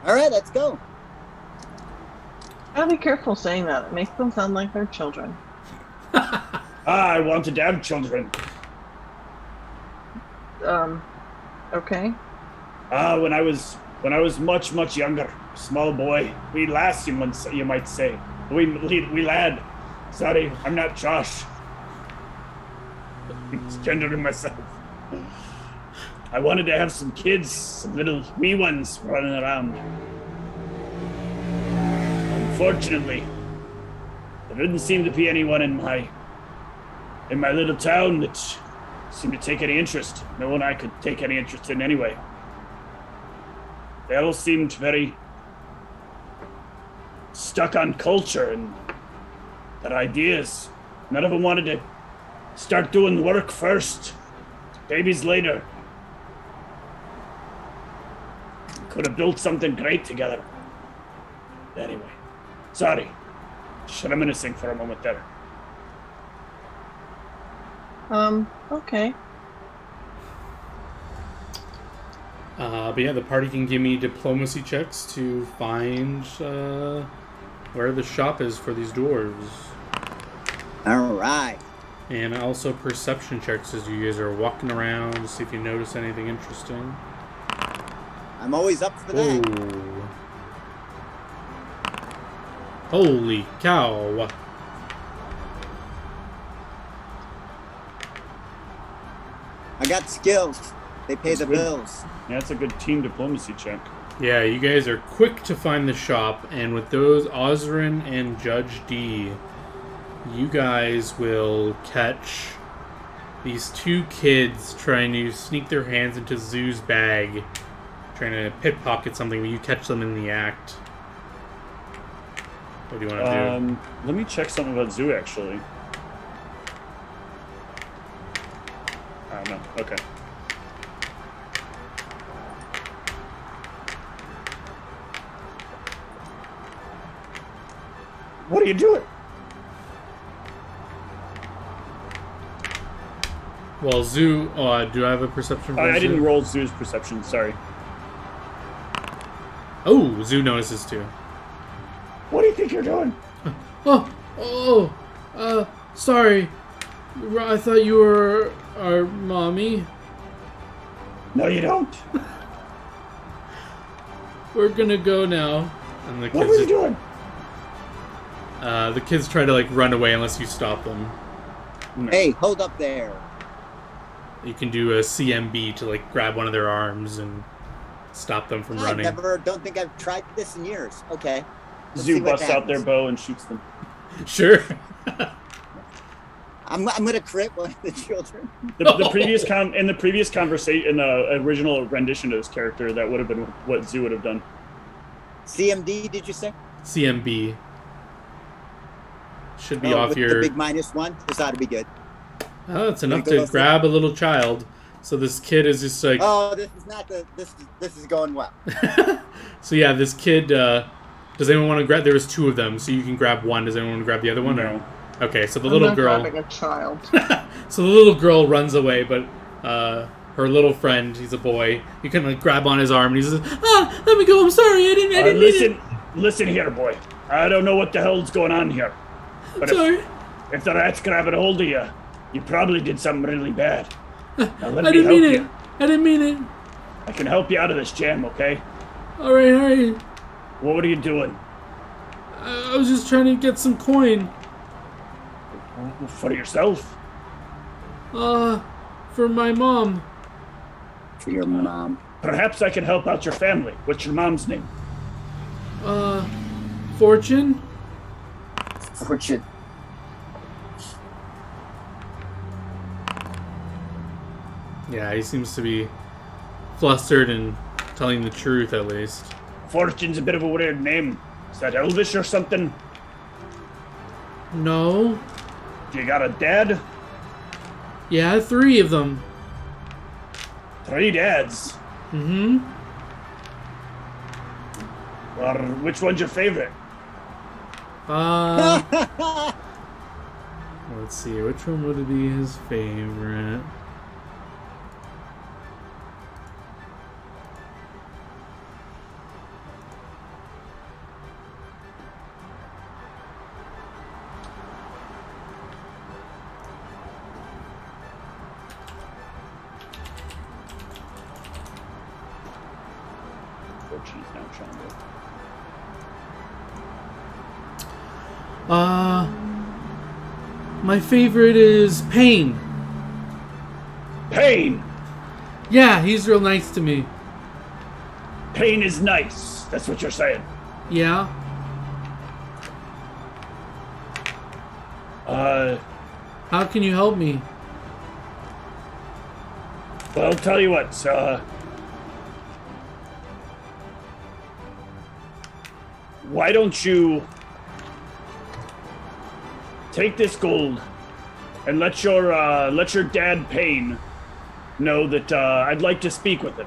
All right, let's go. Gotta be careful saying that. It makes them sound like they're children. I wanted to have children. Okay. When I was much younger, small boy, wee lass, you might say, wee lad. Sorry, I'm not Josh. It's gendering myself. I wanted to have some kids, some little wee ones running around. Unfortunately, there didn't seem to be anyone in my little town that seemed to take any interest. No one I could take any interest in anyway. They all seemed very stuck on culture and their ideas. None of them wanted to start doing work first. Babies later. Could have built something great together. Anyway, sorry. Just reminiscing for a moment there. Okay. But yeah, the party can give me diplomacy checks to find where the shop is for these dwarves. All right. And also perception checks as you guys are walking around to see if you notice anything interesting. I'm always up for that. Ooh. Holy cow. I got skills. They pay the good. bills. Yeah, that's a good team diplomacy check. Yeah, you guys are quick to find the shop, and with those, Osrin and Judge D you guys will catch these two kids trying to sneak their hands into Zoo's bag, trying to pickpocket something, but you catch them in the act. What do you want to do? Let me check something about Zoo, actually. I don't know. Okay. What are you doing? Well, Zoo... do I have a perception for I Zoo? didn't roll Zoo's perception, sorry. Oh, Zoo notices too. What do you think you're doing? Sorry. I thought you were our mommy. No, you don't. We're gonna go now. And the What were you doing? The kids try to, like, run away unless you stop them. No. Hey, hold up there. You can do a CMB to, like, grab one of their arms and stop them from running. Don't think I've tried this in years. Okay. Let's Zoo see what busts out their happens. bow and shoots them. Sure. I'm gonna crit one of the children. The previous in the previous conversation, in the original rendition of this character, that would have been what Zoo would have done. CMD, did you say? CMB. Should be off with your... the big -1. This ought to be good. Oh, it's enough to grab a little child. So this kid is just like... Oh, this is not the. This is going well. So yeah, this kid... does anyone want to grab... There was two of them, so you can grab one. Does anyone want to grab the other one? No. Or... Okay, so the I'm little not girl... grabbing a child. So the little girl runs away, but her little friend, he's a boy, you can, like, grab on his arm, and he says, let me go, I'm sorry, I didn't mean it. Listen here, boy. I don't know what the hell's going on here. But Sorry. if the rat's grabbing a hold of you, you probably did something really bad. Now let I me didn't help mean you. it. I didn't mean it. I can help you out of this jam, okay? Alright. What are you doing? I was just trying to get some coin. For yourself? For my mom. For your mom. Perhaps I can help out your family. What's your mom's name? Fortune? Fortune. Yeah, he seems to be flustered and telling the truth, at least. Fortune's a bit of a weird name. Is that Elvish or something? No. Do you got a dad? Yeah, 3 of them. 3 dads. Mm-hmm. Or which one's your favorite? Let's see, which one would be his favorite? Fortune's now trying to... My favorite is Pain. Pain! Yeah, he's real nice to me. Pain is nice. That's what you're saying. Yeah? How can you help me? Well, I'll tell you what, why don't you take this gold and let your dad Payne know that I'd like to speak with him.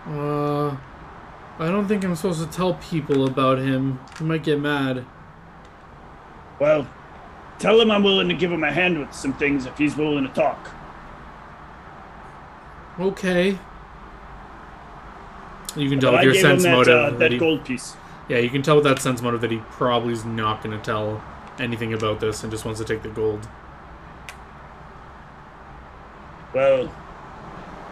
I don't think I'm supposed to tell people about him. He might get mad. Well, tell him I'm willing to give him a hand with some things if he's willing to talk. Okay. You can tell But with your I gave him sense motive that he, gold piece. yeah, you can tell with that sense motive that he probably is not going to tell anything about this and just wants to take the gold. Well,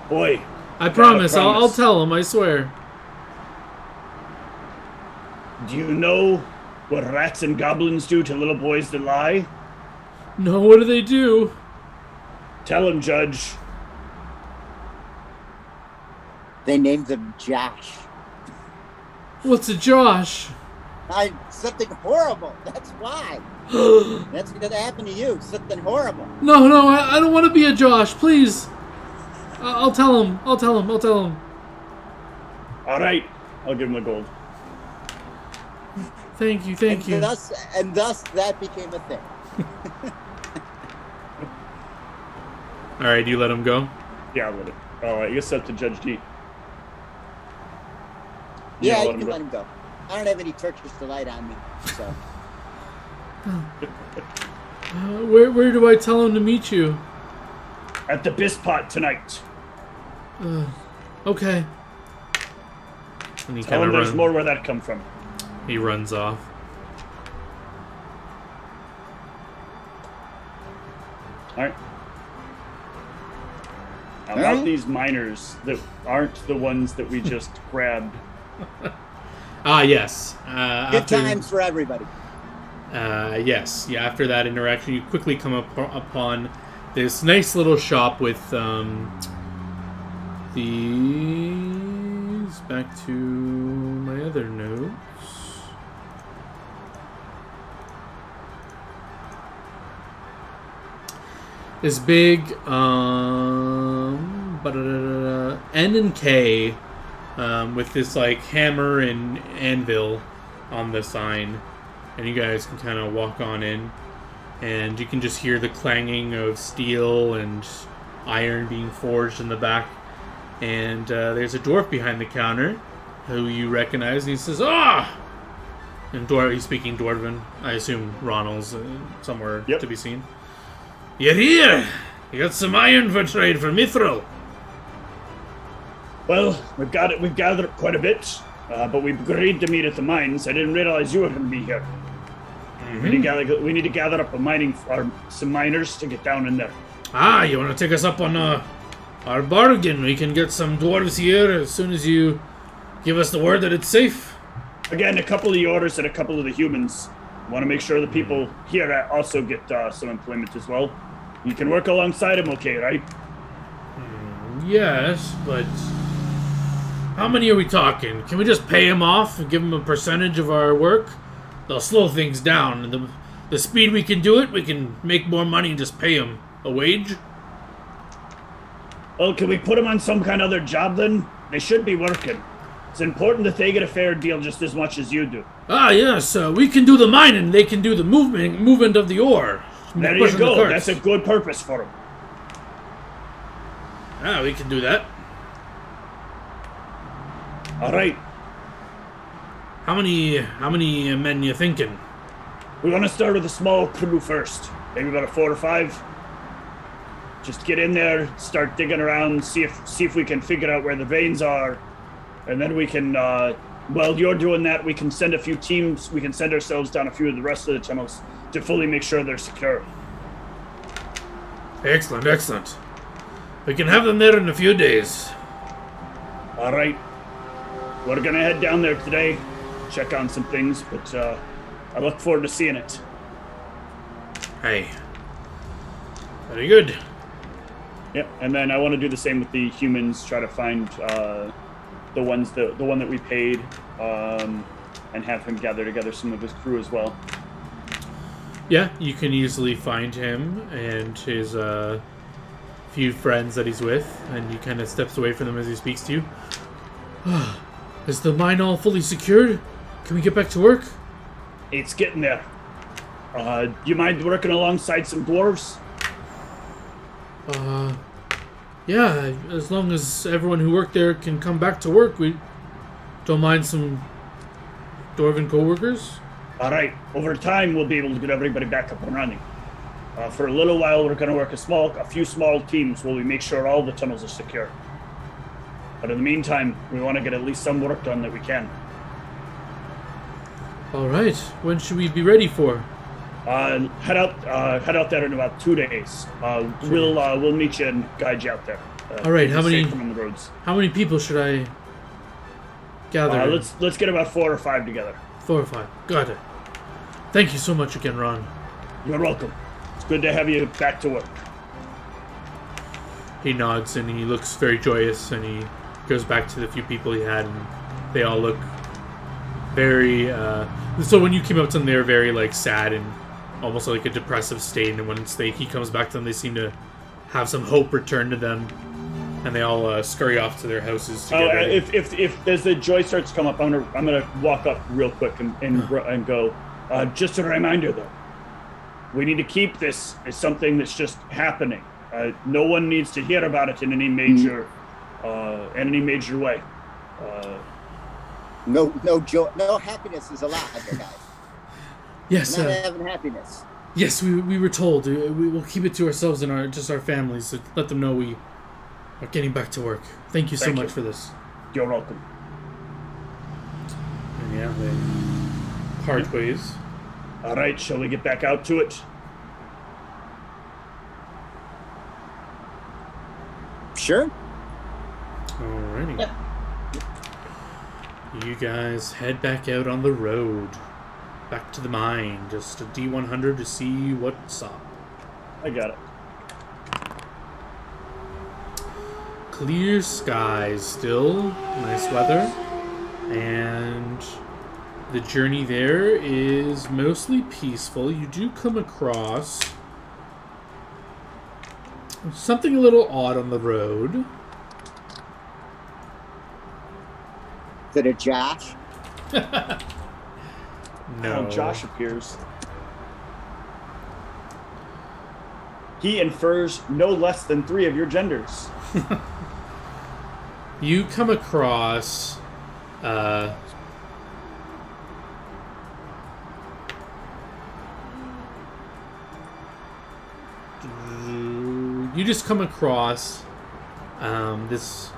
boy. I promise. I'll promise. tell him. I swear. Do you know what rats and goblins do to little boys that lie? No, what do they do? Tell him, Judge. They named him Josh. What's a Josh? Something horrible. That's why. That's going to happen to you. Something horrible. No, I don't want to be a Josh. Please. I'll tell him. I'll tell him. All right. I'll give him the gold. Thank you. And thus that became a thing. All right, you let him go? Yeah, I'll let it. Oh, I guess up to Judge D. Yeah, you can let him go. I don't have any torches to light on me, so. Where do I tell him to meet you? At the Bispot tonight. Okay. And he Tell him there's more where that come from. He runs off. All right. Now, about these miners that aren't the ones that we just grabbed. Yes. Good times for everybody. Yes. Yeah, after that interaction, you quickly come upon this nice little shop with these. Back to my other notes. This big N and K with this like hammer and anvil on the sign, and you guys can kind of walk on in, and you can just hear the clanging of steel and iron being forged in the back. And there's a dwarf behind the counter who you recognize, and he says, "Ah!" And he's speaking Dwarven. I assume Ronald's somewhere to be seen. You're here! You got some iron for trade for Mithril. Well, we've gathered up quite a bit, but we've agreed to meet at the mines. I didn't realize you were going to be here. Mm-hmm. We need to gather up some miners to get down in there. Ah, you want to take us up on our bargain? We can get some dwarves here as soon as you give us the word that it's safe. Again, a couple of the orders and a couple of the humans. Want to make sure the people here also get some employment as well. You can work alongside them, okay, right? Yes, but how many are we talking? Can we just pay them off and give them a percentage of our work? They'll slow things down, and the speed we can do it, we can make more money and just pay them a wage. Well, can we put them on some kind of other job then? They should be working. It's important that they get a fair deal just as much as you do. Ah, yes, we can do the mining, they can do the movement of the ore. There you go, that's a good purpose for them. Ah, we can do that. All right. How many men you thinking? We want to start with a small crew first. Maybe about 4 or 5. Just get in there, start digging around, see if we can figure out where the veins are. And then we can, while you're doing that, we can send a few teams. We can send ourselves down a few of the rest of the tunnels to fully make sure they're secure. Excellent. We can have them there in a few days. All right. We're going to head down there today, check on some things, but I look forward to seeing it. Hey. Very good. Yeah, and then I want to do the same with the humans, try to find the one that we paid, and have him gather together some of his crew as well. Yeah, you can easily find him and his few friends that he's with, and he kind of steps away from them as he speaks to you. Is the mine all fully secured? Can we get back to work? It's getting there. Do you mind working alongside some dwarves? Yeah, as long as everyone who worked there can come back to work, we don't mind some dwarven co-workers. All right. Over time, we'll be able to get everybody back up and running. For a little while, we're going to work a few small teams while we make sure all the tunnels are secure. But in the meantime, we want to get at least some work done that we can. All right. When should we be ready for? Head out there in about 2 days. We'll meet you and guide you out there. All right. How many? On the roads. How many people should I gather? Let's get about 4 or 5 together. 4 or 5. Got it. Thank you so much again, Ron. You're welcome. It's good to have you back to work. He nods and he looks very joyous, and he goes back to the few people he had, and they all look very. So when you came up to them, they were very like sad and almost like a depressive state, and once he comes back to them, they seem to have some hope return to them, and they all scurry off to their houses together. If as the joy starts to come up, I'm gonna walk up real quick and go. Just a reminder, though, we need to keep this as something that's just happening. No one needs to hear about it in any major way. No joy, no happiness is allowed, guys. Yes, We're not having happiness. Yes, we were told we will keep it to ourselves and our families. So let them know we are getting back to work. Thank you so much for this. You're welcome. And yeah, they part ways. All right, shall we get back out to it? Sure. Alrighty. Yep. You guys head back out on the road. Back to the mine. Just a D100 to see what's up. I got it. Clear skies still. Nice weather. And the journey there is mostly peaceful. You do come across something a little odd on the road. Is it a Josh? No. Oh, Josh appears. He infers no less than 3 of your genders. You come across you just come across this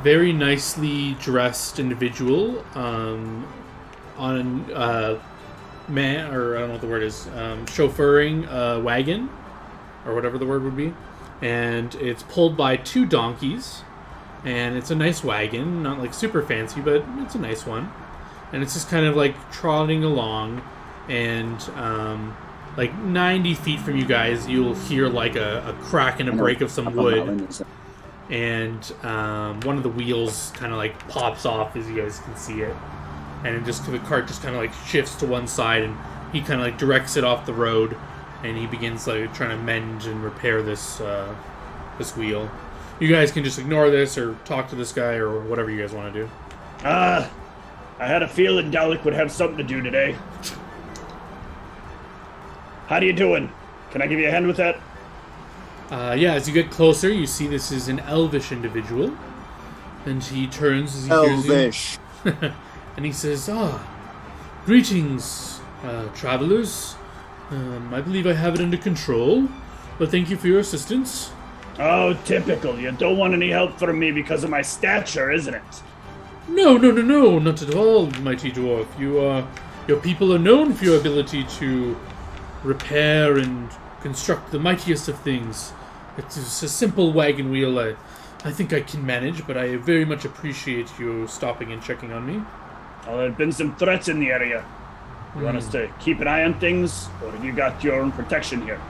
very nicely dressed individual on man, or I don't know what the word is, chauffeuring a wagon, or whatever the word would be, and it's pulled by 2 donkeys, and it's a nice wagon, not like super fancy, but it's a nice one, and it's just kind of like trotting along, and like 90 feet from you guys, you'll hear like a crack and a break of some wood, and one of the wheels kind of like pops off as you guys can see it. And it just the cart just kind of like shifts to one side, and he kind of like directs it off the road, and he begins like trying to mend and repair this this wheel. You guys can just ignore this or talk to this guy or whatever you guys want to do. I had a feeling Dalek would have something to do today. How you doing? Can I give you a hand with that? Yeah, as you get closer, you see this is an elvish individual, and he turns as he hears you. Elvish. And he says, greetings, travelers. I believe I have it under control, but thank you for your assistance. Oh, typical. You don't want any help from me because of my stature, isn't it? No, not at all, mighty dwarf. Your people are known for your ability to repair and construct the mightiest of things. It's a simple wagon wheel I think I can manage, but I very much appreciate you stopping and checking on me. Well, there have been some threats in the area. You want us to keep an eye on things, or you got your own protection here?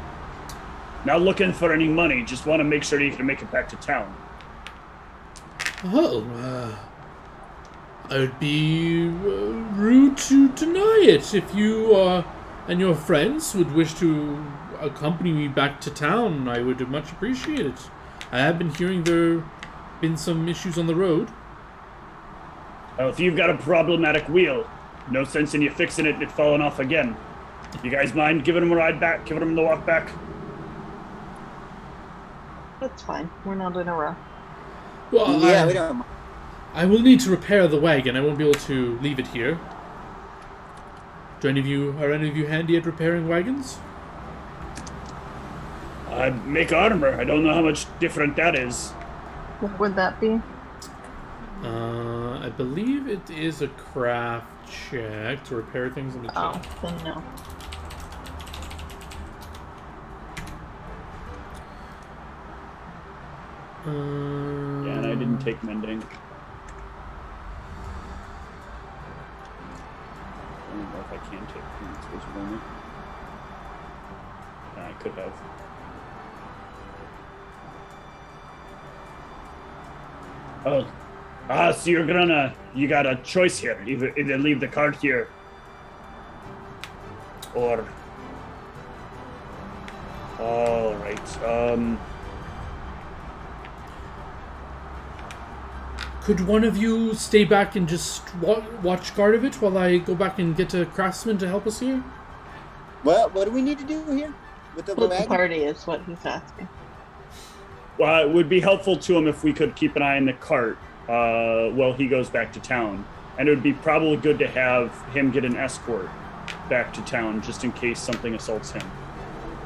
Not looking for any money, just want to make sure you can make it back to town. Oh, I would be rude to deny it. If you and your friends would wish to accompany me back to town, I would much appreciate it. I have been hearing there have been some issues on the road. Well, if you've got a problematic wheel, no sense in you fixing it and it falling off again. You guys mind giving them a ride back, giving them the walk back? That's fine. We're not in a rush. Well, Yeah, we don't. I will need to repair the wagon. I won't be able to leave it here. Are any of you handy at repairing wagons? I make armor. I don't know how much different that is. What would that be? I believe it is a craft check to repair things in the Oh, check. then no. Yeah, and I didn't take mending. I don't know if I can take points only. I could have. Oh, so you got a choice here. Either leave the cart here, or All right. Could one of you stay back and just watch guard of it while I go back and get a craftsman to help us here? Well, what do we need to do here with the Split the wagon? party is what he's asking. Well, it would be helpful to him if we could keep an eye on the cart while he goes back to town. And it would be probably good to have him get an escort back to town just in case something assaults him.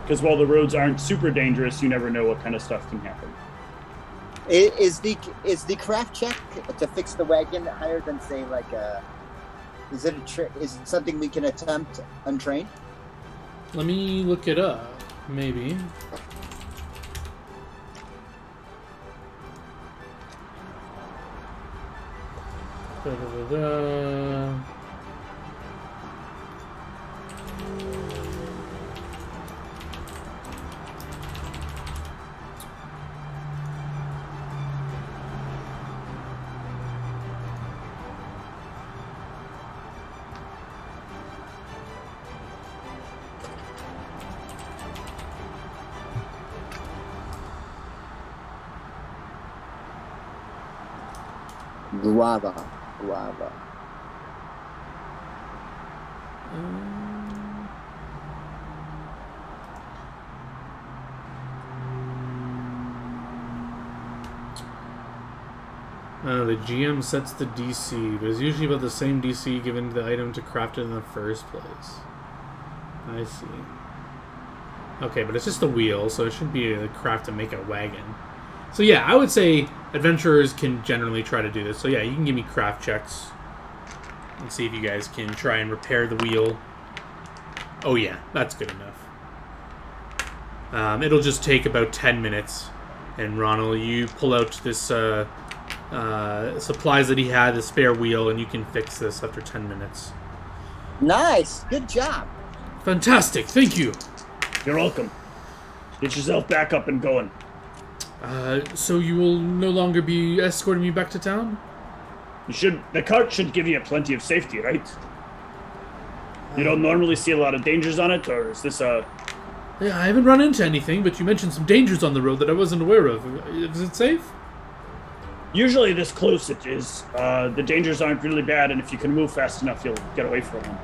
Because while the roads aren't super dangerous, you never know what kind of stuff can happen. Is the craft check to fix the wagon higher than, say, like is it something we can attempt untrained? Let me look it up. Maybe. Da-da-da-da. Guava. The GM sets the DC, but it's usually about the same DC given the item to craft it in the first place. I see. Okay, but it's just the wheel, so it should be a craft to make a wagon. So yeah, I would say adventurers can generally try to do this. So yeah, you can give me craft checks and see if you guys can try and repair the wheel. Oh yeah, that's good enough. It'll just take about 10 minutes. And Ronald, you pull out this supplies that he had, the spare wheel, and you can fix this after 10 minutes. Nice. Good job. Fantastic, thank you. You're welcome. Get yourself back up and going. So you will no longer be escorting me back to town? The cart should give you plenty of safety, right? You don't normally see a lot of dangers on it, or is this a... Yeah, I haven't run into anything, but you mentioned some dangers on the road that I wasn't aware of. Is it safe? Usually this close it is. The dangers aren't really bad, and if you can move fast enough, you'll get away from them.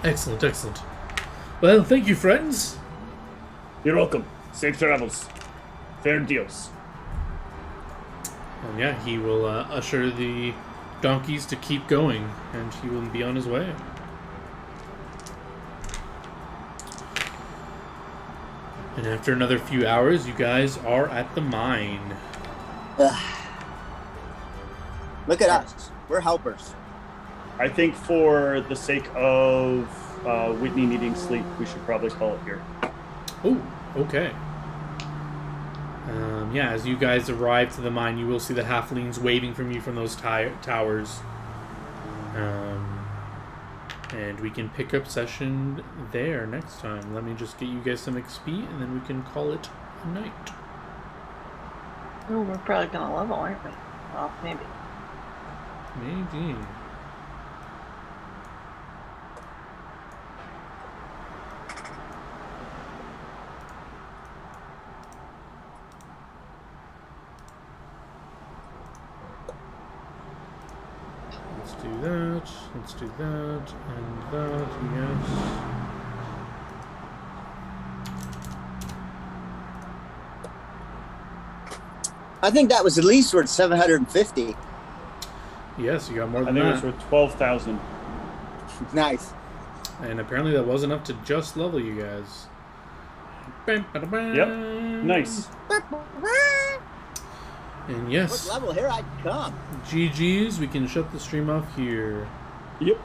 Excellent, excellent. Well, thank you, friends. You're welcome. Safe travels. Fair deals. And yeah, he will usher the donkeys to keep going, and he will be on his way. And after another few hours, you guys are at the mine. Look at us. We're helpers. I think for the sake of Whitney needing sleep, we should probably call it here. Oh, okay. Yeah, as you guys arrive to the mine, you will see the halflings waving from you from those towers. And we can pick up session there next time. Let me just get you guys some XP, and then we can call it a night. Oh, we're probably gonna level, aren't we? Well, maybe. Maybe. Let's do that. Let's do that. And that, yes. I think that was at least worth 750. Yes, you got more I than think that. it was worth 12,000. Nice. And apparently that was enough to just level you guys. Yep. Nice. And yes, What level? Here I come. GG's, we can shut the stream off here. Yep.